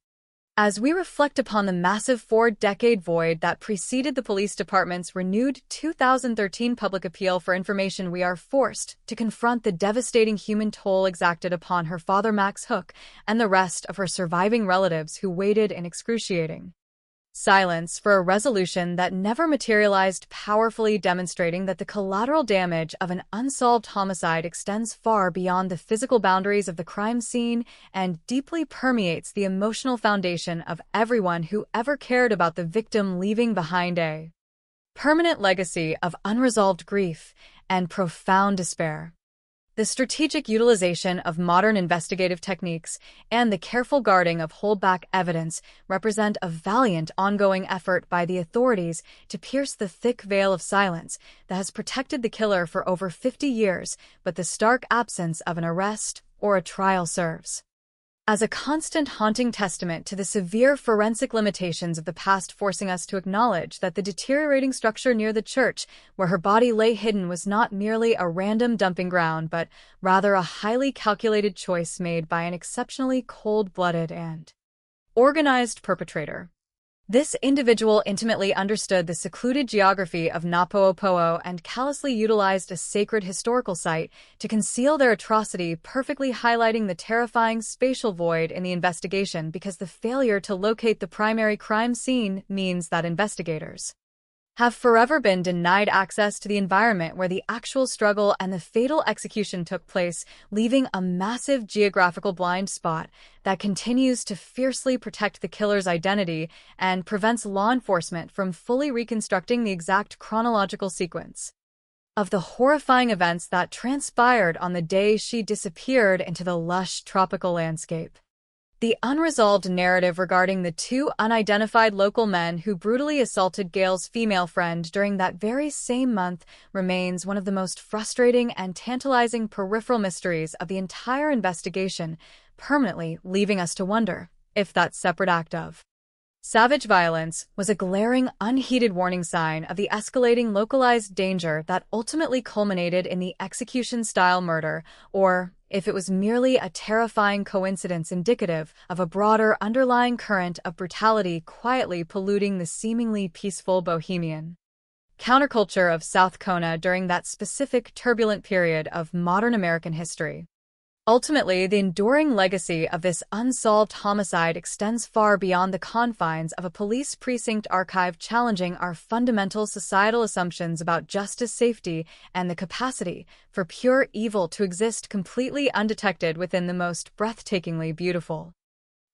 Speaker 12: As we reflect upon the massive 4-decade void that preceded the police department's renewed 2013 public appeal for information, we are forced to confront the devastating human toll exacted upon her father, Max Hook, and the rest of her surviving relatives who waited in excruciating silence for a resolution that never materialized, powerfully demonstrating that the collateral damage of an unsolved homicide extends far beyond the physical boundaries of the crime scene and deeply permeates the emotional foundation of everyone who ever cared about the victim, leaving behind a permanent legacy of unresolved grief and profound despair. The strategic utilization of modern investigative techniques and the careful guarding of holdback evidence represent a valiant ongoing effort by the authorities to pierce the thick veil of silence that has protected the killer for over 50 years, but the stark absence of an arrest or a trial serves as a constant haunting testament to the severe forensic limitations of the past, forcing us to acknowledge that the deteriorating structure near the church where her body lay hidden was not merely a random dumping ground, but rather a highly calculated choice made by an exceptionally cold-blooded and organized perpetrator. This individual intimately understood the secluded geography of Napoopoo and callously utilized a sacred historical site to conceal their atrocity, perfectly highlighting the terrifying spatial void in the investigation, because the failure to locate the primary crime scene means that investigators have forever been denied access to the environment where the actual struggle and the fatal execution took place, leaving a massive geographical blind spot that continues to fiercely protect the killer's identity and prevents law enforcement from fully reconstructing the exact chronological sequence of the horrifying events that transpired on the day she disappeared into the lush tropical landscape. The unresolved narrative regarding the two unidentified local men who brutally assaulted Gail's female friend during that very same month remains one of the most frustrating and tantalizing peripheral mysteries of the entire investigation, permanently leaving us to wonder if that separate act of savage violence was a glaring, unheeded warning sign of the escalating localized danger that ultimately culminated in the execution-style murder, or if it was merely a terrifying coincidence indicative of a broader underlying current of brutality quietly polluting the seemingly peaceful bohemian counterculture of South Kona during that specific turbulent period of modern American history. Ultimately, the enduring legacy of this unsolved homicide extends far beyond the confines of a police precinct archive, challenging our fundamental societal assumptions about justice, safety, and the capacity for pure evil to exist completely undetected within the most breathtakingly beautiful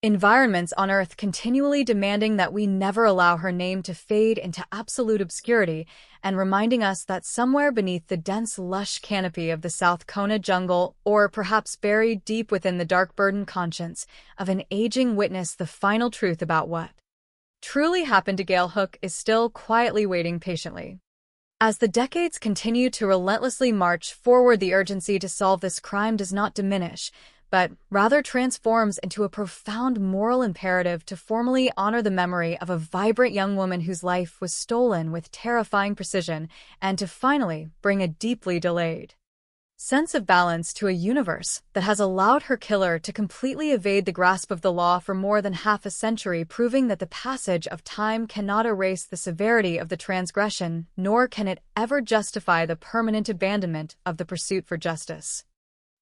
Speaker 12: environments on Earth, continually demanding that we never allow her name to fade into absolute obscurity, and reminding us that somewhere beneath the dense, lush canopy of the South Kona jungle, or perhaps buried deep within the dark, burdened conscience of an aging witness, the final truth about what truly happened to Gail Hook is still quietly waiting patiently. As the decades continue to relentlessly march forward, the urgency to solve this crime does not diminish, but rather transforms into a profound moral imperative to formally honor the memory of a vibrant young woman whose life was stolen with terrifying precision, and to finally bring a deeply delayed sense of balance to a universe that has allowed her killer to completely evade the grasp of the law for more than half a century, proving that the passage of time cannot erase the severity of the transgression, nor can it ever justify the permanent abandonment of the pursuit for justice.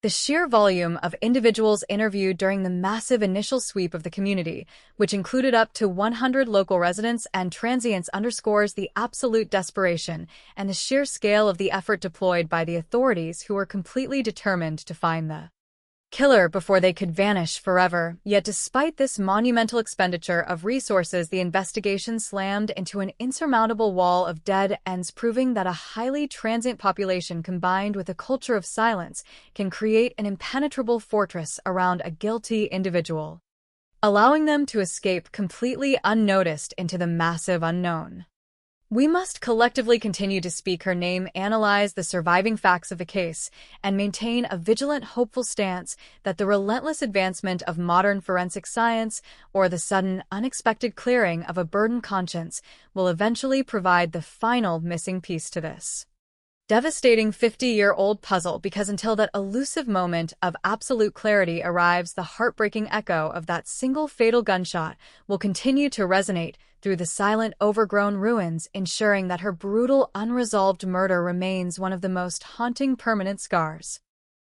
Speaker 12: The sheer volume of individuals interviewed during the massive initial sweep of the community, which included up to 100 local residents and transients, underscores the absolute desperation and the sheer scale of the effort deployed by the authorities, who were completely determined to find the killer before they could vanish forever. Yet despite this monumental expenditure of resources, the investigation slammed into an insurmountable wall of dead ends, proving that a highly transient population combined with a culture of silence can create an impenetrable fortress around a guilty individual, allowing them to escape completely unnoticed into the massive unknown. We must collectively continue to speak her name, analyze the surviving facts of the case, and maintain a vigilant, hopeful stance that the relentless advancement of modern forensic science, or the sudden, unexpected clearing of a burdened conscience, will eventually provide the final missing piece to this devastating 50-year-old puzzle, because until that elusive moment of absolute clarity arrives, the heartbreaking echo of that single fatal gunshot will continue to resonate through the silent, overgrown ruins, ensuring that her brutal, unresolved murder remains one of the most haunting permanent scars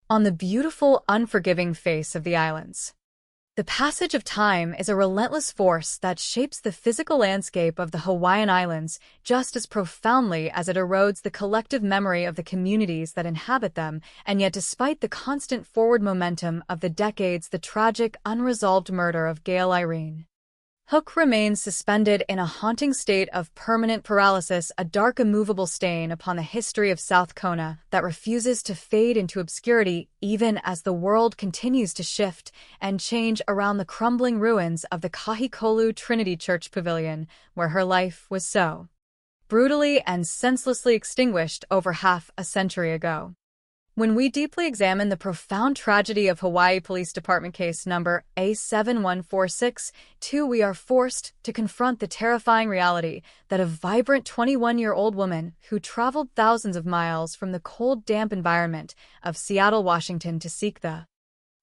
Speaker 12: on the beautiful, unforgiving face of the islands. The passage of time is a relentless force that shapes the physical landscape of the Hawaiian Islands just as profoundly as it erodes the collective memory of the communities that inhabit them, and yet despite the constant forward momentum of the decades, the tragic, unresolved murder of Gail Irene Hook remains suspended in a haunting state of permanent paralysis, a dark, immovable stain upon the history of South Kona that refuses to fade into obscurity even as the world continues to shift and change around the crumbling ruins of the Kahikolu Trinity Church Pavilion, where her life was so brutally and senselessly extinguished over half a century ago. When we deeply examine the profound tragedy of Hawaii Police Department case number A7146-2, we are forced to confront the terrifying reality that a vibrant 21-year-old woman who traveled thousands of miles from the cold, damp environment of Seattle, Washington to seek the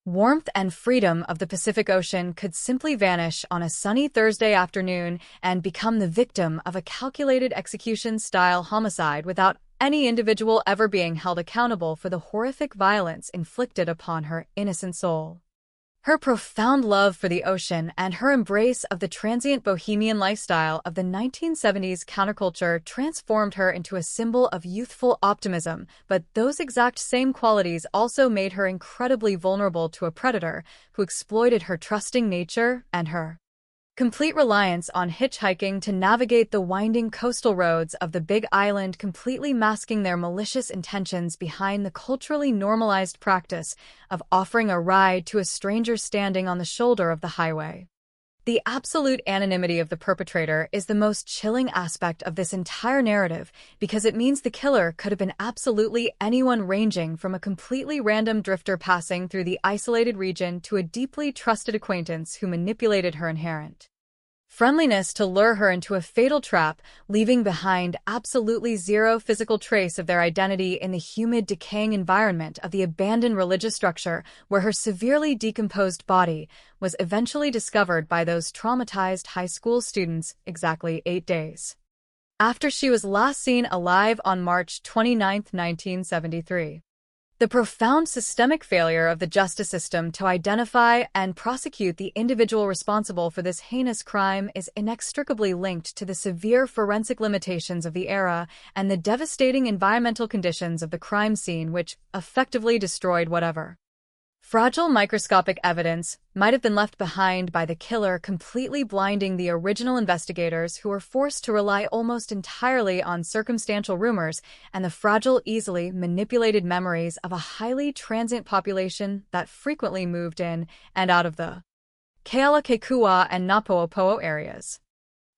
Speaker 12: warmth and freedom of the Pacific Ocean could simply vanish on a sunny Thursday afternoon and become the victim of a calculated execution-style homicide without any individual ever being held accountable for the horrific violence inflicted upon her innocent soul. Her profound love for the ocean and her embrace of the transient bohemian lifestyle of the 1970s counterculture transformed her into a symbol of youthful optimism, but those exact same qualities also made her incredibly vulnerable to a predator who exploited her trusting nature and her complete reliance on hitchhiking to navigate the winding coastal roads of the Big Island, completely masking their malicious intentions behind the culturally normalized practice of offering a ride to a stranger standing on the shoulder of the highway. The absolute anonymity of the perpetrator is the most chilling aspect of this entire narrative because it means the killer could have been absolutely anyone, ranging from a completely random drifter passing through the isolated region to a deeply trusted acquaintance who manipulated her inherent friendliness to lure her into a fatal trap, leaving behind absolutely zero physical trace of their identity in the humid, decaying environment of the abandoned religious structure where her severely decomposed body was eventually discovered by those traumatized high school students exactly 8 days after she was last seen alive on March 29, 1973. The profound systemic failure of the justice system to identify and prosecute the individual responsible for this heinous crime is inextricably linked to the severe forensic limitations of the era and the devastating environmental conditions of the crime scene, which effectively destroyed whatever fragile microscopic evidence might have been left behind by the killer, completely blinding the original investigators who were forced to rely almost entirely on circumstantial rumors and the fragile, easily manipulated memories of a highly transient population that frequently moved in and out of the Kealakekua and Napoopoo areas.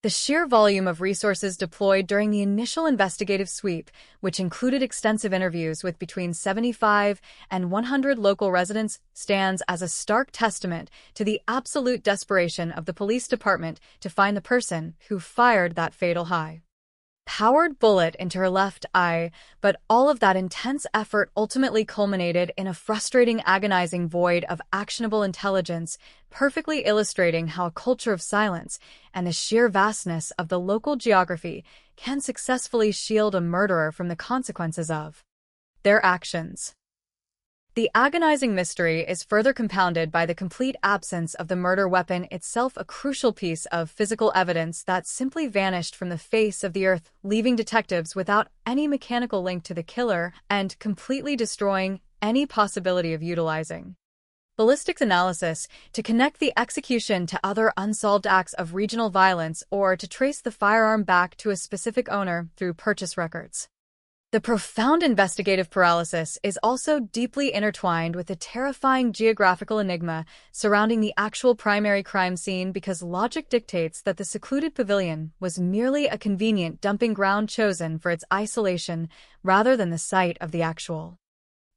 Speaker 12: The sheer volume of resources deployed during the initial investigative sweep, which included extensive interviews with between 75 and 100 local residents, stands as a stark testament to the absolute desperation of the police department to find the person who fired that fatal high-powered bullet into her left eye, but all of that intense effort ultimately culminated in a frustrating, agonizing void of actionable intelligence, perfectly illustrating how a culture of silence and the sheer vastness of the local geography can successfully shield a murderer from the consequences of their actions. The agonizing mystery is further compounded by the complete absence of the murder weapon itself, a crucial piece of physical evidence that simply vanished from the face of the earth, leaving detectives without any mechanical link to the killer and completely destroying any possibility of utilizing ballistics analysis to connect the execution to other unsolved acts of regional violence or to trace the firearm back to a specific owner through purchase records. The profound investigative paralysis is also deeply intertwined with the terrifying geographical enigma surrounding the actual primary crime scene, because logic dictates that the secluded pavilion was merely a convenient dumping ground chosen for its isolation rather than the site of the actual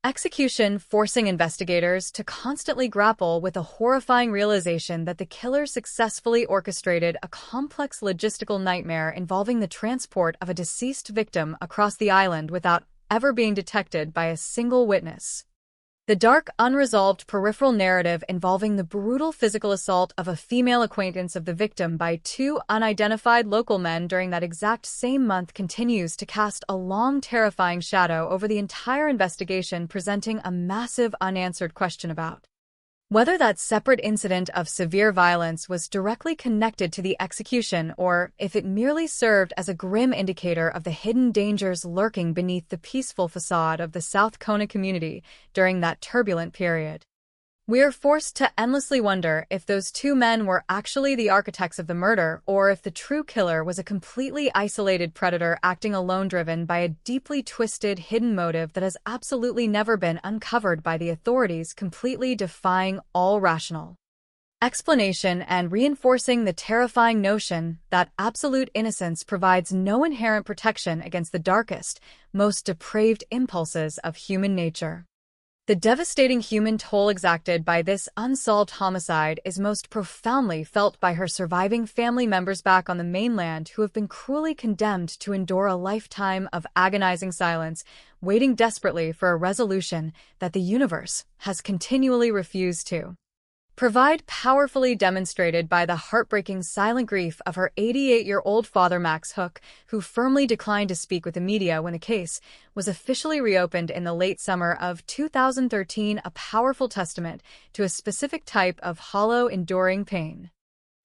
Speaker 12: execution, forcing investigators to constantly grapple with a horrifying realization that the killer successfully orchestrated a complex logistical nightmare involving the transport of a deceased victim across the island without ever being detected by a single witness. The dark, unresolved peripheral narrative involving the brutal physical assault of a female acquaintance of the victim by two unidentified local men during that exact same month continues to cast a long, terrifying shadow over the entire investigation, presenting a massive unanswered question about whether that separate incident of severe violence was directly connected to the execution or if it merely served as a grim indicator of the hidden dangers lurking beneath the peaceful facade of the South Kona community during that turbulent period. We are forced to endlessly wonder if those two men were actually the architects of the murder, or if the true killer was a completely isolated predator acting alone, driven by a deeply twisted, hidden motive that has absolutely never been uncovered by the authorities, completely defying all rational explanation and reinforcing the terrifying notion that absolute innocence provides no inherent protection against the darkest, most depraved impulses of human nature. The devastating human toll exacted by this unsolved homicide is most profoundly felt by her surviving family members back on the mainland who have been cruelly condemned to endure a lifetime of agonizing silence, waiting desperately for a resolution that the universe has continually refused to provide, powerfully demonstrated by the heartbreaking silent grief of her 88-year-old father Max Hook, who firmly declined to speak with the media when the case was officially reopened in the late summer of 2013, a powerful testament to a specific type of hollow, enduring pain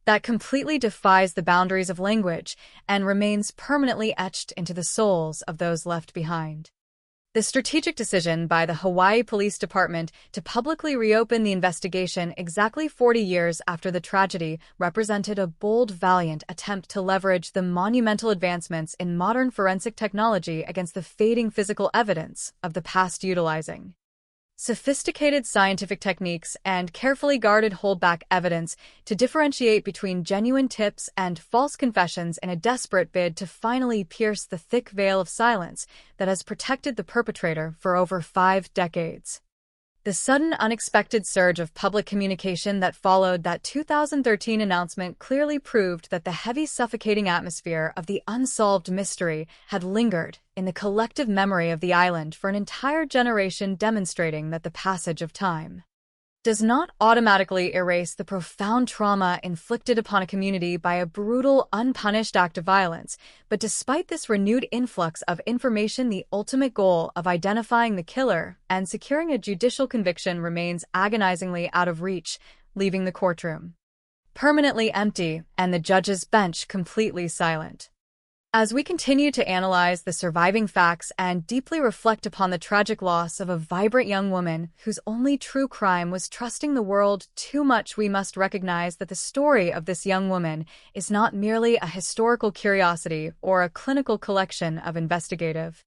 Speaker 12: that completely defies the boundaries of language and remains permanently etched into the souls of those left behind. The strategic decision by the Hawaii Police Department to publicly reopen the investigation exactly 40 years after the tragedy represented a bold, valiant attempt to leverage the monumental advancements in modern forensic technology against the fading physical evidence of the past, utilizing sophisticated scientific techniques and carefully guarded holdback evidence to differentiate between genuine tips and false confessions in a desperate bid to finally pierce the thick veil of silence that has protected the perpetrator for over 5 decades. The sudden, unexpected surge of public communication that followed that 2013 announcement clearly proved that the heavy, suffocating atmosphere of the unsolved mystery had lingered in the collective memory of the island for an entire generation, demonstrating that the passage of time does not automatically erase the profound trauma inflicted upon a community by a brutal, unpunished act of violence. But despite this renewed influx of information, the ultimate goal of identifying the killer and securing a judicial conviction remains agonizingly out of reach, leaving the courtroom permanently empty and the judge's bench completely silent. As we continue to analyze the surviving facts and deeply reflect upon the tragic loss of a vibrant young woman whose only true crime was trusting the world too much, we must recognize that the story of this young woman is not merely a historical curiosity or a clinical collection of investigative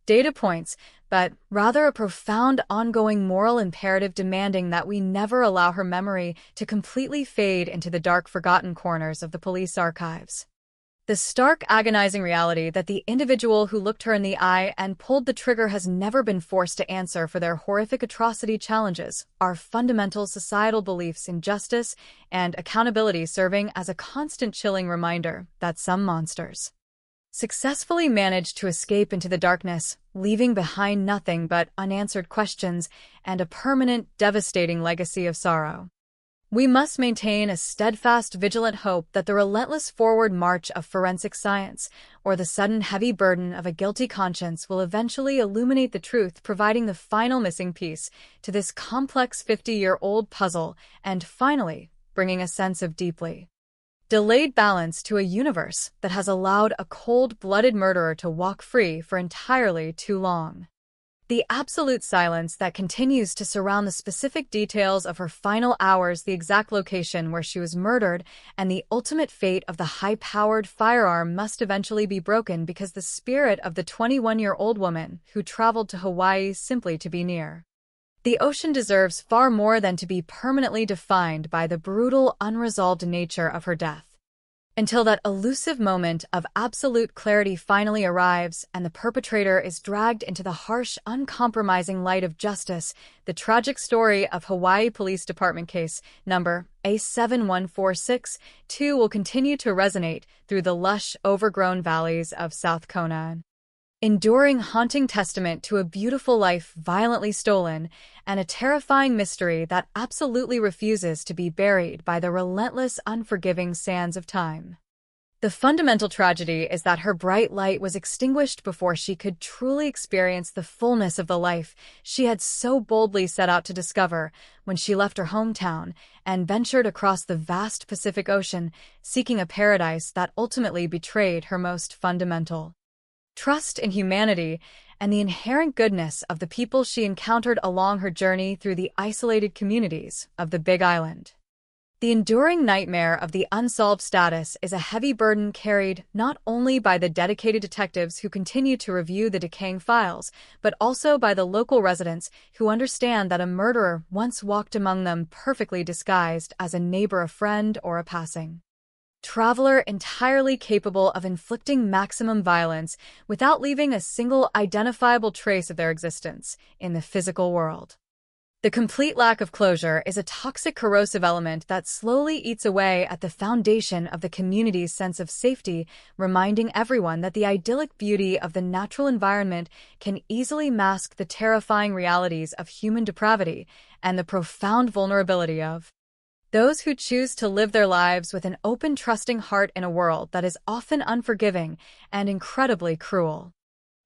Speaker 12: data points, but rather a profound, ongoing moral imperative demanding that we never allow her memory to completely fade into the dark, forgotten corners of the police archives. The stark, agonizing reality that the individual who looked her in the eye and pulled the trigger has never been forced to answer for their horrific atrocity challenges our fundamental societal beliefs in justice and accountability, serving as a constant, chilling reminder that some monsters successfully managed to escape into the darkness, leaving behind nothing but unanswered questions and a permanent, devastating legacy of sorrow. We must maintain a steadfast, vigilant hope that the relentless forward march of forensic science, or the sudden heavy burden of a guilty conscience, will eventually illuminate the truth, providing the final missing piece to this complex 50-year-old puzzle, and finally bringing a sense of deeply delayed balance to a universe that has allowed a cold-blooded murderer to walk free for entirely too long. The absolute silence that continues to surround the specific details of her final hours, the exact location where she was murdered, and the ultimate fate of the high-powered firearm must eventually be broken, because the spirit of the 21-year-old woman who traveled to Hawaii simply to be near the ocean deserves far more than to be permanently defined by the brutal, unresolved nature of her death. Until that elusive moment of absolute clarity finally arrives and the perpetrator is dragged into the harsh, uncompromising light of justice, the tragic story of Hawaii Police Department case number A71462 will continue to resonate through the lush, overgrown valleys of South Kona. Enduring, haunting testament to a beautiful life violently stolen and a terrifying mystery that absolutely refuses to be buried by the relentless, unforgiving sands of time. The fundamental tragedy is that her bright light was extinguished before she could truly experience the fullness of the life she had so boldly set out to discover when she left her hometown and ventured across the vast Pacific Ocean, seeking a paradise that ultimately betrayed her most fundamental trust in humanity and the inherent goodness of the people she encountered along her journey through the isolated communities of the Big Island. The enduring nightmare of the unsolved status is a heavy burden carried not only by the dedicated detectives who continue to review the decaying files, but also by the local residents who understand that a murderer once walked among them perfectly disguised as a neighbor, a friend, or a passing traveler, entirely capable of inflicting maximum violence without leaving a single identifiable trace of their existence in the physical world. The complete lack of closure is a toxic, corrosive element that slowly eats away at the foundation of the community's sense of safety, reminding everyone that the idyllic beauty of the natural environment can easily mask the terrifying realities of human depravity and the profound vulnerability of those who choose to live their lives with an open, trusting heart in a world that is often unforgiving and incredibly cruel.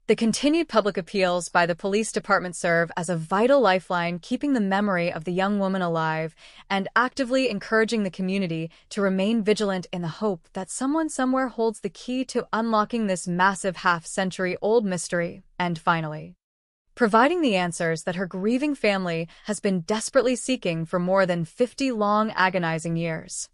Speaker 12: The continued public appeals by the police department serve as a vital lifeline, keeping the memory of the young woman alive and actively encouraging the community to remain vigilant in the hope that someone somewhere holds the key to unlocking this massive half-century-old mystery, and finally, providing the answers that her grieving family has been desperately seeking for more than 50 long, agonizing years.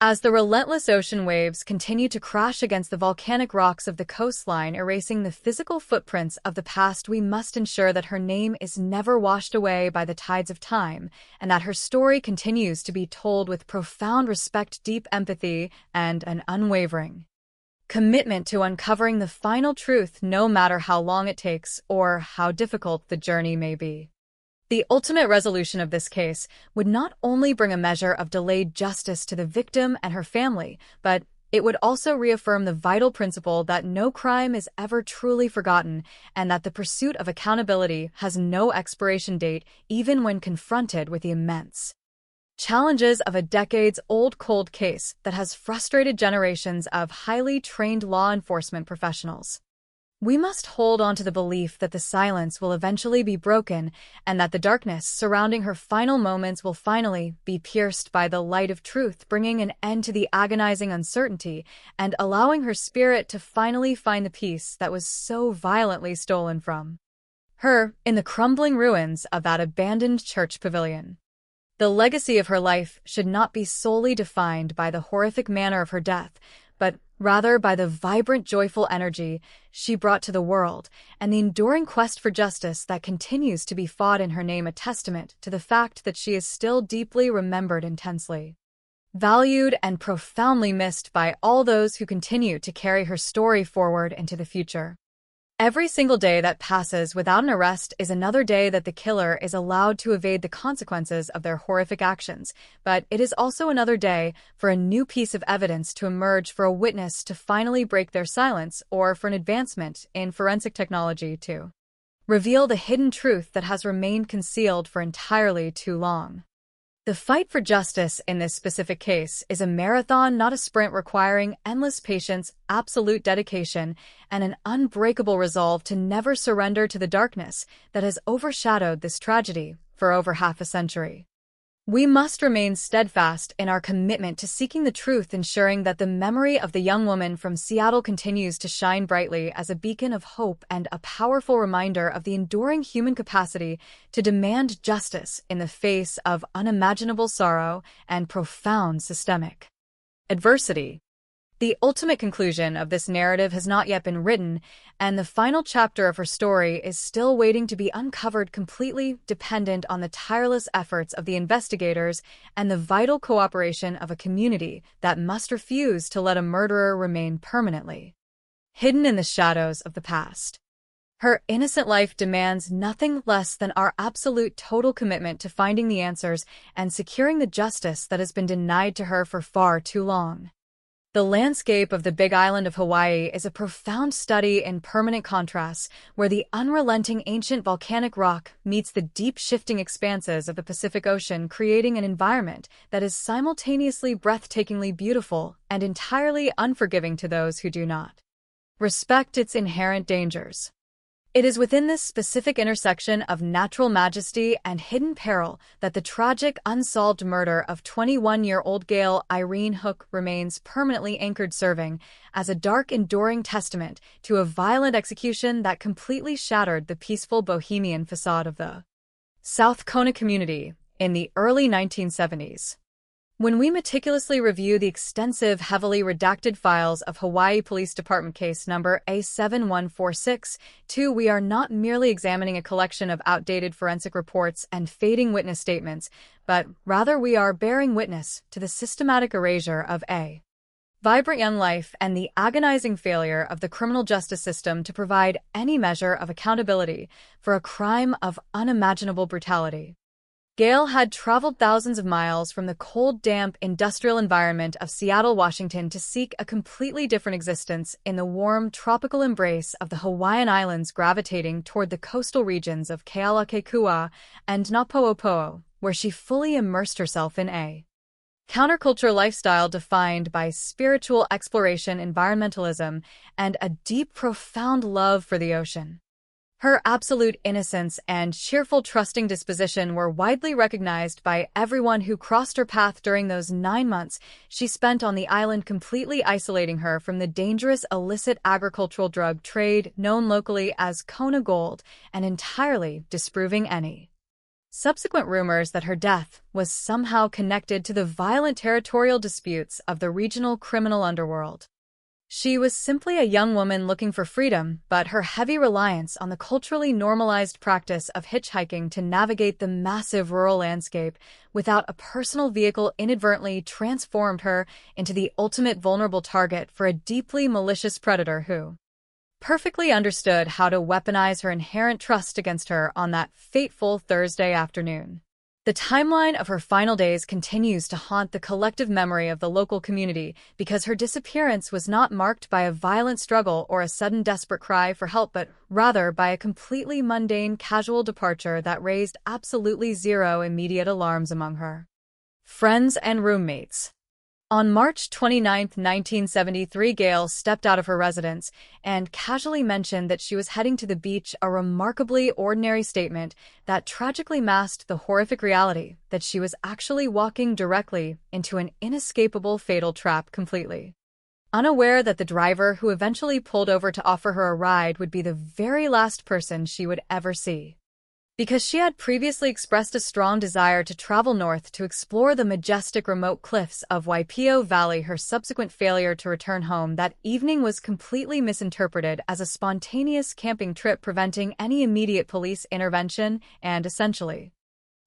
Speaker 12: As the relentless ocean waves continue to crash against the volcanic rocks of the coastline, erasing the physical footprints of the past, we must ensure that her name is never washed away by the tides of time, and that her story continues to be told with profound respect, deep empathy, and an unwavering commitment to uncovering the final truth, no matter how long it takes or how difficult the journey may be. The ultimate resolution of this case would not only bring a measure of delayed justice to the victim and her family, but it would also reaffirm the vital principle that no crime is ever truly forgotten and that the pursuit of accountability has no expiration date, even when confronted with the immense challenges of a decades-old cold case that has frustrated generations of highly trained law enforcement professionals. We must hold on to the belief that the silence will eventually be broken and that the darkness surrounding her final moments will finally be pierced by the light of truth, bringing an end to the agonizing uncertainty and allowing her spirit to finally find the peace that was so violently stolen from her in the crumbling ruins of that abandoned church pavilion. The legacy of her life should not be solely defined by the horrific manner of her death, but rather by the vibrant, joyful energy she brought to the world and the enduring quest for justice that continues to be fought in her name, a testament to the fact that she is still deeply remembered, intensely valued, and profoundly missed by all those who continue to carry her story forward into the future. Every single day that passes without an arrest is another day that the killer is allowed to evade the consequences of their horrific actions, but it is also another day for a new piece of evidence to emerge, for a witness to finally break their silence, or for an advancement in forensic technology to reveal the hidden truth that has remained concealed for entirely too long. The fight for justice in this specific case is a marathon, not a sprint, requiring endless patience, absolute dedication, and an unbreakable resolve to never surrender to the darkness that has overshadowed this tragedy for over half a century. We must remain steadfast in our commitment to seeking the truth, ensuring that the memory of the young woman from Seattle continues to shine brightly as a beacon of hope and a powerful reminder of the enduring human capacity to demand justice in the face of unimaginable sorrow and profound systemic adversity. The ultimate conclusion of this narrative has not yet been written, and the final chapter of her story is still waiting to be uncovered, completely dependent on the tireless efforts of the investigators and the vital cooperation of a community that must refuse to let a murderer remain permanently hidden in the shadows of the past. Her innocent life demands nothing less than our absolute total commitment to finding the answers and securing the justice that has been denied to her for far too long. The landscape of the Big Island of Hawaii is a profound study in permanent contrasts, where the unrelenting ancient volcanic rock meets the deep, shifting expanses of the Pacific Ocean, creating an environment that is simultaneously breathtakingly beautiful and entirely unforgiving to those who do not respect its inherent dangers. It is within this specific intersection of natural majesty and hidden peril that the tragic, unsolved murder of 21-year-old Gail Irene Hook remains permanently anchored, serving as a dark, enduring testament to a violent execution that completely shattered the peaceful bohemian facade of the South Kona community in the early 1970s. When we meticulously review the extensive, heavily redacted files of Hawaii Police Department case number A7146-2, we are not merely examining a collection of outdated forensic reports and fading witness statements, but rather we are bearing witness to the systematic erasure of a vibrant young life and the agonizing failure of the criminal justice system to provide any measure of accountability for a crime of unimaginable brutality. Gail had traveled thousands of miles from the cold, damp, industrial environment of Seattle, Washington to seek a completely different existence in the warm, tropical embrace of the Hawaiian Islands, gravitating toward the coastal regions of Kealakekua and Napoopoo, where she fully immersed herself in a counterculture lifestyle defined by spiritual exploration, environmentalism, and a deep, profound love for the ocean. Her absolute innocence and cheerful, trusting disposition were widely recognized by everyone who crossed her path during those 9 months she spent on the island, completely isolating her from the dangerous illicit agricultural drug trade known locally as Kona Gold and entirely disproving any subsequent rumors that her death was somehow connected to the violent territorial disputes of the regional criminal underworld. She was simply a young woman looking for freedom, but her heavy reliance on the culturally normalized practice of hitchhiking to navigate the massive rural landscape without a personal vehicle inadvertently transformed her into the ultimate vulnerable target for a deeply malicious predator who perfectly understood how to weaponize her inherent trust against her on that fateful Thursday afternoon. The timeline of her final days continues to haunt the collective memory of the local community because her disappearance was not marked by a violent struggle or a sudden desperate cry for help, but rather by a completely mundane, casual departure that raised absolutely zero immediate alarms among her friends and roommates. On March 29, 1973, Gail stepped out of her residence and casually mentioned that she was heading to the beach, a remarkably ordinary statement that tragically masked the horrific reality that she was actually walking directly into an inescapable fatal trap completely unaware that the driver who eventually pulled over to offer her a ride would be the very last person she would ever see. Because she had previously expressed a strong desire to travel north to explore the majestic remote cliffs of Waipio Valley, her subsequent failure to return home that evening was completely misinterpreted as a spontaneous camping trip, preventing any immediate police intervention and essentially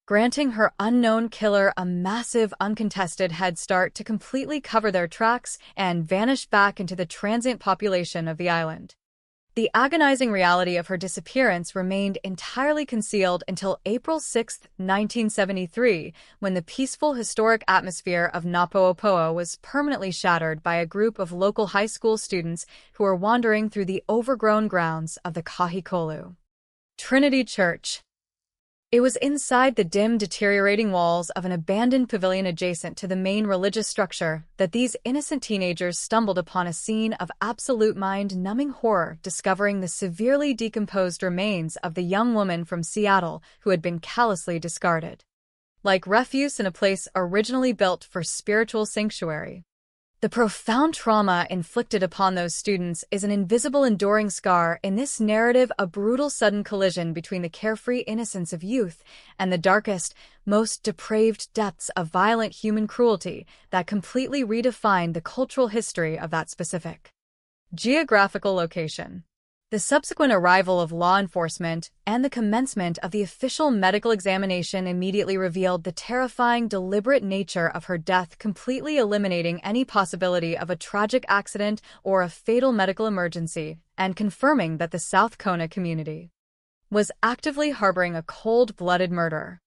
Speaker 12: granting her unknown killer a massive, uncontested head start to completely cover their tracks and vanish back into the transient population of the island. The agonizing reality of her disappearance remained entirely concealed until April 6, 1973, when the peaceful, historic atmosphere of Napoopoo was permanently shattered by a group of local high school students who were wandering through the overgrown grounds of the Kahikolu Trinity Church. It was inside the dim, deteriorating walls of an abandoned pavilion adjacent to the main religious structure that these innocent teenagers stumbled upon a scene of absolute mind-numbing horror, discovering the severely decomposed remains of the young woman from Seattle who had been callously discarded like refuse in a place originally built for spiritual sanctuary. The profound trauma inflicted upon those students is an invisible, enduring scar in this narrative, a brutal sudden collision between the carefree innocence of youth and the darkest, most depraved depths of violent human cruelty that completely redefined the cultural history of that specific geographical location. The subsequent arrival of law enforcement and the commencement of the official medical examination immediately revealed the terrifying, deliberate nature of her death, completely eliminating any possibility of a tragic accident or a fatal medical emergency, and confirming that the South Kona community was actively harboring a cold-blooded murderer.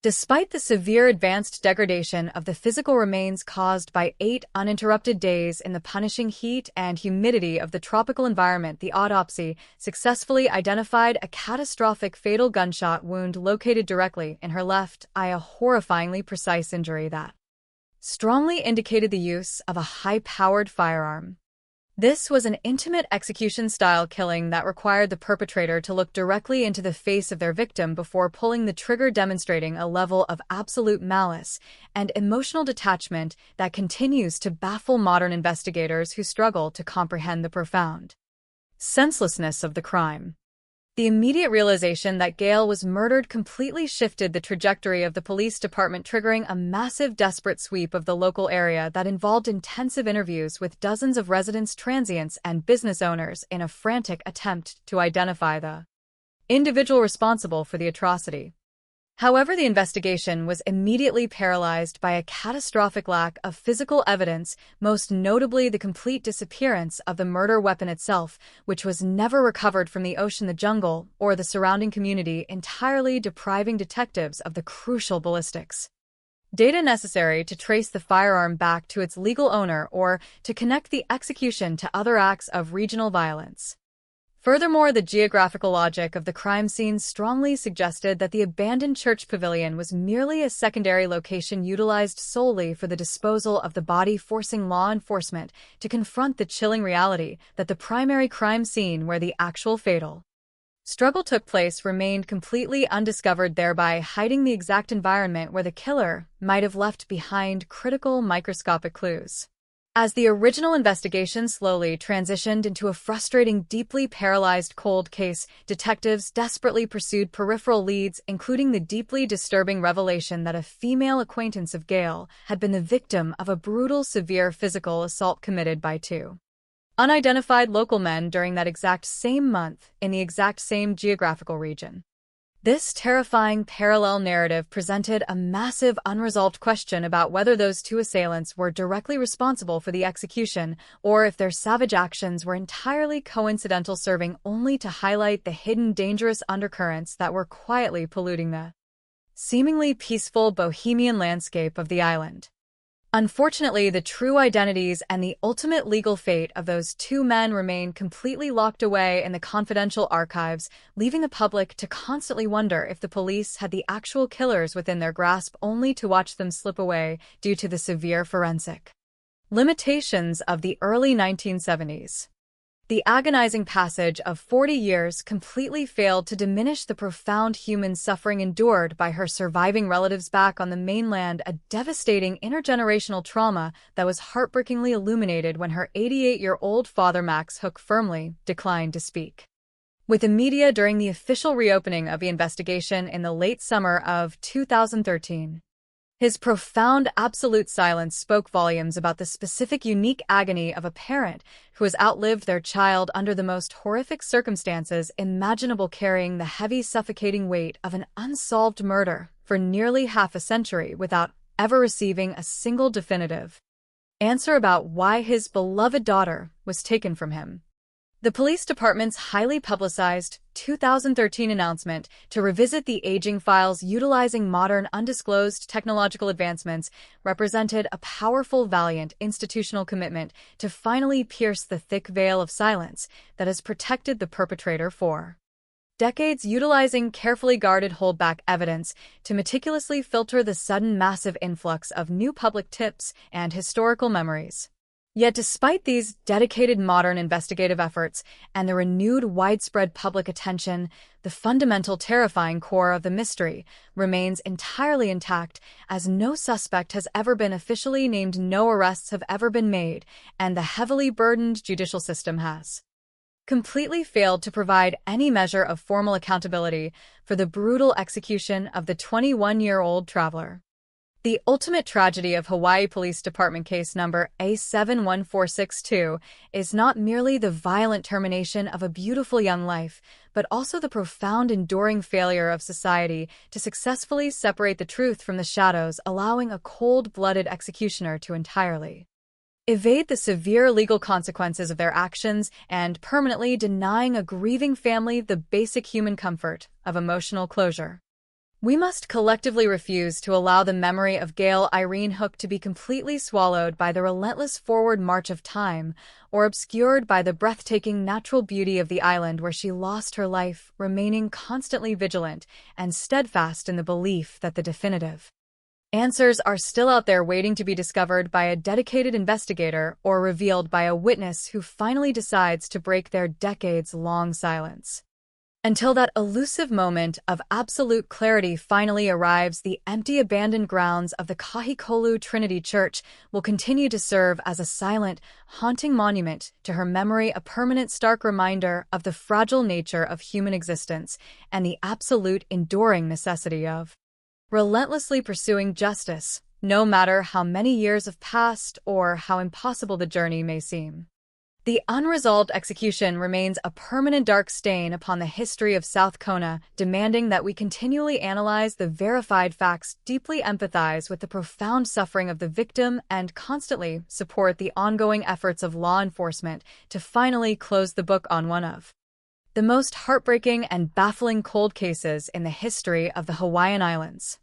Speaker 12: Despite the severe advanced degradation of the physical remains caused by 8 uninterrupted days in the punishing heat and humidity of the tropical environment, the autopsy successfully identified a catastrophic fatal gunshot wound located directly in her left eye, a horrifyingly precise injury that strongly indicated the use of a high-powered firearm. This was an intimate execution-style killing that required the perpetrator to look directly into the face of their victim before pulling the trigger, demonstrating a level of absolute malice and emotional detachment that continues to baffle modern investigators who struggle to comprehend the profound senselessness of the crime. The immediate realization that Gail was murdered completely shifted the trajectory of the police department, triggering a massive, desperate sweep of the local area that involved intensive interviews with dozens of residents, transients, and business owners in a frantic attempt to identify the individual responsible for the atrocity. However, the investigation was immediately paralyzed by a catastrophic lack of physical evidence, most notably the complete disappearance of the murder weapon itself, which was never recovered from the ocean, the jungle, or the surrounding community, entirely depriving detectives of the crucial ballistics data necessary to trace the firearm back to its legal owner or to connect the execution to other acts of regional violence. Furthermore, the geographical logic of the crime scene strongly suggested that the abandoned church pavilion was merely a secondary location utilized solely for the disposal of the body, forcing law enforcement to confront the chilling reality that the primary crime scene where the actual fatal struggle took place remained completely undiscovered, thereby hiding the exact environment where the killer might have left behind critical microscopic clues. As the original investigation slowly transitioned into a frustrating, deeply paralyzed cold case, detectives desperately pursued peripheral leads, including the deeply disturbing revelation that a female acquaintance of Gail had been the victim of a brutal, severe physical assault committed by two unidentified local men during that exact same month in the exact same geographical region. This terrifying parallel narrative presented a massive unresolved question about whether those two assailants were directly responsible for the execution or if their savage actions were entirely coincidental, serving only to highlight the hidden dangerous undercurrents that were quietly polluting the seemingly peaceful bohemian landscape of the island. Unfortunately, the true identities and the ultimate legal fate of those two men remain completely locked away in the confidential archives, leaving the public to constantly wonder if the police had the actual killers within their grasp, only to watch them slip away due to the severe forensic limitations of the early 1970s. The agonizing passage of 40 years completely failed to diminish the profound human suffering endured by her surviving relatives back on the mainland, a devastating intergenerational trauma that was heartbreakingly illuminated when her 88-year-old father, Max Hook, firmly declined to speak with the media during the official reopening of the investigation in the late summer of 2013. His profound, absolute silence spoke volumes about the specific, unique agony of a parent who has outlived their child under the most horrific circumstances imaginable, carrying the heavy, suffocating weight of an unsolved murder for nearly half a century without ever receiving a single definitive answer about why his beloved daughter was taken from him. The police department's highly publicized 2013 announcement to revisit the aging files utilizing modern, undisclosed technological advancements represented a powerful, valiant institutional commitment to finally pierce the thick veil of silence that has protected the perpetrator for decades, utilizing carefully guarded holdback evidence to meticulously filter the sudden massive influx of new public tips and historical memories. Yet despite these dedicated modern investigative efforts and the renewed widespread public attention, the fundamental terrifying core of the mystery remains entirely intact, as no suspect has ever been officially named, no arrests have ever been made, and the heavily burdened judicial system has completely failed to provide any measure of formal accountability for the brutal execution of the 21-year-old traveler. The ultimate tragedy of Hawaii Police Department case number A71462 is not merely the violent termination of a beautiful young life, but also the profound, enduring failure of society to successfully separate the truth from the shadows, allowing a cold-blooded executioner to entirely evade the severe legal consequences of their actions and permanently denying a grieving family the basic human comfort of emotional closure. We must collectively refuse to allow the memory of Gail Irene Hook to be completely swallowed by the relentless forward march of time or obscured by the breathtaking natural beauty of the island where she lost her life, remaining constantly vigilant and steadfast in the belief that the definitive answers are still out there waiting to be discovered by a dedicated investigator or revealed by a witness who finally decides to break their decades-long silence. Until that elusive moment of absolute clarity finally arrives, the empty, abandoned grounds of the Kahikolu Trinity Church will continue to serve as a silent, haunting monument to her memory, a permanent, stark reminder of the fragile nature of human existence and the absolute, enduring necessity of relentlessly pursuing justice, no matter how many years have passed or how impossible the journey may seem. The unresolved execution remains a permanent dark stain upon the history of South Kona, demanding that we continually analyze the verified facts, deeply empathize with the profound suffering of the victim, and constantly support the ongoing efforts of law enforcement to finally close the book on one of the most heartbreaking and baffling cold cases in the history of the Hawaiian Islands.